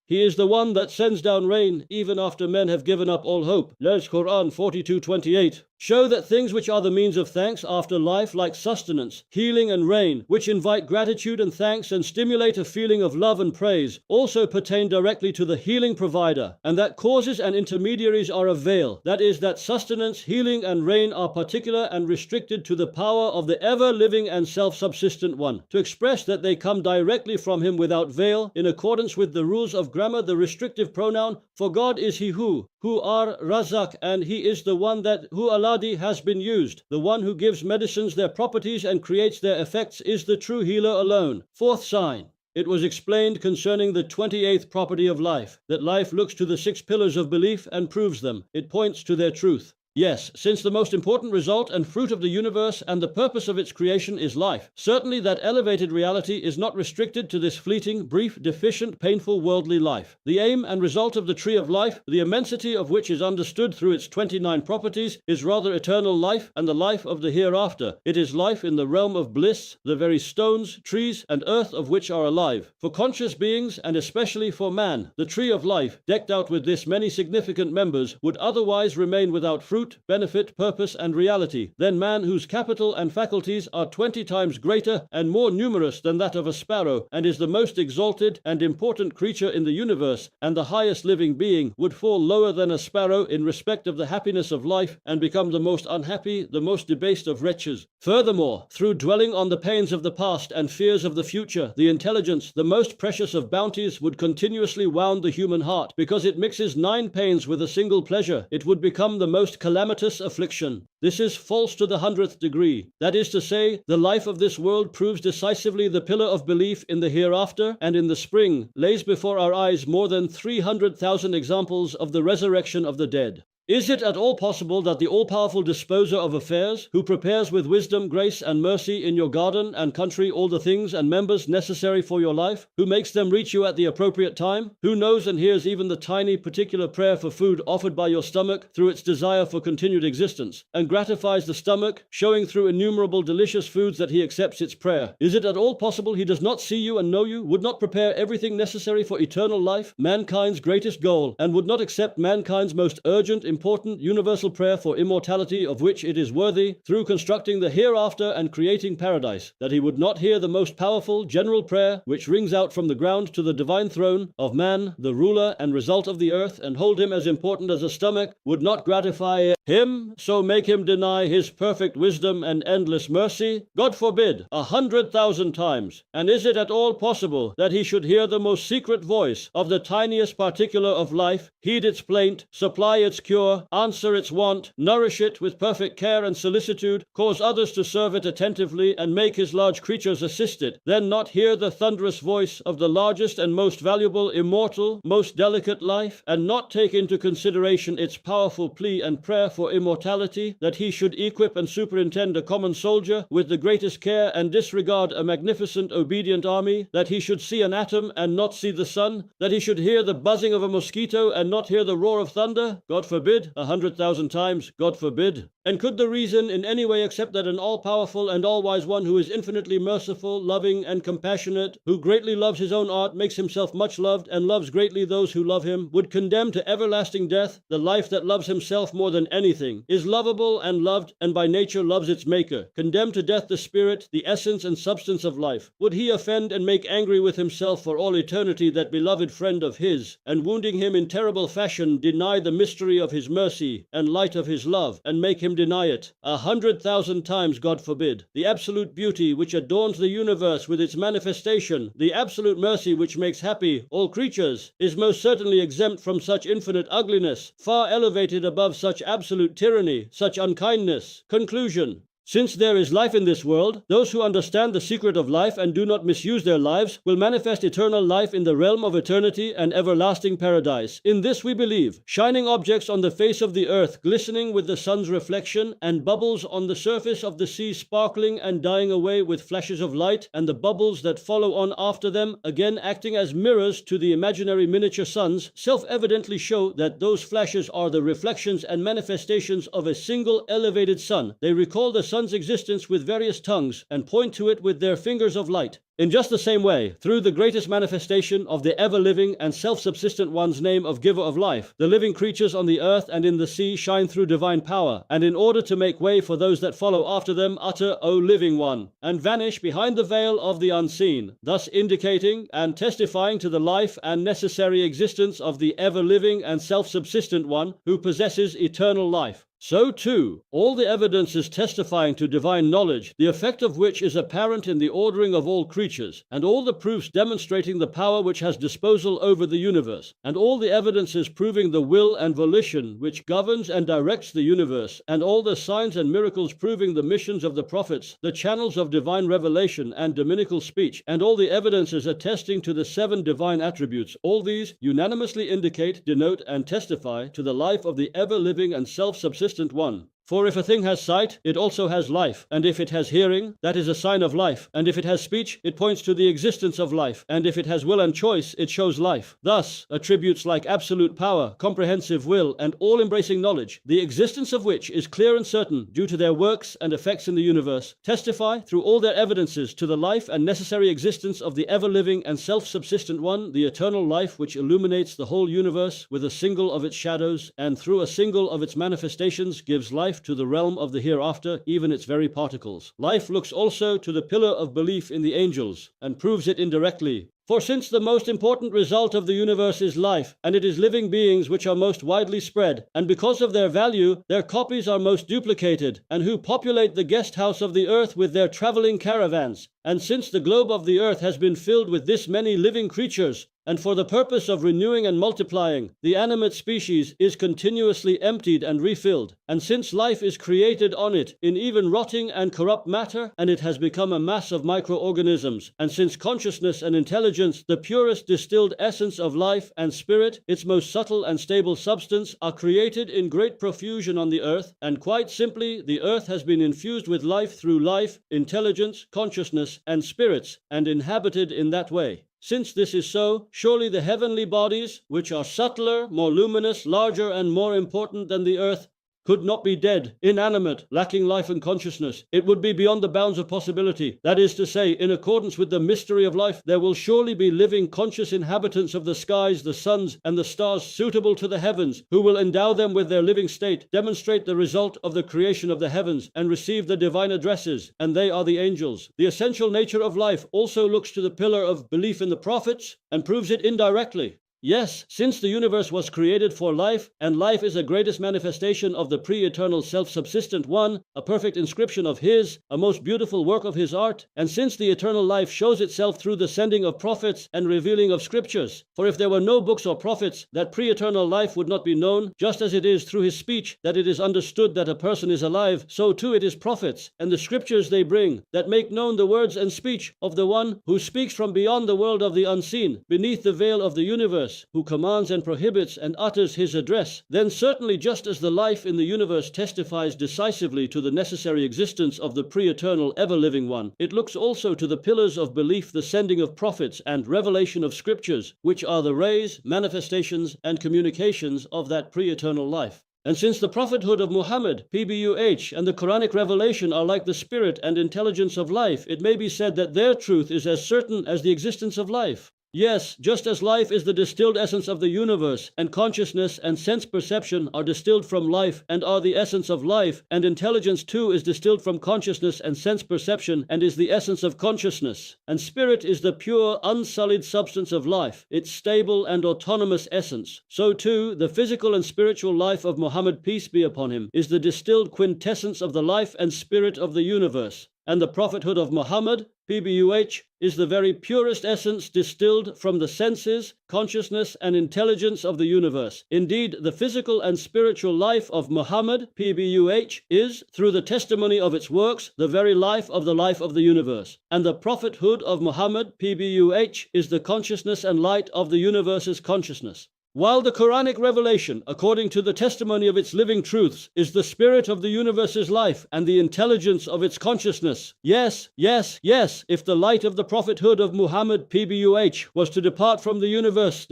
He is the one that sends down rain, even after men have given up all hope. There's Quran 42:28. Show that things which are the means of thanks after life, like sustenance, healing, and rain, which invite gratitude and thanks and stimulate a feeling of love and praise, also pertain directly to the healing provider, and that causes and intermediaries are a veil. That is, that sustenance, healing, and rain are particular and restricted to the power of the ever-living and self-subsistent one. To express that they come directly from Him without veil, in accordance with the rules of grammar, the restrictive pronoun, for God is He who are Razak, and He is the one that who Aladi has been used. The one who gives medicines their properties and creates their effects is the true healer alone. Fourth sign. It was explained concerning the 28th property of life, that life looks to the 6 pillars of belief and proves them. It points to their truth. Yes, since the most important result and fruit of the universe and the purpose of its creation is life, certainly that elevated reality is not restricted to this fleeting, brief, deficient, painful, worldly life. The aim and result of the tree of life, the immensity of which is understood through its 29 properties, is rather eternal life and the life of the hereafter. It is life in the realm of bliss, the very stones, trees, and earth of which are alive. For conscious beings, and especially for man, the tree of life, decked out with this many significant members, would otherwise remain without fruit, benefit, purpose, and reality. Then man, whose capital and faculties are 20 times greater and more numerous than that of a sparrow, and is the most exalted and important creature in the universe, and the highest living being, would fall lower than a sparrow in respect of the happiness of life, and become the most unhappy, the most debased of wretches. Furthermore, through dwelling on the pains of the past and fears of the future, the intelligence, the most precious of bounties, would continuously wound the human heart, because it mixes 9 pains with a single pleasure. It would become the most calamitous affliction. This is false to the 100th degree. That is to say, the life of this world proves decisively the pillar of belief in the hereafter, and in the spring lays before our eyes more than 300,000 examples of the resurrection of the dead. Is it at all possible that the all-powerful disposer of affairs, who prepares with wisdom, grace, and mercy in your garden and country all the things and members necessary for your life, who makes them reach you at the appropriate time, who knows and hears even the tiny particular prayer for food offered by your stomach through its desire for continued existence, and gratifies the stomach, showing through innumerable delicious foods that he accepts its prayer? Is it at all possible he does not see you and know you, would not prepare everything necessary for eternal life, mankind's greatest goal, and would not accept mankind's most urgent, important universal prayer for immortality of which it is worthy, through constructing the hereafter and creating paradise, that he would not hear the most powerful general prayer which rings out from the ground to the divine throne of man, the ruler and result of the earth, and hold him as important as a stomach, would not gratify him, so make him deny his perfect wisdom and endless mercy? God forbid, 100,000 times. And is it at all possible that he should hear the most secret voice of the tiniest particular of life, heed its plaint, supply its cure, answer its want, nourish it with perfect care and solicitude, cause others to serve it attentively, and make his large creatures assist it, then not hear the thunderous voice of the largest and most valuable, immortal, most delicate life, and not take into consideration its powerful plea and prayer for immortality, that he should equip and superintend a common soldier with the greatest care and disregard a magnificent obedient army, that he should see an atom and not see the sun, that he should hear the buzzing of a mosquito and not hear the roar of thunder? God forbid, 100,000 times, God forbid. And could the reason in any way accept that an all-powerful and all-wise one, who is infinitely merciful, loving, and compassionate, who greatly loves his own art, makes himself much loved, and loves greatly those who love him, would condemn to everlasting death the life that loves himself more than anything, is lovable and loved, and by nature loves its maker, condemn to death the spirit, the essence and substance of life? Would he offend and make angry with himself for all eternity that beloved friend of his, and wounding him in terrible fashion, deny the mystery of his mercy and light of his love, and make him deny it? 100,000 times, God forbid. The absolute beauty which adorns the universe with its manifestation, the absolute mercy which makes happy all creatures, is most certainly exempt from such infinite ugliness, far elevated above such absolute tyranny, such unkindness. Conclusion. Since there is life in this world, those who understand the secret of life and do not misuse their lives will manifest eternal life in the realm of eternity and everlasting paradise. In this we believe. Shining objects on the face of the earth glistening with the sun's reflection, and bubbles on the surface of the sea sparkling and dying away with flashes of light, and the bubbles that follow on after them, again acting as mirrors to the imaginary miniature suns, self-evidently show that those flashes are the reflections and manifestations of a single elevated sun. They recall the sun's existence with various tongues, and point to it with their fingers of light. In just the same way, through the greatest manifestation of the ever-living and self-subsistent one's name of giver of life, the living creatures on the earth and in the sea shine through divine power, and in order to make way for those that follow after them, utter, O living one, and vanish behind the veil of the unseen, thus indicating and testifying to the life and necessary existence of the ever-living and self-subsistent one who possesses eternal life. So too, all the evidences testifying to divine knowledge, the effect of which is apparent in the ordering of all creatures, and all the proofs demonstrating the power which has disposal over the universe, and all the evidences proving the will and volition which governs and directs the universe, and all the signs and miracles proving the missions of the prophets, the channels of divine revelation and dominical speech, and all the evidences attesting to the 7 divine attributes, all these unanimously indicate, denote, and testify to the life of the ever-living and self-subsistent one. For if a thing has sight, it also has life, and if it has hearing, that is a sign of life, and if it has speech, it points to the existence of life, and if it has will and choice, it shows life. Thus, attributes like absolute power, comprehensive will, and all-embracing knowledge, the existence of which is clear and certain due to their works and effects in the universe, testify through all their evidences to the life and necessary existence of the ever-living and self-subsistent one, the eternal life which illuminates the whole universe with a single of its shadows, and through a single of its manifestations gives life to the realm of the hereafter, even its very particles. Life looks also to the pillar of belief in the angels, and proves it indirectly. For since the most important result of the universe is life, and it is living beings which are most widely spread, and because of their value, their copies are most duplicated, and who populate the guest house of the earth with their traveling caravans, and since the globe of the earth has been filled with this many living creatures, and for the purpose of renewing and multiplying, the animate species is continuously emptied and refilled. And since life is created on it in even rotting and corrupt matter, and it has become a mass of microorganisms, and since consciousness and intelligence, the purest distilled essence of life and spirit, its most subtle and stable substance, are created in great profusion on the earth, and quite simply, the earth has been infused with life through life, intelligence, consciousness, and spirits, and inhabited in that way. Since this is so, surely the heavenly bodies, which are subtler, more luminous, larger, and more important than the earth, could not be dead, inanimate, lacking life and consciousness. It would be beyond the bounds of possibility. That is to say, in accordance with the mystery of life, there will surely be living, conscious inhabitants of the skies, the suns, and the stars suitable to the heavens, who will endow them with their living state, demonstrate the result of the creation of the heavens, and receive the divine addresses, and they are the angels. The essential nature of life also looks to the pillar of belief in the prophets, and proves it indirectly. Yes, since the universe was created for life, and life is the greatest manifestation of the pre-eternal self-subsistent one, a perfect inscription of his, a most beautiful work of his art, and since the eternal life shows itself through the sending of prophets and revealing of scriptures, for if there were no books or prophets, that pre-eternal life would not be known, just as it is through his speech that it is understood that a person is alive, so too it is prophets, and the scriptures they bring, that make known the words and speech of the one who speaks from beyond the world of the unseen, beneath the veil of the universe, who commands and prohibits and utters his address. Then certainly just as the life in the universe testifies decisively to the necessary existence of the pre-eternal ever-living one, it looks also to the pillars of belief, the sending of prophets and revelation of scriptures, which are the rays, manifestations, and communications of that pre-eternal life. And since the prophethood of Muhammad, PBUH, and the Quranic revelation are like the spirit and intelligence of life, it may be said that their truth is as certain as the existence of life. Yes, just as life is the distilled essence of the universe, and consciousness and sense perception are distilled from life and are the essence of life, and intelligence too is distilled from consciousness and sense perception and is the essence of consciousness, and spirit is the pure, unsullied substance of life, its stable and autonomous essence, so too the physical and spiritual life of Muhammad, peace be upon him, is the distilled quintessence of the life and spirit of the universe. And the prophethood of Muhammad, PBUH, is the very purest essence distilled from the senses, consciousness, and intelligence of the universe. Indeed, the physical and spiritual life of Muhammad, PBUH, is, through the testimony of its works, the very life of the universe. And the prophethood of Muhammad, PBUH, is the consciousness and light of the universe's consciousness. While the Quranic revelation, according to the testimony of its living truths, is the spirit of the universe's life and the intelligence of its consciousness. Yes, yes, yes, if the light of the prophethood of Muhammad, PBUH, was to depart from the universe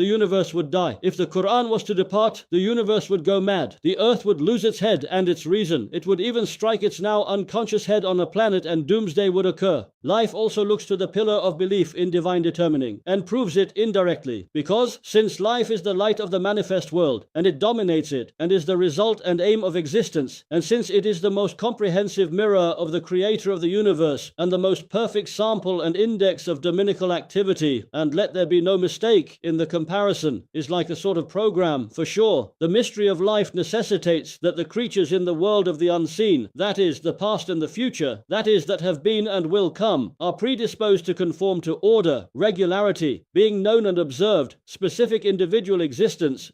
would die. If the Quran was to depart, the universe would go mad. The earth would lose its head and its reason. It would even strike its now unconscious head on a planet and doomsday would occur. Life also looks to the pillar of belief in divine determining, and proves it indirectly, because since life is the light of the manifest world, and it dominates it, and is the result and aim of existence, and since it is the most comprehensive mirror of the creator of the universe, and the most perfect sample and index of dominical activity, and let there be no mistake in the comparison, is like a sort of program, for sure, the mystery of life necessitates that the creatures in the world of the unseen, that is, the past and the future, that is, that have been and will come, are predisposed to conform to order, regularity, being known and observed, specific individual existence,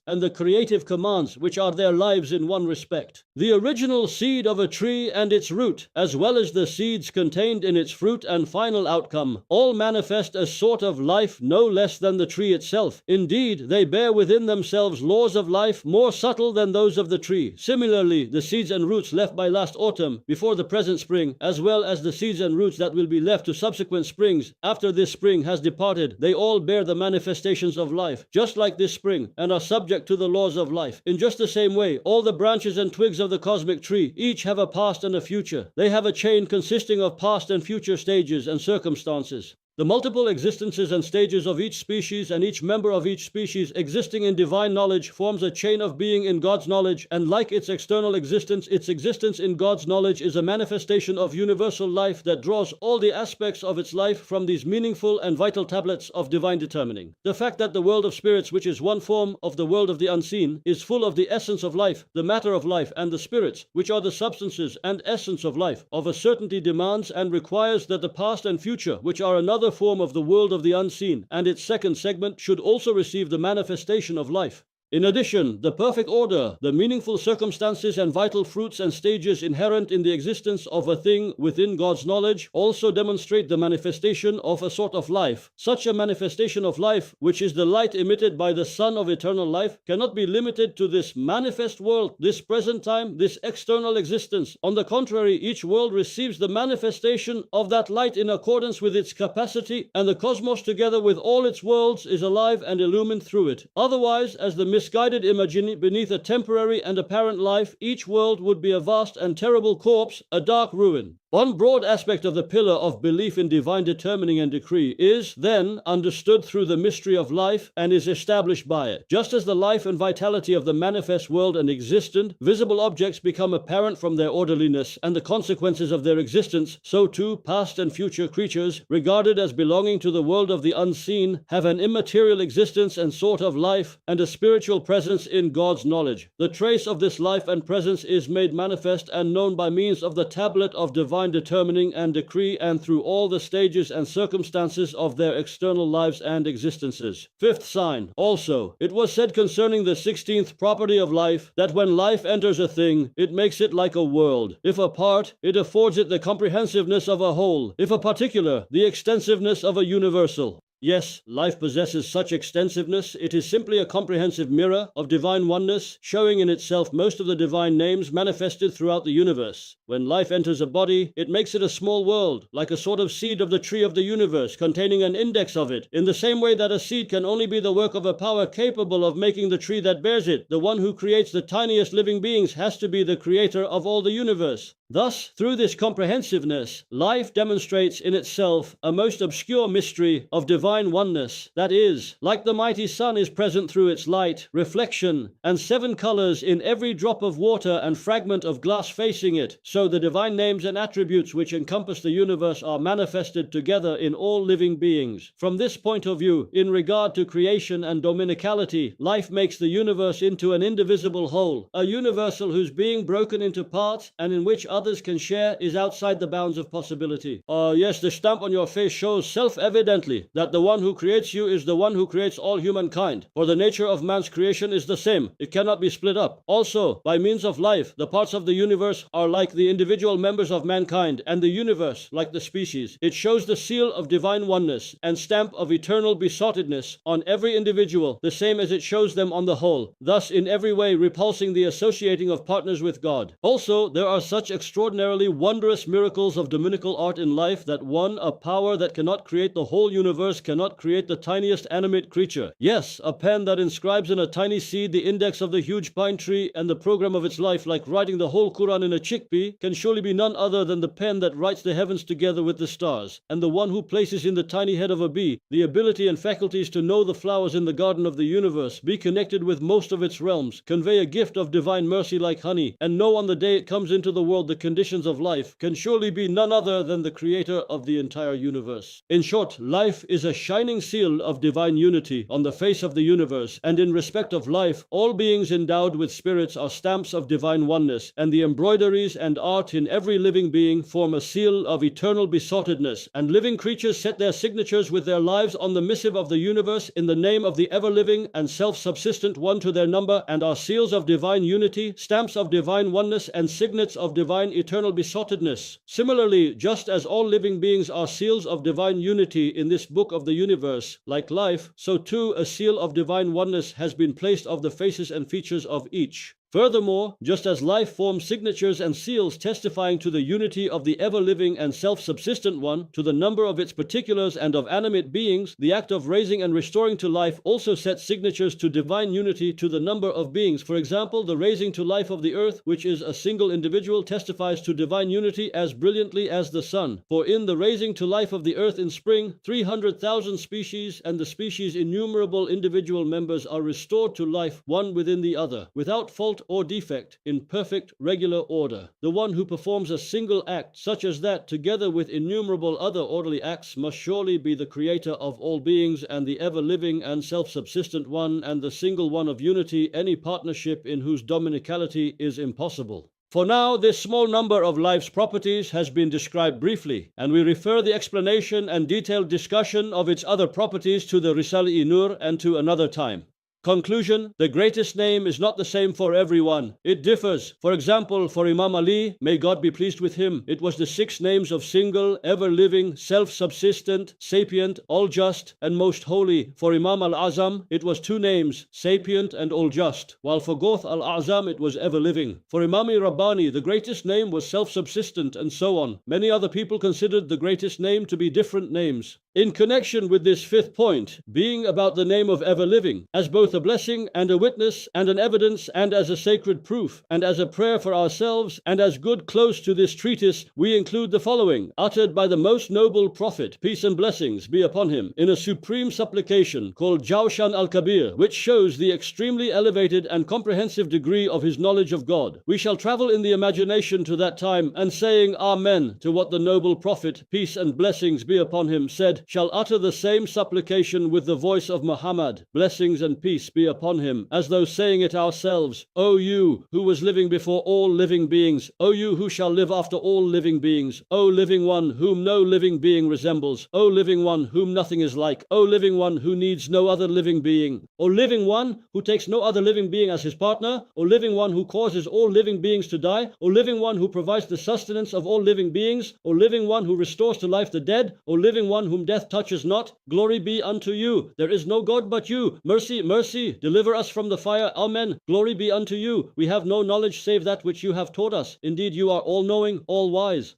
and the creative commands which are their lives in one respect. The original seed of a tree and its root, as well as the seeds contained in its fruit and final outcome, all manifest a sort of life no less than the tree itself. Indeed, they bear within themselves laws of life more subtle than those of the tree. Similarly, the seeds and roots left by last autumn before the present spring, as well as the seeds and roots that will be left to subsequent springs after this spring has departed, they all bear the manifestations of life, just like this spring, and are subject to the laws of life. In just the same way, all the branches and twigs of the cosmic tree each have a past and a future. They have a chain consisting of past and future stages and circumstances. The multiple existences and stages of each species and each member of each species existing in divine knowledge forms a chain of being in God's knowledge, and like its external existence, its existence in God's knowledge is a manifestation of universal life that draws all the aspects of its life from these meaningful and vital tablets of divine determining. The fact that the world of spirits, which is one form of the world of the unseen, is full of the essence of life, the matter of life, and the spirits, which are the substances and essence of life, of a certainty demands and requires that the past and future, which are another form of the world of the unseen, and its second segment, should also receive the manifestation of life. In addition, the perfect order, the meaningful circumstances and vital fruits and stages inherent in the existence of a thing within God's knowledge also demonstrate the manifestation of a sort of life. Such a manifestation of life, which is the light emitted by the Son of eternal life, cannot be limited to this manifest world, this present time, this external existence. On the contrary, each world receives the manifestation of that light in accordance with its capacity, and the cosmos together with all its worlds is alive and illumined through it. Otherwise, as the misguided imagine beneath a temporary and apparent life, each world would be a vast and terrible corpse, a dark ruin. One broad aspect of the pillar of belief in divine determining and decree is, then, understood through the mystery of life and is established by it. Just as the life and vitality of the manifest world and existent, visible objects become apparent from their orderliness and the consequences of their existence, so too past and future creatures, regarded as belonging to the world of the unseen, have an immaterial existence and sort of life and a spiritual presence in God's knowledge. The trace of this life and presence is made manifest and known by means of the tablet of divine determining and decree and through all the stages and circumstances of their external lives and existences. Fifth sign. Also, it was said concerning the 16th property of life that when life enters a thing, it makes it like a world. If a part, it affords it the comprehensiveness of a whole. If a particular, the extensiveness of a universal. Yes, life possesses such extensiveness. It is simply a comprehensive mirror of divine oneness, showing in itself most of the divine names manifested throughout the universe. When life enters a body, it makes it a small world, like a sort of seed of the tree of the universe, containing an index of it, in the same way that a seed can only be the work of a power capable of making the tree that bears it. The one who creates the tiniest living beings has to be the creator of all the universe. Thus, through this comprehensiveness, life demonstrates in itself a most obscure mystery of divine oneness, that is, like the mighty sun is present through its light, reflection, and 7 colors in every drop of water and fragment of glass facing it, so the divine names and attributes which encompass the universe are manifested together in all living beings. From this point of view, in regard to creation and dominicality, life makes the universe into an indivisible whole, a universal whose being broken into parts and in which others can share is outside the bounds of possibility. Yes, the stamp on your face shows self-evidently that the one who creates you is the one who creates all humankind, for the nature of man's creation is the same. It cannot be split up. Also, by means of life, the parts of the universe are like the individual members of mankind, and the universe like the species. It shows the seal of divine oneness and stamp of eternal besottedness on every individual, the same as it shows them on the whole, thus in every way repulsing the associating of partners with God. Also, there are such extraordinarily wondrous miracles of dominical art in life that one, a power that cannot create the whole universe, cannot create the tiniest animate creature. Yes, a pen that inscribes in a tiny seed the index of the huge pine tree and the program of its life, like writing the whole Quran in a chickpea, can surely be none other than the pen that writes the heavens together with the stars, and the one who places in the tiny head of a bee the ability and faculties to know the flowers in the garden of the universe, be connected with most of its realms, convey a gift of divine mercy like honey, and know on the day it comes into the world the conditions of life, can surely be none other than the creator of the entire universe. In short, life is a shining seal of divine unity on the face of the universe, and in respect of life, all beings endowed with spirits are stamps of divine oneness, and the embroideries and art in every living being form a seal of eternal besottedness, and living creatures set their signatures with their lives on the missive of the universe in the name of the ever-living and self-subsistent one to their number, and are seals of divine unity, stamps of divine oneness, and signets of divine eternal besottedness. Similarly, just as all living beings are seals of divine unity in this book of the universe, like life, so too a seal of divine oneness has been placed of the faces and features of each. Furthermore, just as life forms signatures and seals testifying to the unity of the ever-living and self-subsistent one, to the number of its particulars and of animate beings, the act of raising and restoring to life also sets signatures to divine unity to the number of beings. For example, the raising to life of the earth, which is a single individual, testifies to divine unity as brilliantly as the sun. For in the raising to life of the earth in spring, 300,000 species and the species' innumerable individual members are restored to life, one within the other, without fault or defect, in perfect regular order. The one who performs a single act such as that, together with innumerable other orderly acts, must surely be the creator of all beings and the ever-living and self-subsistent one, and the single one of unity, any partnership in whose dominicality is impossible. For now, this small number of life's properties has been described briefly, and we refer the explanation and detailed discussion of its other properties to the Risale-i Nur and to another time. Conclusion: the greatest name is not the same for everyone. It differs. For example, for Imam Ali, may God be pleased with him, it was the 6 names of single, ever-living, self-subsistent, sapient, all-just, and most holy. For Imam al-Azam, it was 2 names, sapient and all-just, while for Gawth al-Azam it was ever-living. For Imam-i Rabbani, the greatest name was self-subsistent, and so on. Many other people considered the greatest name to be different names. In connection with this 5th point, being about the name of ever-living, as both a blessing and a witness and an evidence and as a sacred proof and as a prayer for ourselves and as good close to this treatise, we include the following, uttered by the most noble Prophet, peace and blessings be upon him, in a supreme supplication called Jawshan al-Kabir, which shows the extremely elevated and comprehensive degree of his knowledge of God. We shall travel in the imagination to that time, and saying Amen to what the noble Prophet, peace and blessings be upon him, said, shall utter the same supplication with the voice of Muhammad, blessings and peace be upon him, as though saying it ourselves, O you who was living before all living beings, O you who shall live after all living beings, O living one whom no living being resembles, O living one whom nothing is like, O living one who needs no other living being, O living one who takes no other living being as his partner, O living one who causes all living beings to die, O living one who provides the sustenance of all living beings, O living one who restores to life the dead, O living one whom death touches not, glory be unto you. There is no God but you. Mercy, mercy, deliver us from the fire. Amen. Glory be unto you. We have no knowledge save that which you have taught us. Indeed, you are all-knowing, all-wise.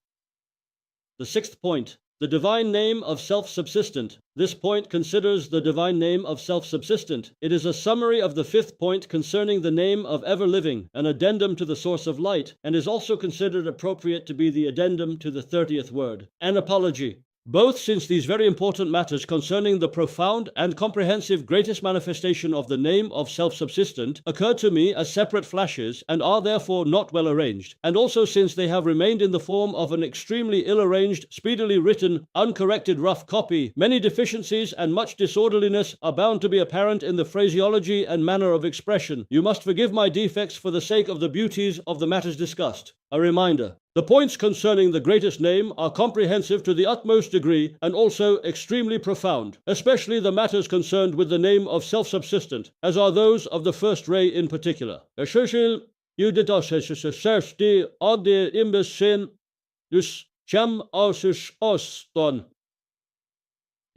The 6th point, the divine name of self-subsistent. This point considers the divine name of self-subsistent. It is a summary of the 5th point concerning the name of ever-living, an addendum to the source of light, and is also considered appropriate to be the addendum to the 30th word. An apology. Both, since these very important matters concerning the profound and comprehensive greatest manifestation of the name of self-subsistent occurred to me as separate flashes and are therefore not well arranged, and also since they have remained in the form of an extremely ill-arranged, speedily written, uncorrected rough copy, many deficiencies and much disorderliness are bound to be apparent in the phraseology and manner of expression. You must forgive my defects for the sake of the beauties of the matters discussed. A reminder. The points concerning the greatest name are comprehensive to the utmost degree and also extremely profound, especially the matters concerned with the name of self-subsistent, as are those of the first ray in particular.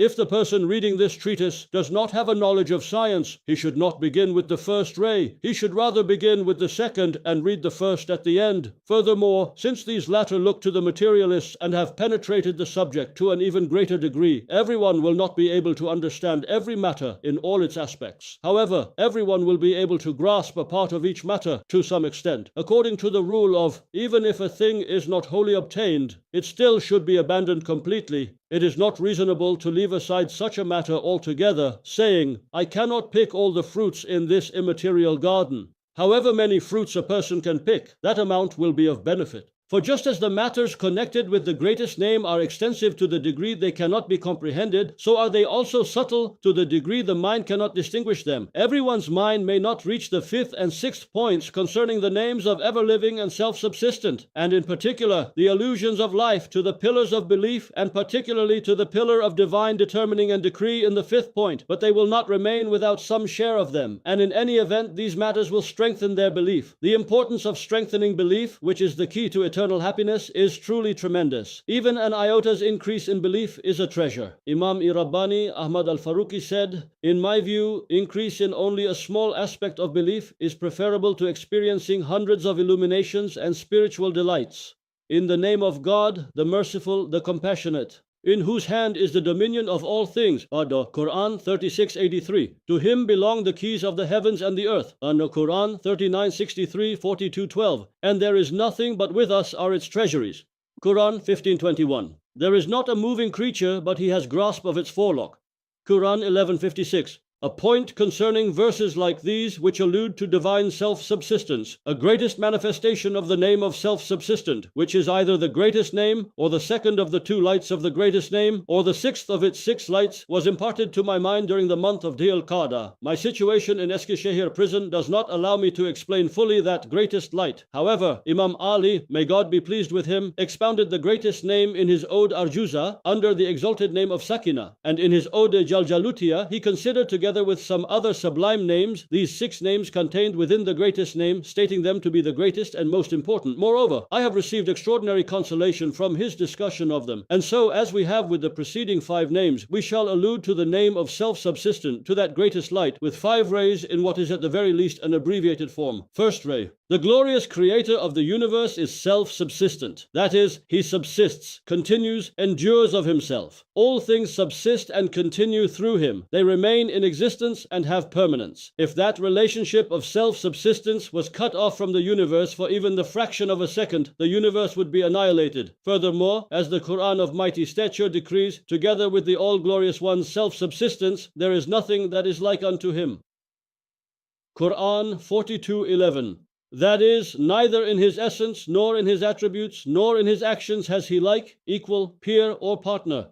If the person reading this treatise does not have a knowledge of science, he should not begin with the first ray. He should rather begin with the second and read the first at the end. Furthermore, since these latter look to the materialists and have penetrated the subject to an even greater degree, everyone will not be able to understand every matter in all its aspects. However, everyone will be able to grasp a part of each matter to some extent, according to the rule of, even if a thing is not wholly obtained, it still should be abandoned completely. It is not reasonable to leave aside such a matter altogether, saying, I cannot pick all the fruits in this immaterial garden. However many fruits a person can pick, that amount will be of benefit. For just as the matters connected with the greatest name are extensive to the degree they cannot be comprehended, so are they also subtle to the degree the mind cannot distinguish them. Everyone's mind may not reach the 5th and 6th points concerning the names of ever-living and self-subsistent, and in particular the allusions of life to the pillars of belief, and particularly to the pillar of divine determining and decree in the 5th point, but they will not remain without some share of them, and in any event these matters will strengthen their belief. The importance of strengthening belief, which is the key to eternal eternal happiness is truly tremendous. Even an iota's increase in belief is a treasure. Imam-i Rabbani Ahmad al-Faruqi said, "In my view, increase in only a small aspect of belief is preferable to experiencing hundreds of illuminations and spiritual delights. In the name of God, the merciful, the compassionate, in whose hand is the dominion of all things." Quran 36:83. To him belong the keys of the heavens and the earth. Quran 39:63, 42:12. And there is nothing but with us are its treasuries. Quran 15:21. There is not a moving creature but he has grasp of its forelock. Quran 11:56. A point concerning verses like these which allude to divine self-subsistence, a greatest manifestation of the name of self-subsistent, which is either the greatest name, or the second of the two lights of the greatest name, or the sixth of its 6 lights, was imparted to my mind during the month of Dhul Qa'dah. My situation in Eskişehir prison does not allow me to explain fully that greatest light. However, Imam Ali, may God be pleased with him, expounded the greatest name in his Ode Arjuza under the exalted name of Sakina, and in his Ode Jaljalutia he considered together with some other sublime names these 6 names contained within the greatest name, stating them to be the greatest and most important. Moreover, I have received extraordinary consolation from his discussion of them. And so, as we have with the preceding 5 names, we shall allude to the name of self-subsistent, to that greatest light, with 5 rays in what is at the very least an abbreviated form. First ray. The glorious creator of the universe is self-subsistent. That is, he subsists, continues, endures of himself. All things subsist and continue through him. They remain in existence and have permanence. If that relationship of self-subsistence was cut off from the universe for even the fraction of a second, the universe would be annihilated. Furthermore, as the Quran of mighty stature decrees, together with the All-Glorious One's self-subsistence, there is nothing that is like unto him. Quran 42:11. That is, neither in his essence, nor in his attributes, nor in his actions has he like, equal, peer, or partner.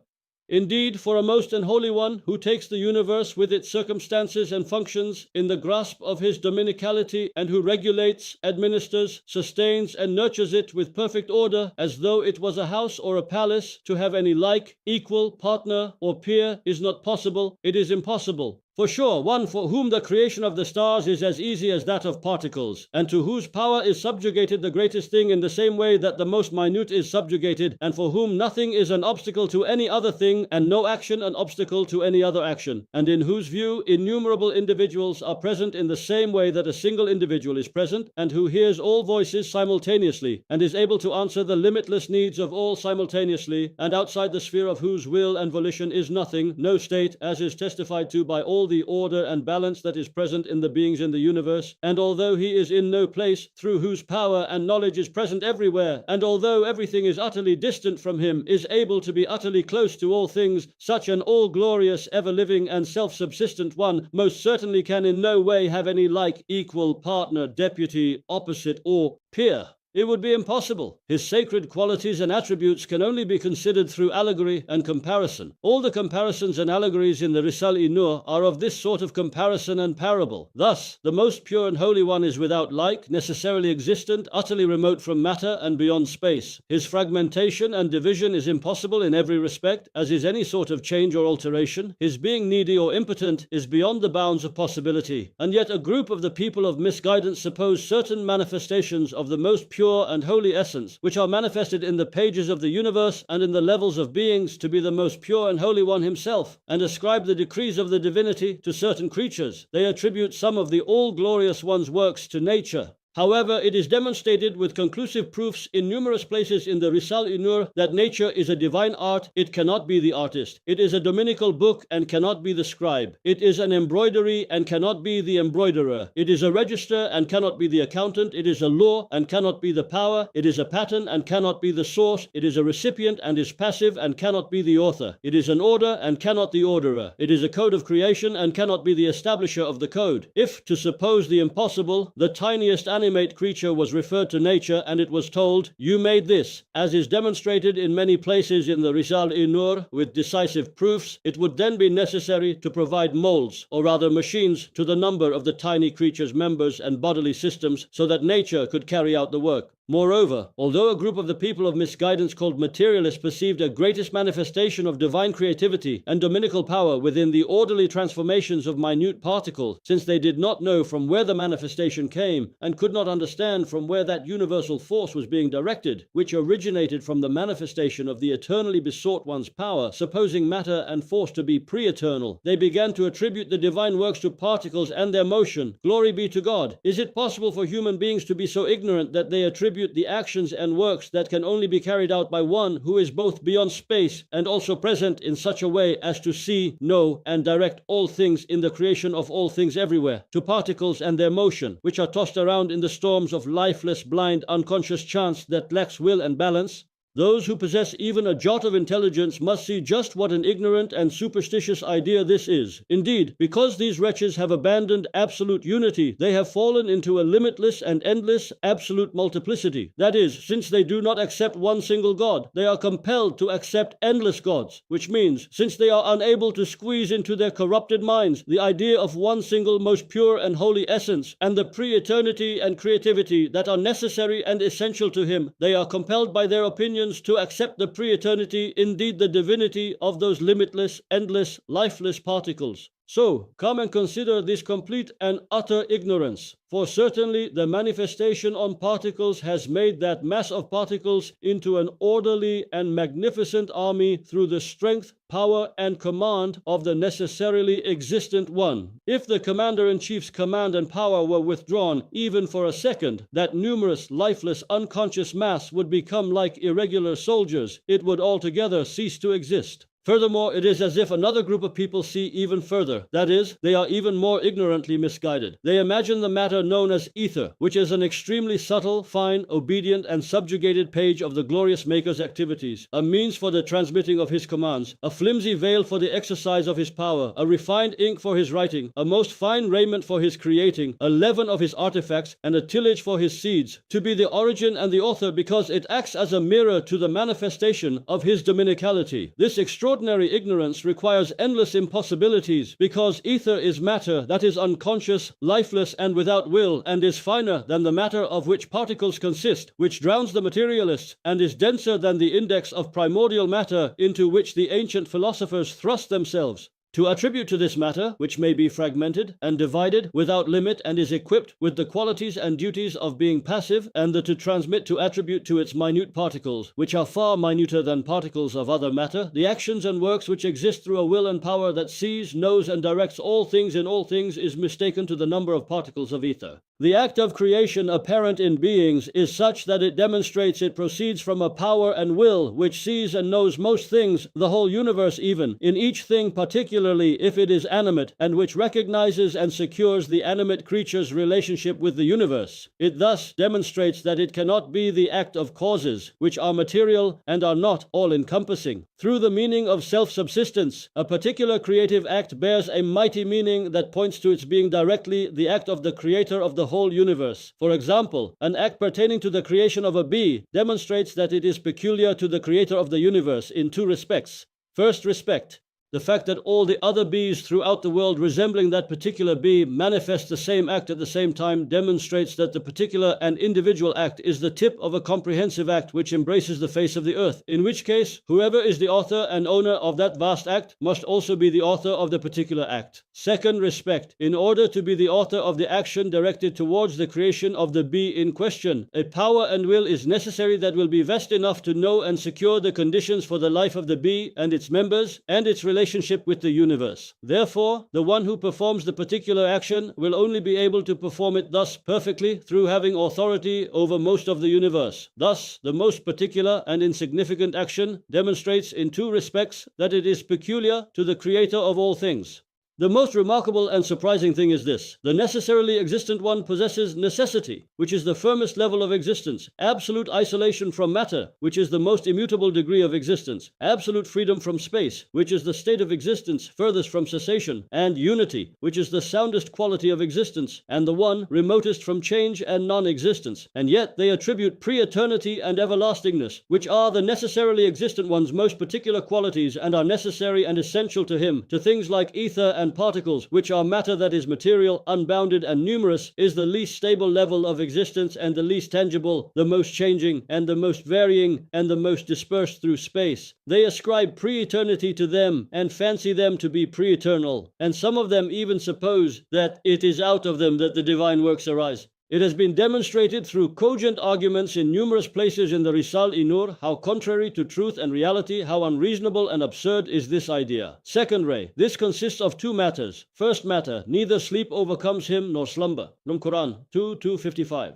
Indeed, for a most and holy one who takes the universe with its circumstances and functions in the grasp of his dominicality, and who regulates, administers, sustains, and nurtures it with perfect order, as though it was a house or a palace, to have any like, equal, partner, or peer is not possible, it is impossible. For sure, one for whom the creation of the stars is as easy as that of particles, and to whose power is subjugated the greatest thing in the same way that the most minute is subjugated, and for whom nothing is an obstacle to any other thing, and no action an obstacle to any other action, and in whose view innumerable individuals are present in the same way that a single individual is present, and who hears all voices simultaneously, and is able to answer the limitless needs of all simultaneously, and outside the sphere of whose will and volition is nothing, no state, as is testified to by all the order and balance that is present in the beings in the universe, and although he is in no place, through whose power and knowledge is present everywhere, and although everything is utterly distant from him, is able to be utterly close to all things, such an all-glorious, ever-living, and self-subsistent one most certainly can in no way have any like, equal, partner, deputy, opposite, or peer. It would be impossible. His sacred qualities and attributes can only be considered through allegory and comparison. All the comparisons and allegories in the Risale-i Nur are of this sort of comparison and parable. Thus, the most pure and holy one is without like, necessarily existent, utterly remote from matter and beyond space. His fragmentation and division is impossible in every respect, as is any sort of change or alteration. His being needy or impotent is beyond the bounds of possibility. And yet a group of the people of misguidance suppose certain manifestations of the most pure and holy essence, which are manifested in the pages of the universe and in the levels of beings, to be the most pure and holy one himself, and ascribe the decrees of the divinity to certain creatures. They attribute some of the all-glorious one's works to nature. However, it is demonstrated with conclusive proofs in numerous places in the Risale-i Nur that nature is a divine art. It cannot be the artist. It is a dominical book and cannot be the scribe. It is an embroidery and cannot be the embroiderer. It is a register and cannot be the accountant. It is a law and cannot be the power. It is a pattern and cannot be the source. It is a recipient and is passive and cannot be the author. It is an order and cannot the orderer. It is a code of creation and cannot be the establisher of the code. If, to suppose the impossible, the tiniest animate creature was referred to nature, and it was told, "You made this," as is demonstrated in many places in the Risale-i Nur with decisive proofs, it would then be necessary to provide molds, or rather machines, to the number of the tiny creature's members and bodily systems, so that nature could carry out the work. Moreover, although a group of the people of misguidance called materialists perceived a greatest manifestation of divine creativity and dominical power within the orderly transformations of minute particles, since they did not know from where the manifestation came and could not understand from where that universal force was being directed, which originated from the manifestation of the eternally besought one's power, supposing matter and force to be pre-eternal, they began to attribute the divine works to particles and their motion. Glory be to God! Is it possible for human beings to be so ignorant that they attribute the actions and works that can only be carried out by one who is both beyond space and also present in such a way as to see, know, and direct all things in the creation of all things everywhere, to particles and their motion, which are tossed around in the storms of lifeless, blind, unconscious chance that lacks will and balance? Those who possess even a jot of intelligence must see just what an ignorant and superstitious idea this is. Indeed, because these wretches have abandoned absolute unity, they have fallen into a limitless and endless absolute multiplicity. That is, since they do not accept one single God, they are compelled to accept endless gods, which means, since they are unable to squeeze into their corrupted minds the idea of one single most pure and holy essence and the pre-eternity and creativity that are necessary and essential to him, they are compelled by their opinions to accept the pre-eternity, indeed the divinity, of those limitless, endless, lifeless particles. So, come and consider this complete and utter ignorance. For certainly the manifestation on particles has made that mass of particles into an orderly and magnificent army through the strength, power, and command of the necessarily existent one. If the commander-in-chief's command and power were withdrawn even for a second, that numerous, lifeless, unconscious mass would become like irregular soldiers. It would altogether cease to exist. Furthermore, it is as if another group of people see even further. That is, they are even more ignorantly misguided. They imagine the matter known as ether, which is an extremely subtle, fine, obedient, and subjugated page of the glorious Maker's activities, a means for the transmitting of his commands, a flimsy veil for the exercise of his power, a refined ink for his writing, a most fine raiment for his creating, a leaven of his artifacts, and a tillage for his seeds, to be the origin and the author because it acts as a mirror to the manifestation of his dominicality. This extraordinary ignorance requires endless impossibilities, because ether is matter that is unconscious, lifeless, and without will, and is finer than the matter of which particles consist, which drowns the materialists, and is denser than the index of primordial matter into which the ancient philosophers thrust themselves. To attribute to this matter, which may be fragmented and divided without limit and is equipped with the qualities and duties of being passive, and to transmit to attribute to its minute particles, which are far minuter than particles of other matter, the actions and works which exist through a will and power that sees, knows, and directs all things in all things, is mistaken to the number of particles of ether. The act of creation apparent in beings is such that it demonstrates it proceeds from a power and will which sees and knows most things, the whole universe even, in each thing particularly if it is animate, and which recognizes and secures the animate creature's relationship with the universe. It thus demonstrates that it cannot be the act of causes, which are material and are not all-encompassing. Through the meaning of self-subsistence, a particular creative act bears a mighty meaning that points to its being directly the act of the creator of the whole universe. For example, an act pertaining to the creation of a bee demonstrates that it is peculiar to the creator of the universe in two respects. First respect, the fact that all the other bees throughout the world resembling that particular bee manifest the same act at the same time demonstrates that the particular and individual act is the tip of a comprehensive act which embraces the face of the earth, in which case, whoever is the author and owner of that vast act must also be the author of the particular act. Second respect, in order to be the author of the action directed towards the creation of the bee in question, a power and will is necessary that will be vast enough to know and secure the conditions for the life of the bee and its members and its relationship with the universe. Therefore, the one who performs the particular action will only be able to perform it thus perfectly through having authority over most of the universe. Thus, the most particular and insignificant action demonstrates in two respects that it is peculiar to the creator of all things. The most remarkable and surprising thing is this: the necessarily existent one possesses necessity, which is the firmest level of existence, absolute isolation from matter, which is the most immutable degree of existence, absolute freedom from space, which is the state of existence furthest from cessation, and unity, which is the soundest quality of existence, and the one remotest from change and non-existence. And yet they attribute pre-eternity and everlastingness, which are the necessarily existent one's most particular qualities and are necessary and essential to him, to things like ether and and particles, which are matter that is material, unbounded, and numerous, is the least stable level of existence and the least tangible, the most changing, and the most varying, and the most dispersed through space. They ascribe pre-eternity to them and fancy them to be pre-eternal, and some of them even suppose that it is out of them that the divine works arise. It has been demonstrated through cogent arguments in numerous places in the Risale-i Nur how contrary to truth and reality, how unreasonable and absurd is this idea. Second ray, this consists of two matters. First matter, neither sleep overcomes him nor slumber. From Quran 2:255.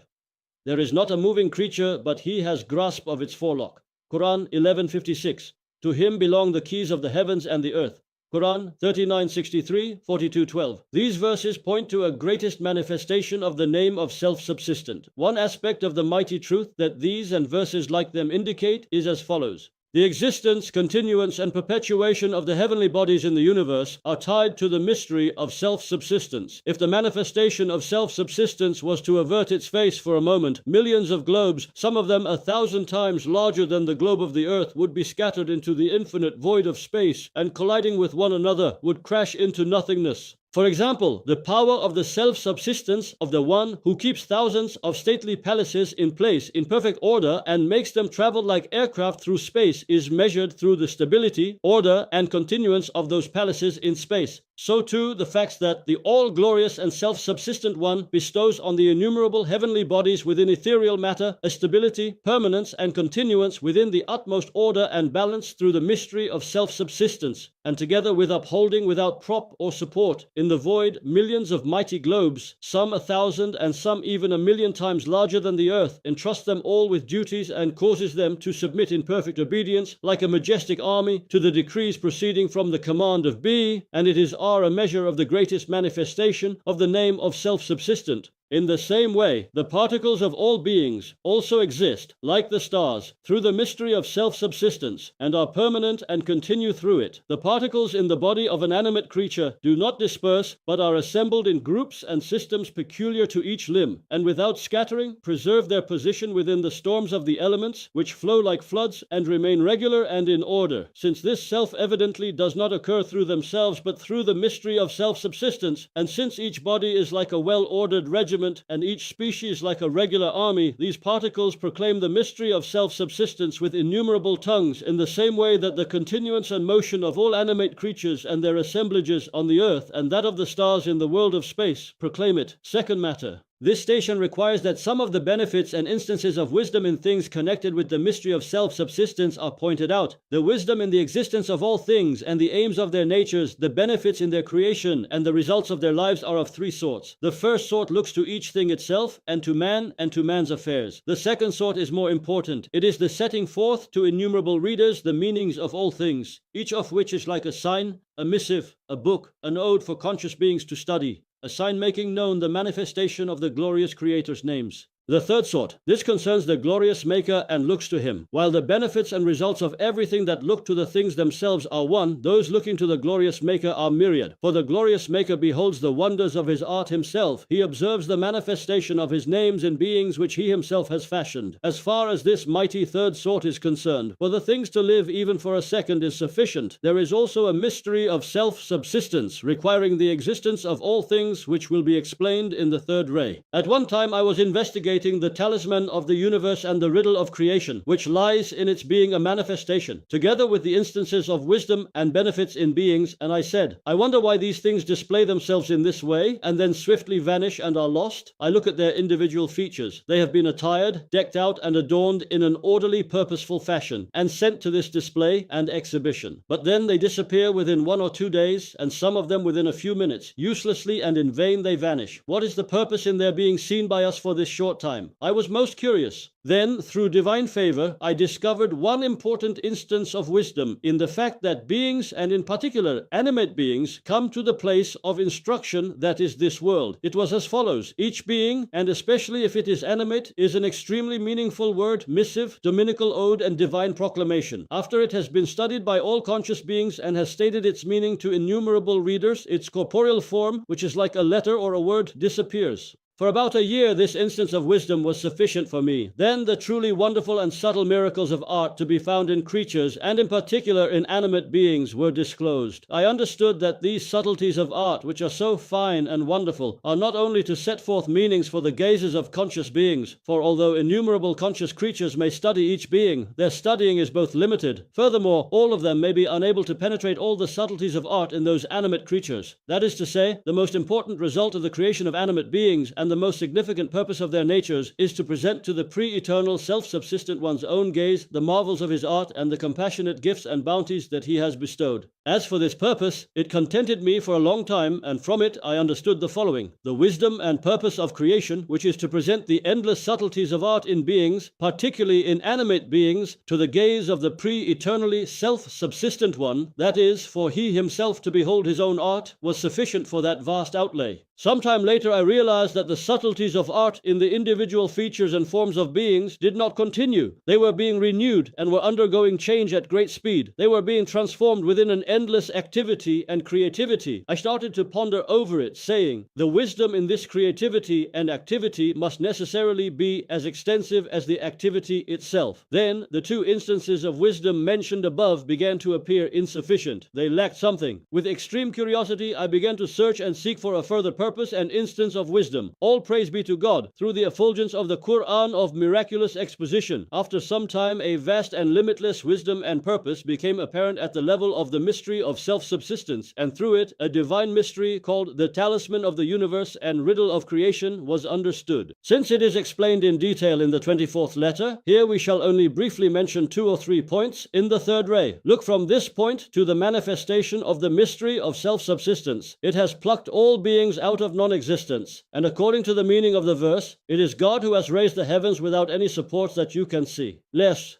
There is not a moving creature, but he has grasp of its forelock. Quran 11:56. To him belong the keys of the heavens and the earth. Quran 39:63, 42:12. These verses point to a greatest manifestation of the name of self-subsistent. One aspect of the mighty truth that these and verses like them indicate is as follows. The existence, continuance, and perpetuation of the heavenly bodies in the universe are tied to the mystery of self-subsistence. If the manifestation of self-subsistence was to avert its face for a moment, millions of globes, some of them 1,000 times larger than the globe of the earth, would be scattered into the infinite void of space and colliding with one another would crash into nothingness. For example, the power of the self-subsistence of the one who keeps thousands of stately palaces in place in perfect order and makes them travel like aircraft through space is measured through the stability, order, and continuance of those palaces in space. So too, the facts that the all-glorious and self-subsistent one bestows on the innumerable heavenly bodies within ethereal matter a stability, permanence, and continuance within the utmost order and balance through the mystery of self-subsistence, and together with upholding without prop or support in the void millions of mighty globes, some 1,000 and some even 1,000,000 times larger than the earth, entrusts them all with duties and causes them to submit in perfect obedience like a majestic army to the decrees proceeding from the command of Be, and it is a measure of the greatest manifestation of the name of self-subsistent. In the same way, the particles of all beings also exist, like the stars, through the mystery of self-subsistence, and are permanent and continue through it. The particles in the body of an animate creature do not disperse, but are assembled in groups and systems peculiar to each limb, and without scattering, preserve their position within the storms of the elements, which flow like floods and remain regular and in order. Since this self-evidently does not occur through themselves, but through the mystery of self-subsistence, and since each body is like a well-ordered regiment, and each species like a regular army, these particles proclaim the mystery of self-subsistence with innumerable tongues, in the same way that the continuance and motion of all animate creatures and their assemblages on the earth and that of the stars in the world of space proclaim it. Second matter. This station requires that some of the benefits and instances of wisdom in things connected with the mystery of self-subsistence are pointed out. The wisdom in the existence of all things and the aims of their natures, the benefits in their creation, and the results of their lives are of three sorts. The first sort looks to each thing itself, and to man, and to man's affairs. The second sort is more important. It is the setting forth to innumerable readers the meanings of all things, each of which is like a sign, a missive, a book, an ode for conscious beings to study. A sign making known the manifestation of the glorious Creator's names. The third sort, this concerns the glorious Maker and looks to him. While the benefits and results of everything that look to the things themselves are one, those looking to the glorious Maker are myriad. For the glorious Maker beholds the wonders of his art himself. He observes the manifestation of his names in beings which he himself has fashioned. As far as this mighty third sort is concerned, for the things to live even for a second is sufficient. There is also a mystery of self-subsistence, requiring the existence of all things, which will be explained in the third ray. At one time I was investigating the talisman of the universe and the riddle of creation, which lies in its being a manifestation, together with the instances of wisdom and benefits in beings, and I said, I wonder why these things display themselves in this way, and then swiftly vanish and are lost. I look at their individual features. They have been attired, decked out, and adorned in an orderly, purposeful fashion, and sent to this display and exhibition. But then they disappear within 1 or 2 days, and some of them within a few minutes. Uselessly and in vain they vanish. What is the purpose in their being seen by us for this short time? I was most curious. Then, through divine favor, I discovered one important instance of wisdom in the fact that beings, and in particular animate beings, come to the place of instruction that is this world. It was as follows. Each being, and especially if it is animate, is an extremely meaningful word, missive, dominical ode, and divine proclamation. After it has been studied by all conscious beings and has stated its meaning to innumerable readers, its corporeal form, which is like a letter or a word, disappears. For about a year this instance of wisdom was sufficient for me. Then the truly wonderful and subtle miracles of art to be found in creatures, and in particular in animate beings, were disclosed. I understood that these subtleties of art, which are so fine and wonderful, are not only to set forth meanings for the gazes of conscious beings, for although innumerable conscious creatures may study each being, their studying is both limited. Furthermore, all of them may be unable to penetrate all the subtleties of art in those animate creatures. That is to say, the most important result of the creation of animate beings and the most significant purpose of their natures is to present to the pre-eternal, self-subsistent one's own gaze the marvels of his art and the compassionate gifts and bounties that he has bestowed. As for this purpose, it contented me for a long time, and from it I understood the following: the wisdom and purpose of creation, which is to present the endless subtleties of art in beings, particularly in animate beings, to the gaze of the pre-eternally self-subsistent one, that is, for he himself to behold his own art, was sufficient for that vast outlay. Sometime later I realized that the subtleties of art in the individual features and forms of beings did not continue. They were being renewed and were undergoing change at great speed. They were being transformed within an endless activity and creativity. I started to ponder over it, saying, the wisdom in this creativity and activity must necessarily be as extensive as the activity itself. Then the two instances of wisdom mentioned above began to appear insufficient. They lacked something. With extreme curiosity I began to search and seek for a further purpose and instance of wisdom. All praise be to God, through the effulgence of the Quran of miraculous exposition. After some time a vast and limitless wisdom and purpose became apparent at the level of the mystery of self-subsistence, and through it a divine mystery called the talisman of the universe and riddle of creation was understood. Since it is explained in detail in the 24th letter, here we shall only briefly mention 2 or 3 points in the third ray. Look from this point to the manifestation of the mystery of self-subsistence. It has plucked all beings out of non-existence, and according to the meaning of the verse, it is God who has raised the heavens without any supports that you can see. Less.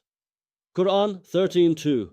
Quran 13:2.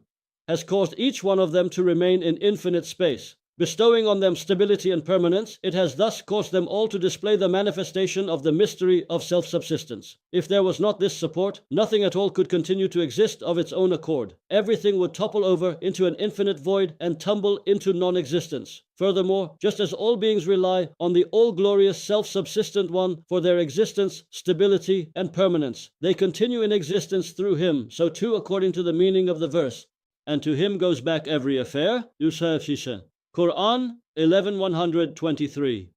Has caused each one of them to remain in infinite space. Bestowing on them stability and permanence, it has thus caused them all to display the manifestation of the mystery of self-subsistence. If there was not this support, nothing at all could continue to exist of its own accord. Everything would topple over into an infinite void and tumble into non-existence. Furthermore, just as all beings rely on the all-glorious self-subsistent one for their existence, stability, and permanence, they continue in existence through him, so too according to the meaning of the verse. And to him goes back every affair. Quran 11:123.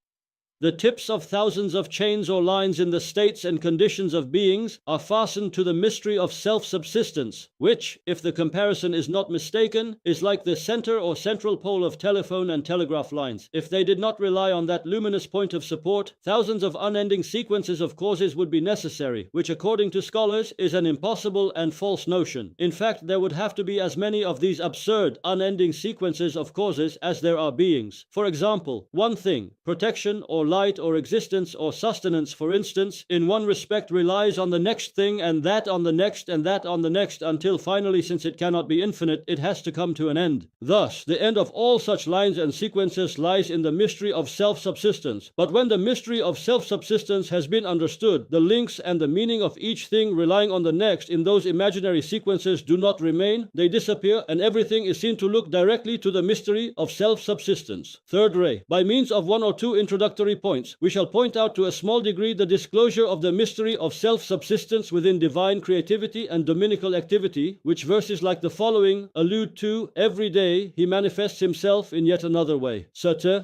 The tips of thousands of chains or lines in the states and conditions of beings are fastened to the mystery of self-subsistence, which, if the comparison is not mistaken, is like the center or central pole of telephone and telegraph lines. If they did not rely on that luminous point of support, thousands of unending sequences of causes would be necessary, which according to scholars is an impossible and false notion. In fact, there would have to be as many of these absurd, unending sequences of causes as there are beings. For example, one thing, protection or light or existence or sustenance, for instance, in one respect relies on the next thing and that on the next and that on the next until finally, since it cannot be infinite, it has to come to an end. Thus, the end of all such lines and sequences lies in the mystery of self-subsistence. But when the mystery of self-subsistence has been understood, the links and the meaning of each thing relying on the next in those imaginary sequences do not remain, they disappear, and everything is seen to look directly to the mystery of self-subsistence. Third ray. By means of 1 or 2 introductory points, we shall point out to a small degree the disclosure of the mystery of self-subsistence within divine creativity and dominical activity, which verses like the following allude to. Every day he manifests himself in yet another way. Surah,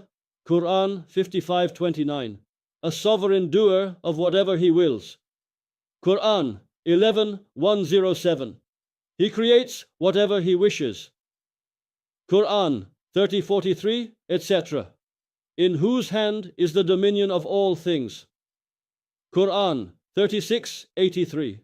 Quran 55:29. A sovereign doer of whatever he wills. Quran 11:107. He creates whatever he wishes. Quran 30:43, etc. In whose hand is the dominion of all things. Quran 36:83.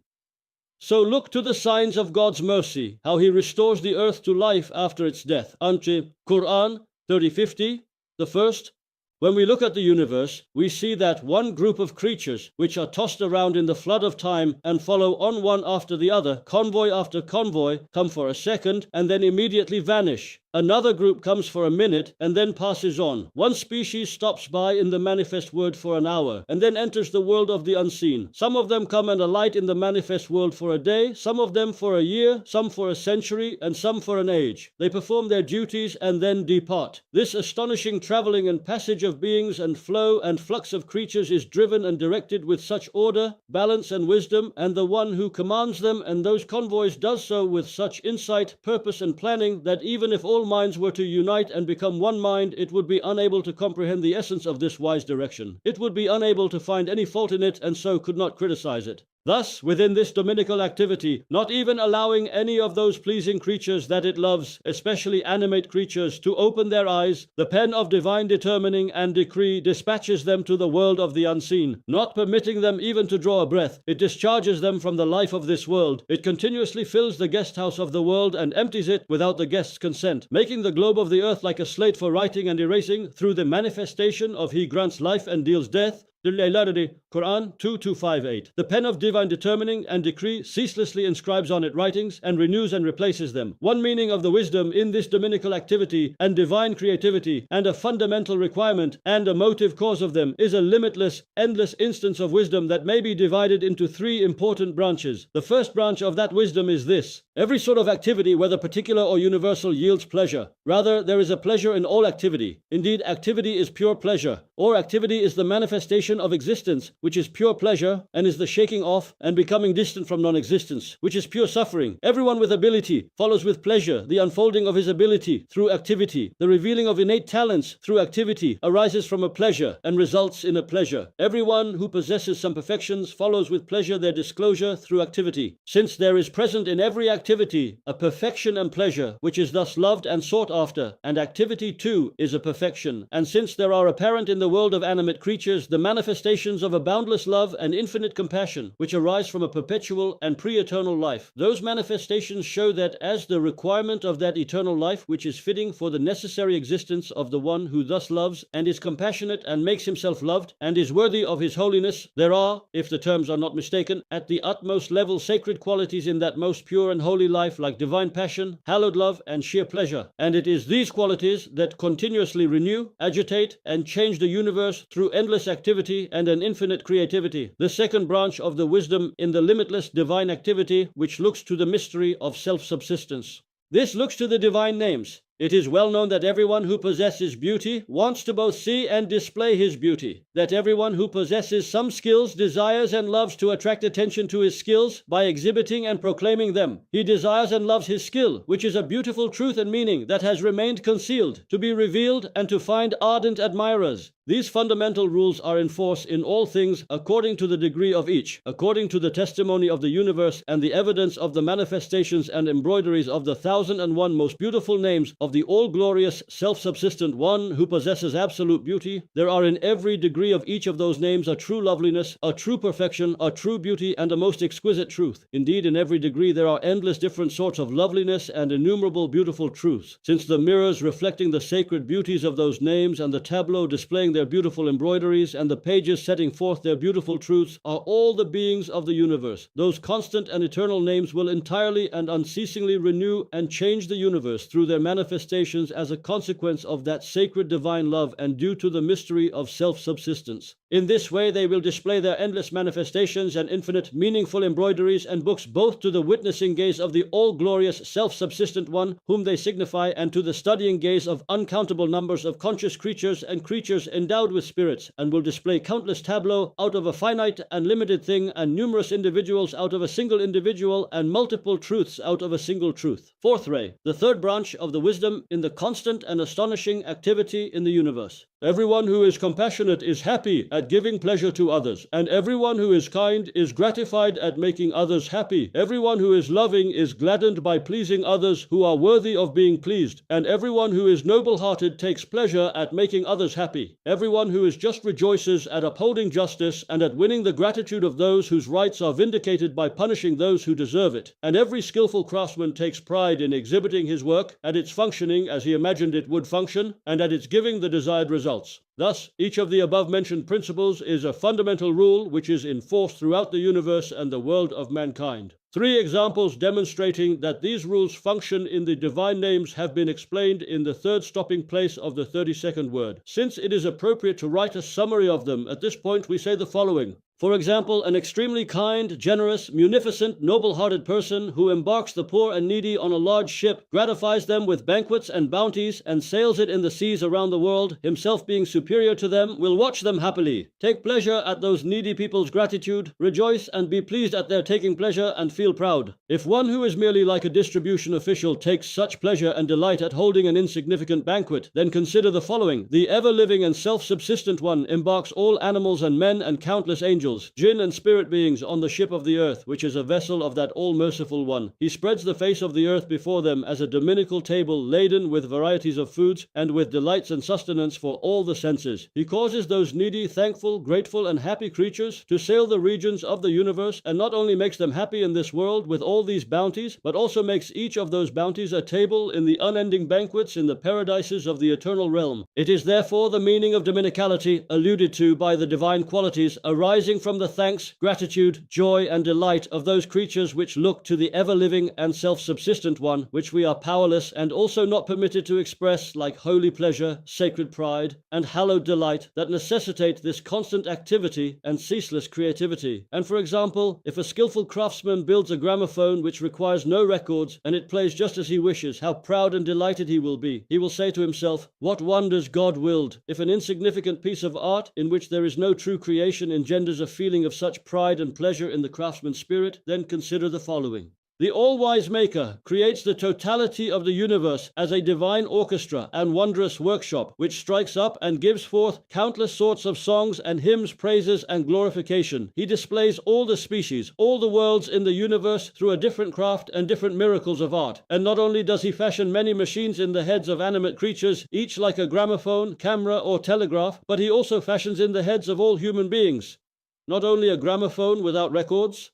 So look to the signs of God's mercy, how he restores the earth to life after its death. Quran 30:50, the first. When we look at the universe, we see that one group of creatures, which are tossed around in the flood of time and follow on one after the other, convoy after convoy, come for a second and then immediately vanish. Another group comes for a minute and then passes on. One species stops by in the manifest world for an hour and then enters the world of the unseen. Some of them come and alight in the manifest world for a day, some of them for a year, some for a century, and some for an age. They perform their duties and then depart. This astonishing traveling and passage of of beings and flow and flux of creatures is driven and directed with such order, balance, and wisdom, and the one who commands them and those convoys does so with such insight, purpose, and planning that even if all minds were to unite and become one mind, it would be unable to comprehend the essence of this wise direction. It would be unable to find any fault in it, and so could not criticize it. Thus, within this dominical activity, not even allowing any of those pleasing creatures that it loves, especially animate creatures, to open their eyes, the pen of divine determining and decree dispatches them to the world of the unseen, not permitting them even to draw a breath. It discharges them from the life of this world. It continuously fills the guest house of the world and empties it without the guest's consent, making the globe of the earth like a slate for writing and erasing through the manifestation of He grants life and deals death. Quran 2258. The pen of divine determining and decree ceaselessly inscribes on it writings and renews and replaces them. One meaning of the wisdom in this dominical activity and divine creativity, and a fundamental requirement and a motive cause of them, is a limitless, endless instance of wisdom that may be divided into three important branches. The first branch of that wisdom is this: every sort of activity, whether particular or universal, yields pleasure. Rather, there is a pleasure in all activity. Indeed, activity is pure pleasure, or activity is the manifestation of existence, which is pure pleasure, and is the shaking off and becoming distant from non-existence, which is pure suffering. Everyone with ability follows with pleasure the unfolding of his ability through activity. The revealing of innate talents through activity arises from a pleasure and results in a pleasure. Everyone who possesses some perfections follows with pleasure their disclosure through activity. Since there is present in every activity a perfection and pleasure, which is thus loved and sought after, and activity too is a perfection, and since there are apparent in the world of animate creatures the manifestations of a boundless love and infinite compassion, which arise from a perpetual and pre-eternal life, those manifestations show that as the requirement of that eternal life which is fitting for the necessary existence of the one who thus loves and is compassionate and makes himself loved and is worthy of his holiness, there are, if the terms are not mistaken, at the utmost level sacred qualities in that most pure and holy life, like divine passion, hallowed love, and sheer pleasure. And it is these qualities that continuously renew, agitate, and change the universe through endless activity and an infinite creativity. The second branch of the wisdom in the limitless divine activity, which looks to the mystery of self-subsistence. This looks to the divine names. It is well known that everyone who possesses beauty wants to both see and display his beauty, that everyone who possesses some skills desires and loves to attract attention to his skills by exhibiting and proclaiming them. He desires and loves his skill, which is a beautiful truth and meaning that has remained concealed, to be revealed and to find ardent admirers. These fundamental rules are in force in all things according to the degree of each, according to the testimony of the universe and the evidence of the manifestations and embroideries of the 1,001 most beautiful names of the all-glorious, self-subsistent one who possesses absolute beauty. There are in every degree of each of those names a true loveliness, a true perfection, a true beauty, and a most exquisite truth. Indeed, in every degree there are endless different sorts of loveliness and innumerable beautiful truths, since the mirrors reflecting the sacred beauties of those names and the tableau displaying their beautiful embroideries and the pages setting forth their beautiful truths are all the beings of the universe. Those constant and eternal names will entirely and unceasingly renew and change the universe through their manifestations as a consequence of that sacred divine love and due to the mystery of self-subsistence. In this way they will display their endless manifestations and infinite meaningful embroideries and books both to the witnessing gaze of the all-glorious self-subsistent one whom they signify and to the studying gaze of uncountable numbers of conscious creatures and creatures endowed with spirits, and will display countless tableaux out of a finite and limited thing, and numerous individuals out of a single individual, and multiple truths out of a single truth. Fourth ray, the third branch of the wisdom in the constant and astonishing activity in the universe. Everyone who is compassionate is happy at giving pleasure to others, and everyone who is kind is gratified at making others happy. Everyone who is loving is gladdened by pleasing others who are worthy of being pleased, and everyone who is noble-hearted takes pleasure at making others happy. Everyone who is just rejoices at upholding justice and at winning the gratitude of those whose rights are vindicated by punishing those who deserve it. And every skillful craftsman takes pride in exhibiting his work, at its functioning as he imagined it would function, and at its giving the desired results. Thus, each of the above-mentioned principles is a fundamental rule which is in force throughout the universe and the world of mankind. 3 examples demonstrating that these rules function in the divine names have been explained in the third stopping place of the 32nd word. Since it is appropriate to write a summary of them, at this point we say the following. For example, an extremely kind, generous, munificent, noble-hearted person who embarks the poor and needy on a large ship, gratifies them with banquets and bounties, and sails it in the seas around the world, himself being superior to them, will watch them happily, take pleasure at those needy people's gratitude, rejoice and be pleased at their taking pleasure, and feel proud. If one who is merely like a distribution official takes such pleasure and delight at holding an insignificant banquet, then consider the following. The ever-living and self-subsistent one embarks all animals and men and countless angels, jinn and spirit beings on the ship of the earth, which is a vessel of that all-merciful one. He spreads the face of the earth before them as a dominical table laden with varieties of foods and with delights and sustenance for all the senses. He causes those needy, thankful, grateful, and happy creatures to sail the regions of the universe, and not only makes them happy in this world with all these bounties, but also makes each of those bounties a table in the unending banquets in the paradises of the eternal realm. It is therefore the meaning of dominicality alluded to by the divine qualities arising from the thanks, gratitude, joy, and delight of those creatures which look to the ever-living and self-subsistent one, which we are powerless and also not permitted to express, like holy pleasure, sacred pride, and hallowed delight, that necessitate this constant activity and ceaseless creativity. And for example, if a skillful craftsman builds a gramophone which requires no records, and it plays just as he wishes, how proud and delighted he will be. He will say to himself, what wonders God willed. If an insignificant piece of art, in which there is no true creation, engenders a feeling of such pride and pleasure in the craftsman's spirit, then consider the following. The all-wise Maker creates the totality of the universe as a divine orchestra and wondrous workshop, which strikes up and gives forth countless sorts of songs and hymns, praises, and glorification. He displays all the species, all the worlds in the universe through a different craft and different miracles of art. And not only does he fashion many machines in the heads of animate creatures, each like a gramophone, camera, or telegraph, but he also fashions in the heads of all human beings. Not only a gramophone without records,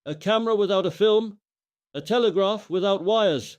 a camera without a film, a telegraph without wires,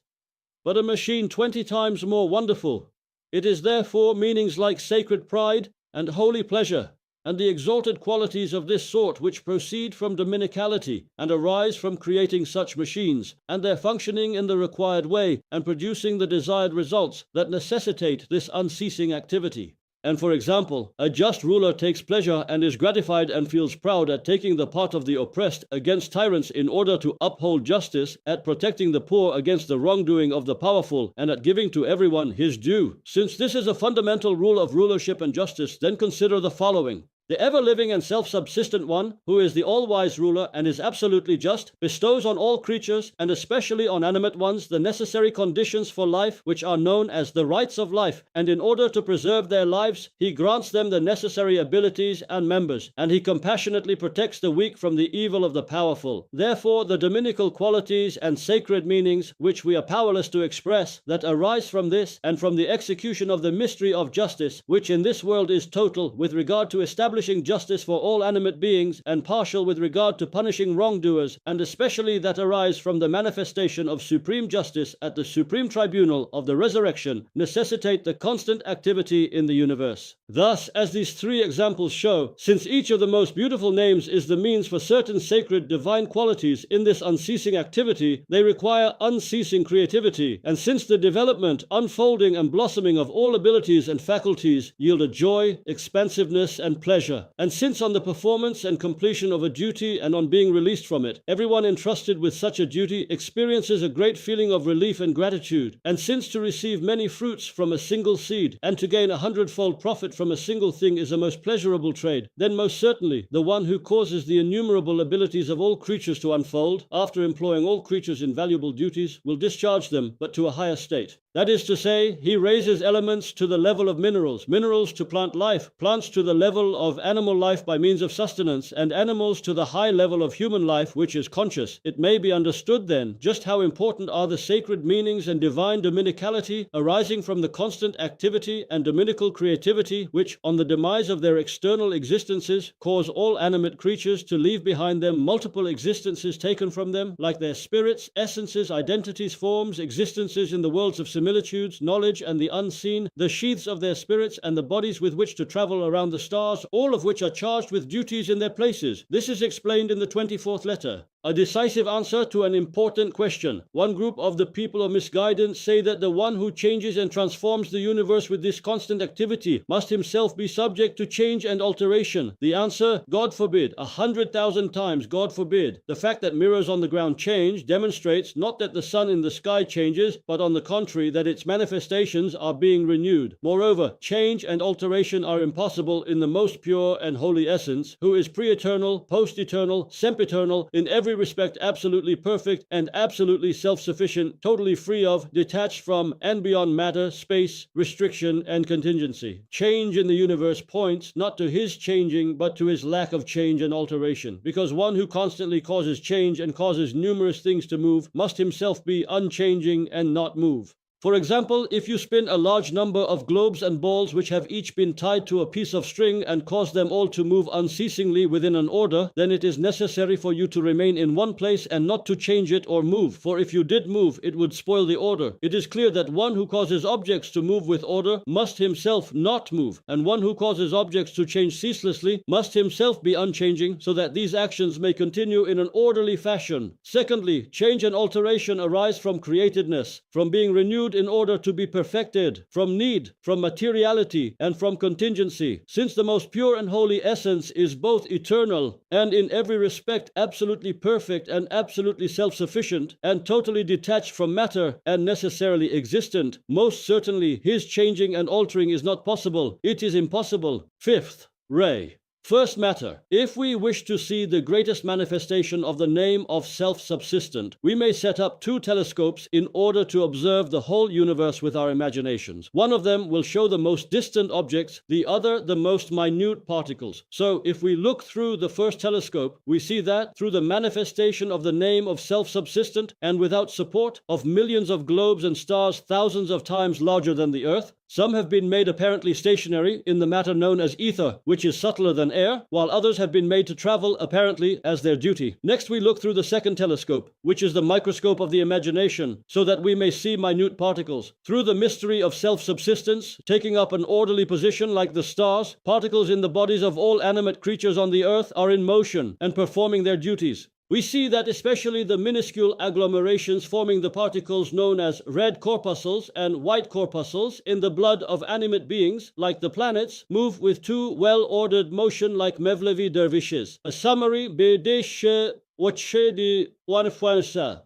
but a machine 20 times more wonderful. It is therefore meanings like sacred pride and holy pleasure, and the exalted qualities of this sort which proceed from dominicality and arise from creating such machines, and their functioning in the required way and producing the desired results, that necessitate this unceasing activity. And for example, a just ruler takes pleasure and is gratified and feels proud at taking the part of the oppressed against tyrants in order to uphold justice, at protecting the poor against the wrongdoing of the powerful, and at giving to everyone his due. Since this is a fundamental rule of rulership and justice, then consider the following. The ever-living and self-subsistent one, who is the all-wise ruler and is absolutely just, bestows on all creatures, and especially on animate ones, the necessary conditions for life, which are known as the rights of life, and in order to preserve their lives, he grants them the necessary abilities and members, and he compassionately protects the weak from the evil of the powerful. Therefore, the dominical qualities and sacred meanings, which we are powerless to express, that arise from this, and from the execution of the mystery of justice, which in this world is total with regard to establishing justice for all animate beings, and partial with regard to punishing wrongdoers, and especially that arise from the manifestation of supreme justice at the supreme tribunal of the resurrection, necessitate the constant activity in the universe. Thus, as these three examples show, since each of the most beautiful names is the means for certain sacred divine qualities in this unceasing activity, they require unceasing creativity, and since the development, unfolding, and blossoming of all abilities and faculties yield a joy, expansiveness, and pleasure, and since on the performance and completion of a duty and on being released from it, everyone entrusted with such a duty experiences a great feeling of relief and gratitude, and since to receive many fruits from a single seed and to gain 100-fold profit from a single thing is a most pleasurable trade, then most certainly the one who causes the innumerable abilities of all creatures to unfold, after employing all creatures in valuable duties, will discharge them, but to a higher state. That is to say, he raises elements to the level of minerals, minerals to plant life, plants to the level of animal life by means of sustenance, and animals to the high level of human life, which is conscious. It may be understood then just how important are the sacred meanings and divine dominicality arising from the constant activity and dominical creativity which, on the demise of their external existences, cause all animate creatures to leave behind them multiple existences taken from them, like their spirits, essences, identities, forms, existences in the worlds of similitudes, knowledge, and the unseen, the sheaths of their spirits, and the bodies with which to travel around the stars, all of which are charged with duties in their places. This is explained in the 24th letter. A decisive answer to an important question. One group of the people of misguidance say that the one who changes and transforms the universe with this constant activity must himself be subject to change and alteration. The answer, God forbid, 100,000 times, God forbid. The fact that mirrors on the ground change demonstrates not that the sun in the sky changes, but on the contrary, that its manifestations are being renewed. Moreover, change and alteration are impossible in the most pure and holy essence, who is pre-eternal, post-eternal, sempiternal, in every respect absolutely perfect and absolutely self-sufficient, totally free of, detached from, and beyond matter, space, restriction, and contingency. Change in the universe points not to his changing, but to his lack of change and alteration, because one who constantly causes change and causes numerous things to move must himself be unchanging and not move. For example, if you spin a large number of globes and balls which have each been tied to a piece of string and cause them all to move unceasingly within an order, then it is necessary for you to remain in one place and not to change it or move, for if you did move, it would spoil the order. It is clear that one who causes objects to move with order must himself not move, and one who causes objects to change ceaselessly must himself be unchanging, so that these actions may continue in an orderly fashion. Secondly, change and alteration arise from createdness, from being renewed in order to be perfected, from need, from materiality, and from contingency. Since the most pure and holy essence is both eternal and in every respect absolutely perfect and absolutely self-sufficient and totally detached from matter and necessarily existent, most certainly his changing and altering is not possible. It is impossible. Fifth, ray. First matter. If we wish to see the greatest manifestation of the name of self-subsistent, we may set up two telescopes in order to observe the whole universe with our imaginations. One of them will show the most distant objects, the other the most minute particles. So, if we look through the first telescope, we see that, through the manifestation of the name of self-subsistent and without support of millions of globes and stars thousands of times larger than the earth, some have been made apparently stationary in the matter known as ether, which is subtler than air, while others have been made to travel apparently as their duty. Next we look through the second telescope, which is the microscope of the imagination, so that we may see minute particles. Through the mystery of self-subsistence, taking up an orderly position like the stars, particles in the bodies of all animate creatures on the earth are in motion and performing their duties. We see that especially the minuscule agglomerations forming the particles known as red corpuscles and white corpuscles in the blood of animate beings, like the planets, move with two well-ordered motion like Mevlevi dervishes. A summary B'desh Wachedi Wanfansa.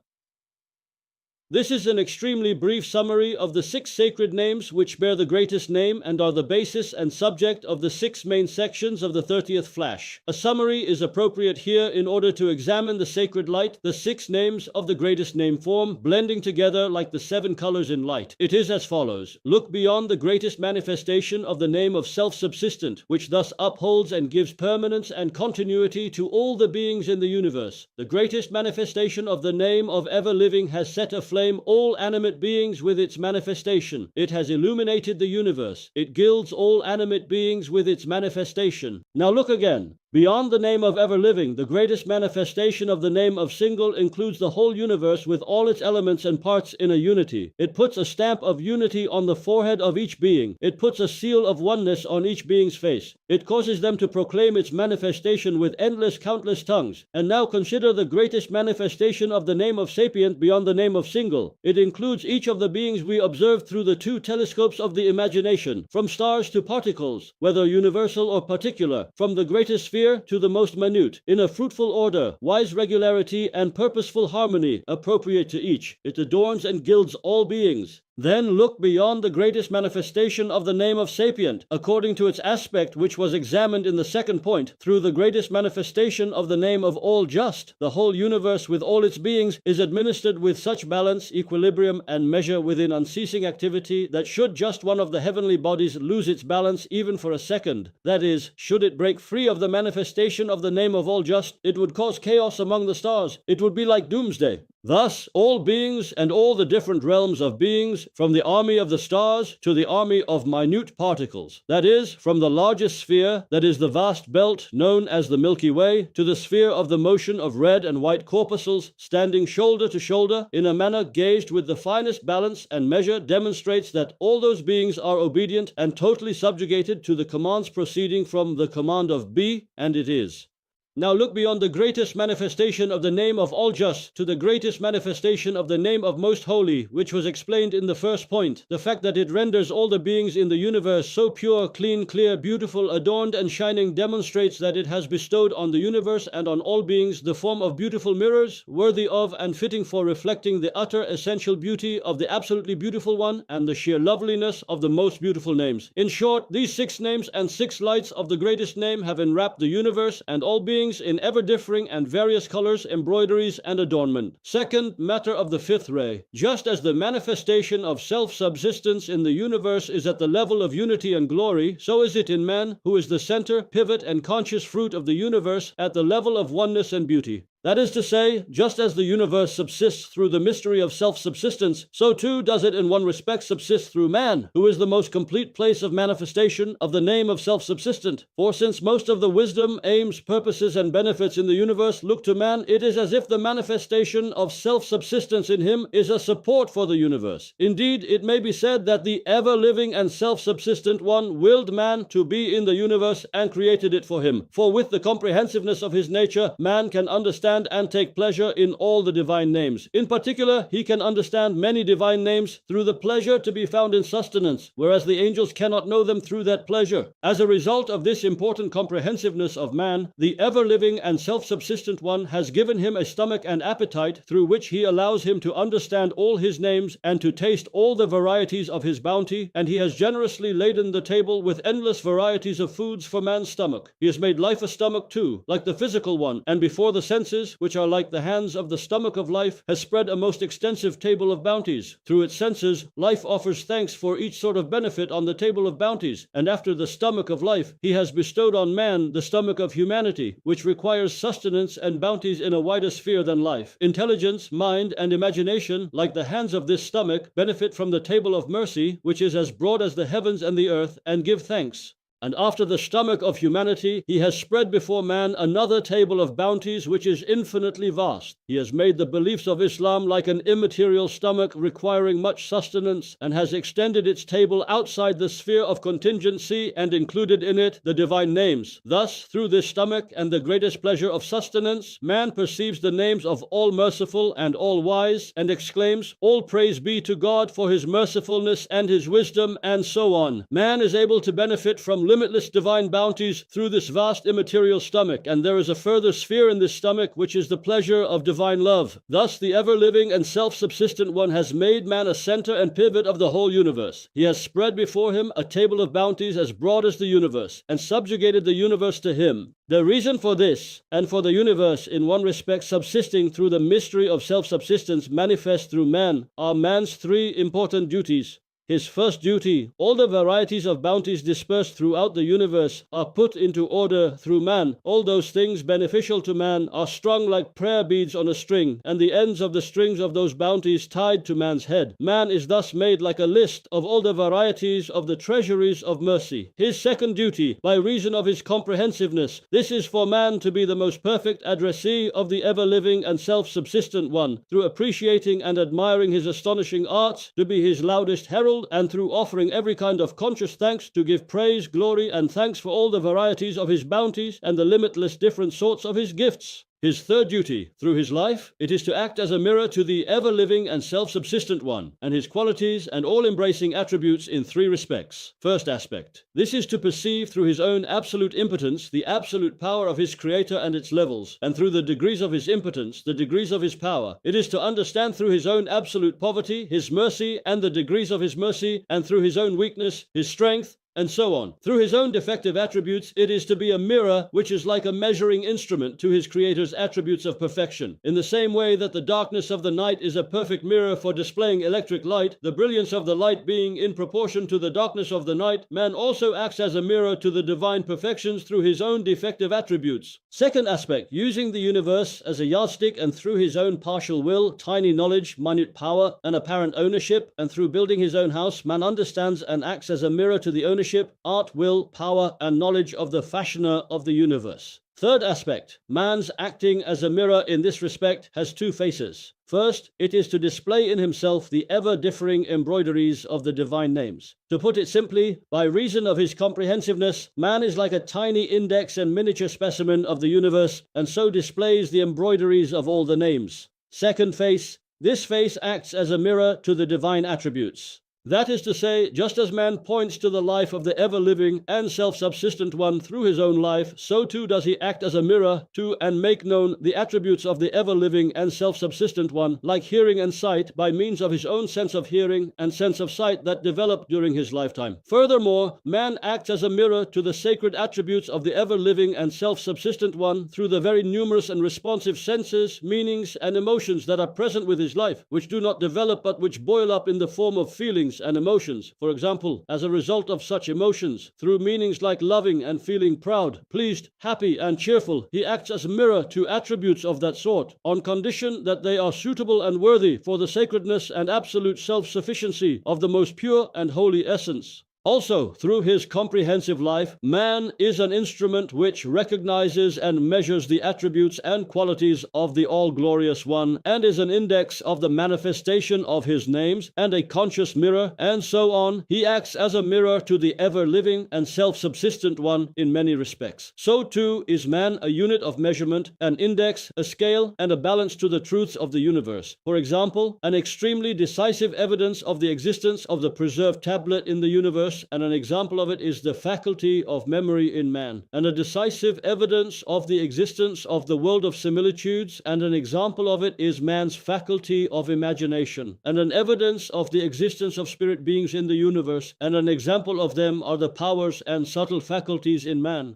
This is an extremely brief summary of the 6 sacred names which bear the greatest name and are the basis and subject of the 6 main sections of the 30th flash. A summary is appropriate here in order to examine the sacred light, the 6 names of the greatest name form, blending together like the 7 colors in light. It is as follows. Look beyond the greatest manifestation of the name of self-subsistent, which thus upholds and gives permanence and continuity to all the beings in the universe. The greatest manifestation of the name of ever-living has set aflame all animate beings with its manifestation. It has illuminated the universe. It gilds all animate beings with its manifestation. Now look again. Beyond the name of ever-living, the greatest manifestation of the name of single includes the whole universe with all its elements and parts in a unity. It puts a stamp of unity on the forehead of each being. It puts a seal of oneness on each being's face. It causes them to proclaim its manifestation with endless, countless tongues. And now consider the greatest manifestation of the name of sapient beyond the name of single. It includes each of the beings we observe through the 2 telescopes of the imagination, from stars to particles, whether universal or particular, from the greatest sphere to the most minute, in a fruitful order, wise regularity, and purposeful harmony appropriate to each. It adorns and gilds all beings. Then look beyond the greatest manifestation of the name of sapient, according to its aspect which was examined in the second point, through the greatest manifestation of the name of all just. The whole universe with all its beings is administered with such balance, equilibrium, and measure within unceasing activity that should just one of the heavenly bodies lose its balance even for a second, that is, should it break free of the manifestation of the name of all just, it would cause chaos among the stars. It would be like doomsday. Thus, all beings and all the different realms of beings, from the army of the stars to the army of minute particles, that is, from the largest sphere, that is the vast belt known as the Milky Way, to the sphere of the motion of red and white corpuscles, standing shoulder to shoulder, in a manner gauged with the finest balance and measure, demonstrates that all those beings are obedient and totally subjugated to the commands proceeding from the command of be, and it is. Now look beyond the greatest manifestation of the name of All Just to the greatest manifestation of the name of Most Holy, which was explained in the first point. The fact that it renders all the beings in the universe so pure, clean, clear, beautiful, adorned and shining demonstrates that it has bestowed on the universe and on all beings the form of beautiful mirrors, worthy of and fitting for reflecting the utter essential beauty of the absolutely beautiful one and the sheer loveliness of the most beautiful names. In short, these 6 names and 6 lights of the greatest name have enwrapped the universe and all beings in ever differing and various colors, embroideries, and adornment. Second matter of the 5th ray. Just as the manifestation of self-subsistence in the universe is at the level of unity and glory, so is it in man, who is the center, pivot, and conscious fruit of the universe, at the level of oneness and beauty. That is to say, just as the universe subsists through the mystery of self-subsistence, so too does it in one respect subsist through man, who is the most complete place of manifestation of the name of self-subsistent. For since most of the wisdom, aims, purposes, and benefits in the universe look to man, it is as if the manifestation of self-subsistence in him is a support for the universe. Indeed, it may be said that the ever-living and self-subsistent one willed man to be in the universe and created it for him. For with the comprehensiveness of his nature, man can understand and take pleasure in all the divine names. In particular, he can understand many divine names through the pleasure to be found in sustenance, whereas the angels cannot know them through that pleasure. As a result of this important comprehensiveness of man, the ever-living and self-subsistent one has given him a stomach and appetite through which he allows him to understand all his names and to taste all the varieties of his bounty, and he has generously laden the table with endless varieties of foods for man's stomach. He has made life a stomach too, like the physical one, and before the senses, which are like the hands of the stomach of life, has spread a most extensive table of bounties. Through its senses, life offers thanks for each sort of benefit on the table of bounties, and after the stomach of life, he has bestowed on man the stomach of humanity, which requires sustenance and bounties in a wider sphere than life. Intelligence, mind, and imagination, like the hands of this stomach, benefit from the table of mercy, which is as broad as the heavens and the earth, and give thanks. And after the stomach of humanity, he has spread before man another table of bounties which is infinitely vast. He has made the beliefs of Islam like an immaterial stomach requiring much sustenance, and has extended its table outside the sphere of contingency and included in it the divine names. Thus, through this stomach and the greatest pleasure of sustenance, man perceives the names of All Merciful and All Wise, and exclaims, "All praise be to God for his mercifulness and his wisdom," and so on. Man is able to benefit from limitless divine bounties through this vast immaterial stomach, and there is a further sphere in this stomach which is the pleasure of divine love. Thus the ever-living and self-subsistent one has made man a center and pivot of the whole universe. He has spread before him a table of bounties as broad as the universe, and subjugated the universe to him. The reason for this, and for the universe in one respect subsisting through the mystery of self-subsistence manifest through man, are man's 3 important duties. His first duty, all the varieties of bounties dispersed throughout the universe are put into order through man. All those things beneficial to man are strung like prayer beads on a string, and the ends of the strings of those bounties tied to man's head. Man is thus made like a list of all the varieties of the treasuries of mercy. His second duty, by reason of his comprehensiveness, this is for man to be the most perfect addressee of the ever-living and self-subsistent one, through appreciating and admiring his astonishing arts, to be his loudest herald, and through offering every kind of conscious thanks to give praise, glory, and thanks for all the varieties of his bounties and the limitless different sorts of his gifts. His third duty, through his life, it is to act as a mirror to the ever-living and self-subsistent one, and his qualities and all-embracing attributes in 3 respects. First aspect. This is to perceive through his own absolute impotence the absolute power of his creator and its levels, and through the degrees of his impotence, the degrees of his power. It is to understand through his own absolute poverty, his mercy, and the degrees of his mercy, and through his own weakness, his strength, and so on. Through his own defective attributes, it is to be a mirror which is like a measuring instrument to his Creator's attributes of perfection. In the same way that the darkness of the night is a perfect mirror for displaying electric light, the brilliance of the light being in proportion to the darkness of the night, man also acts as a mirror to the divine perfections through his own defective attributes. Second aspect, using the universe as a yardstick and through his own partial will, tiny knowledge, minute power, and apparent ownership, and through building his own house, man understands and acts as a mirror to the ownership, art, will, power, and knowledge of the fashioner of the universe. Third aspect, man's acting as a mirror in this respect has two faces. First, it is to display in himself the ever-differing embroideries of the divine names. To put it simply, by reason of his comprehensiveness, man is like a tiny index and miniature specimen of the universe, and so displays the embroideries of all the names. Second face, this face acts as a mirror to the divine attributes. That is to say, just as man points to the life of the ever-living and self-subsistent one through his own life, so too does he act as a mirror to and make known the attributes of the ever-living and self-subsistent one, like hearing and sight, by means of his own sense of hearing and sense of sight that developed during his lifetime. Furthermore, man acts as a mirror to the sacred attributes of the ever-living and self-subsistent one through the very numerous and responsive senses, meanings, and emotions that are present with his life, which do not develop but which boil up in the form of feelings and emotions. For example, as a result of such emotions, through meanings like loving and feeling proud, pleased, happy, and cheerful, he acts as a mirror to attributes of that sort, on condition that they are suitable and worthy for the sacredness and absolute self-sufficiency of the most pure and holy essence. Also, through his comprehensive life, man is an instrument which recognizes and measures the attributes and qualities of the all-glorious one, and is an index of the manifestation of his names, and a conscious mirror, and so on. He acts as a mirror to the ever-living and self-subsistent one in many respects. So too is man a unit of measurement, an index, a scale, and a balance to the truths of the universe. For example, an extremely decisive evidence of the existence of the preserved tablet in the universe, and an example of it is the faculty of memory in man, and a decisive evidence of the existence of the world of similitudes, and an example of it is man's faculty of imagination, and an evidence of the existence of spirit beings in the universe, and an example of them are the powers and subtle faculties in man.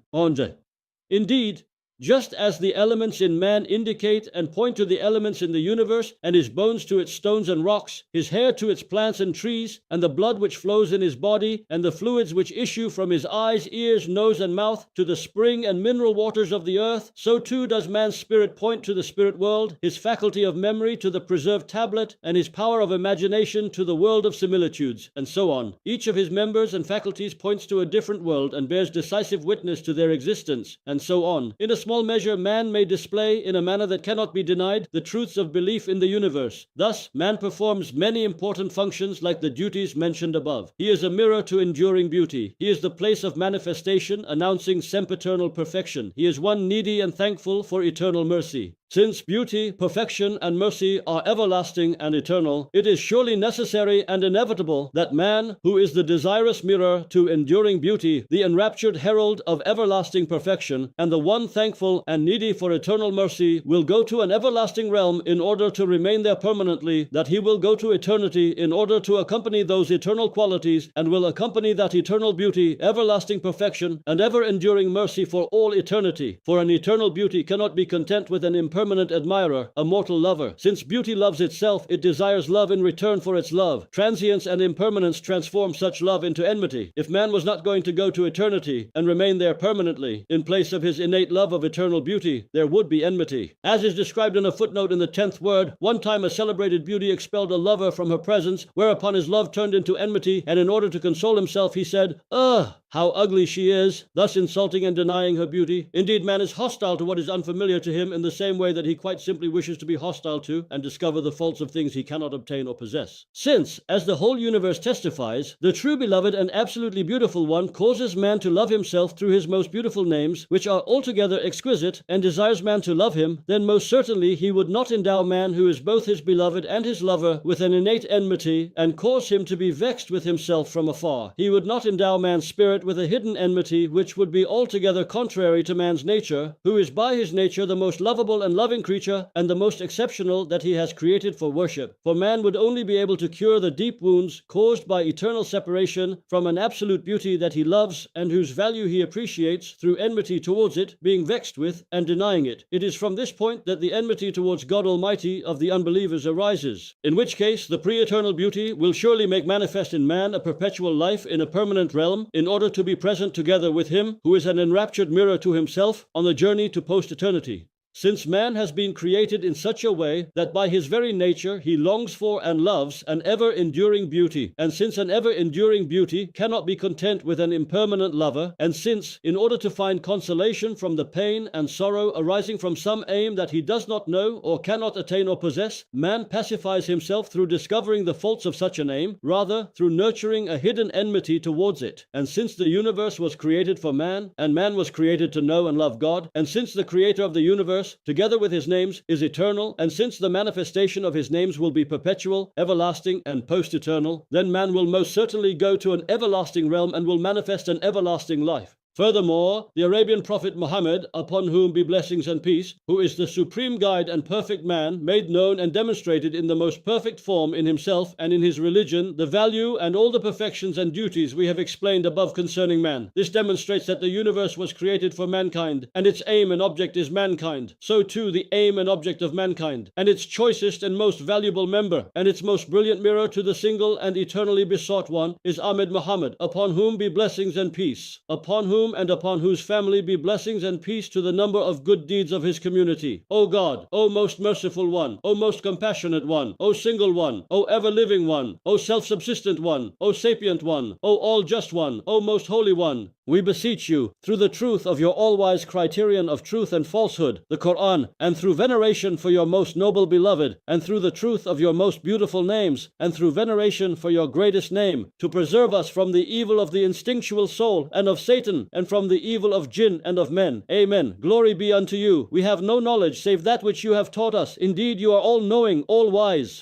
Indeed, just as the elements in man indicate and point to the elements in the universe, and his bones to its stones and rocks, his hair to its plants and trees, and the blood which flows in his body, and the fluids which issue from his eyes, ears, nose, and mouth, to the spring and mineral waters of the earth, so too does man's spirit point to the spirit world, his faculty of memory to the preserved tablet, and his power of imagination to the world of similitudes, and so on. Each of his members and faculties points to a different world, and bears decisive witness to their existence, and so on. In a small measure, man may display, in a manner that cannot be denied, the truths of belief in the universe. Thus, man performs many important functions like the duties mentioned above. He is a mirror to enduring beauty. He is the place of manifestation, announcing sempiternal perfection. He is one needy and thankful for eternal mercy. Since beauty, perfection, and mercy are everlasting and eternal, it is surely necessary and inevitable that man, who is the desirous mirror to enduring beauty, the enraptured herald of everlasting perfection, and the one thankful and needy for eternal mercy, will go to an everlasting realm in order to remain there permanently, that he will go to eternity in order to accompany those eternal qualities, and will accompany that eternal beauty, everlasting perfection, and ever-enduring mercy for all eternity. For an eternal beauty cannot be content with an impermanent admirer, a mortal lover. Since beauty loves itself, it desires love in return for its love. Transience and impermanence transform such love into enmity. If man was not going to go to eternity and remain there permanently, in place of his innate love of eternal beauty, there would be enmity. As is described in a footnote in the 10th word, one time a celebrated beauty expelled a lover from her presence, whereupon his love turned into enmity, and in order to console himself, he said, "Ugh! How ugly she is," thus insulting and denying her beauty. Indeed, man is hostile to what is unfamiliar to him in the same way that he quite simply wishes to be hostile to and discover the faults of things he cannot obtain or possess. Since, as the whole universe testifies, the true beloved and absolutely beautiful one causes man to love himself through his most beautiful names, which are altogether exquisite, and desires man to love him, then most certainly he would not endow man who is both his beloved and his lover with an innate enmity, and cause him to be vexed with himself from afar. He would not endow man's spirit with a hidden enmity, which would be altogether contrary to man's nature, who is by his nature the most lovable and loving creature, and the most exceptional that he has created for worship. For man would only be able to cure the deep wounds caused by eternal separation from an absolute beauty that he loves and whose value he appreciates, through enmity towards it, being vexed with and denying it. It is from this point that the enmity towards God Almighty of the unbelievers arises, in which case the pre-eternal beauty will surely make manifest in man a perpetual life in a permanent realm, in order to be present together with him who is an enraptured mirror to himself on the journey to post-eternity. Since man has been created in such a way that by his very nature he longs for and loves an ever-enduring beauty, and since an ever-enduring beauty cannot be content with an impermanent lover, and since, in order to find consolation from the pain and sorrow arising from some aim that he does not know or cannot attain or possess, man pacifies himself through discovering the faults of such an aim, rather through nurturing a hidden enmity towards it. And since the universe was created for man, and man was created to know and love God, and since the creator of the universe, together with his names, is eternal, and since the manifestation of his names will be perpetual, everlasting, and post-eternal, then man will most certainly go to an everlasting realm and will manifest an everlasting life. Furthermore, the Arabian prophet Muhammad, upon whom be blessings and peace, who is the supreme guide and perfect man, made known and demonstrated in the most perfect form in himself and in his religion the value and all the perfections and duties we have explained above concerning man. This demonstrates that the universe was created for mankind, and its aim and object is mankind. So too the aim and object of mankind, and its choicest and most valuable member, and its most brilliant mirror to the single and eternally besought one, is Ahmed Muhammad, upon whom be blessings and peace, upon whom and upon whose family be blessings and peace to the number of good deeds of his community. O God, O most merciful one, O most compassionate one, O single one, O ever-living one, O self-subsistent one, O sapient one, O all-just one, O most holy one, we beseech you, through the truth of your all-wise criterion of truth and falsehood, the Quran, and through veneration for your most noble beloved, and through the truth of your most beautiful names, and through veneration for your greatest name, to preserve us from the evil of the instinctual soul and of Satan, and from the evil of jinn and of men. Amen. Glory be unto you. We have no knowledge save that which you have taught us. Indeed, you are all-knowing, all-wise.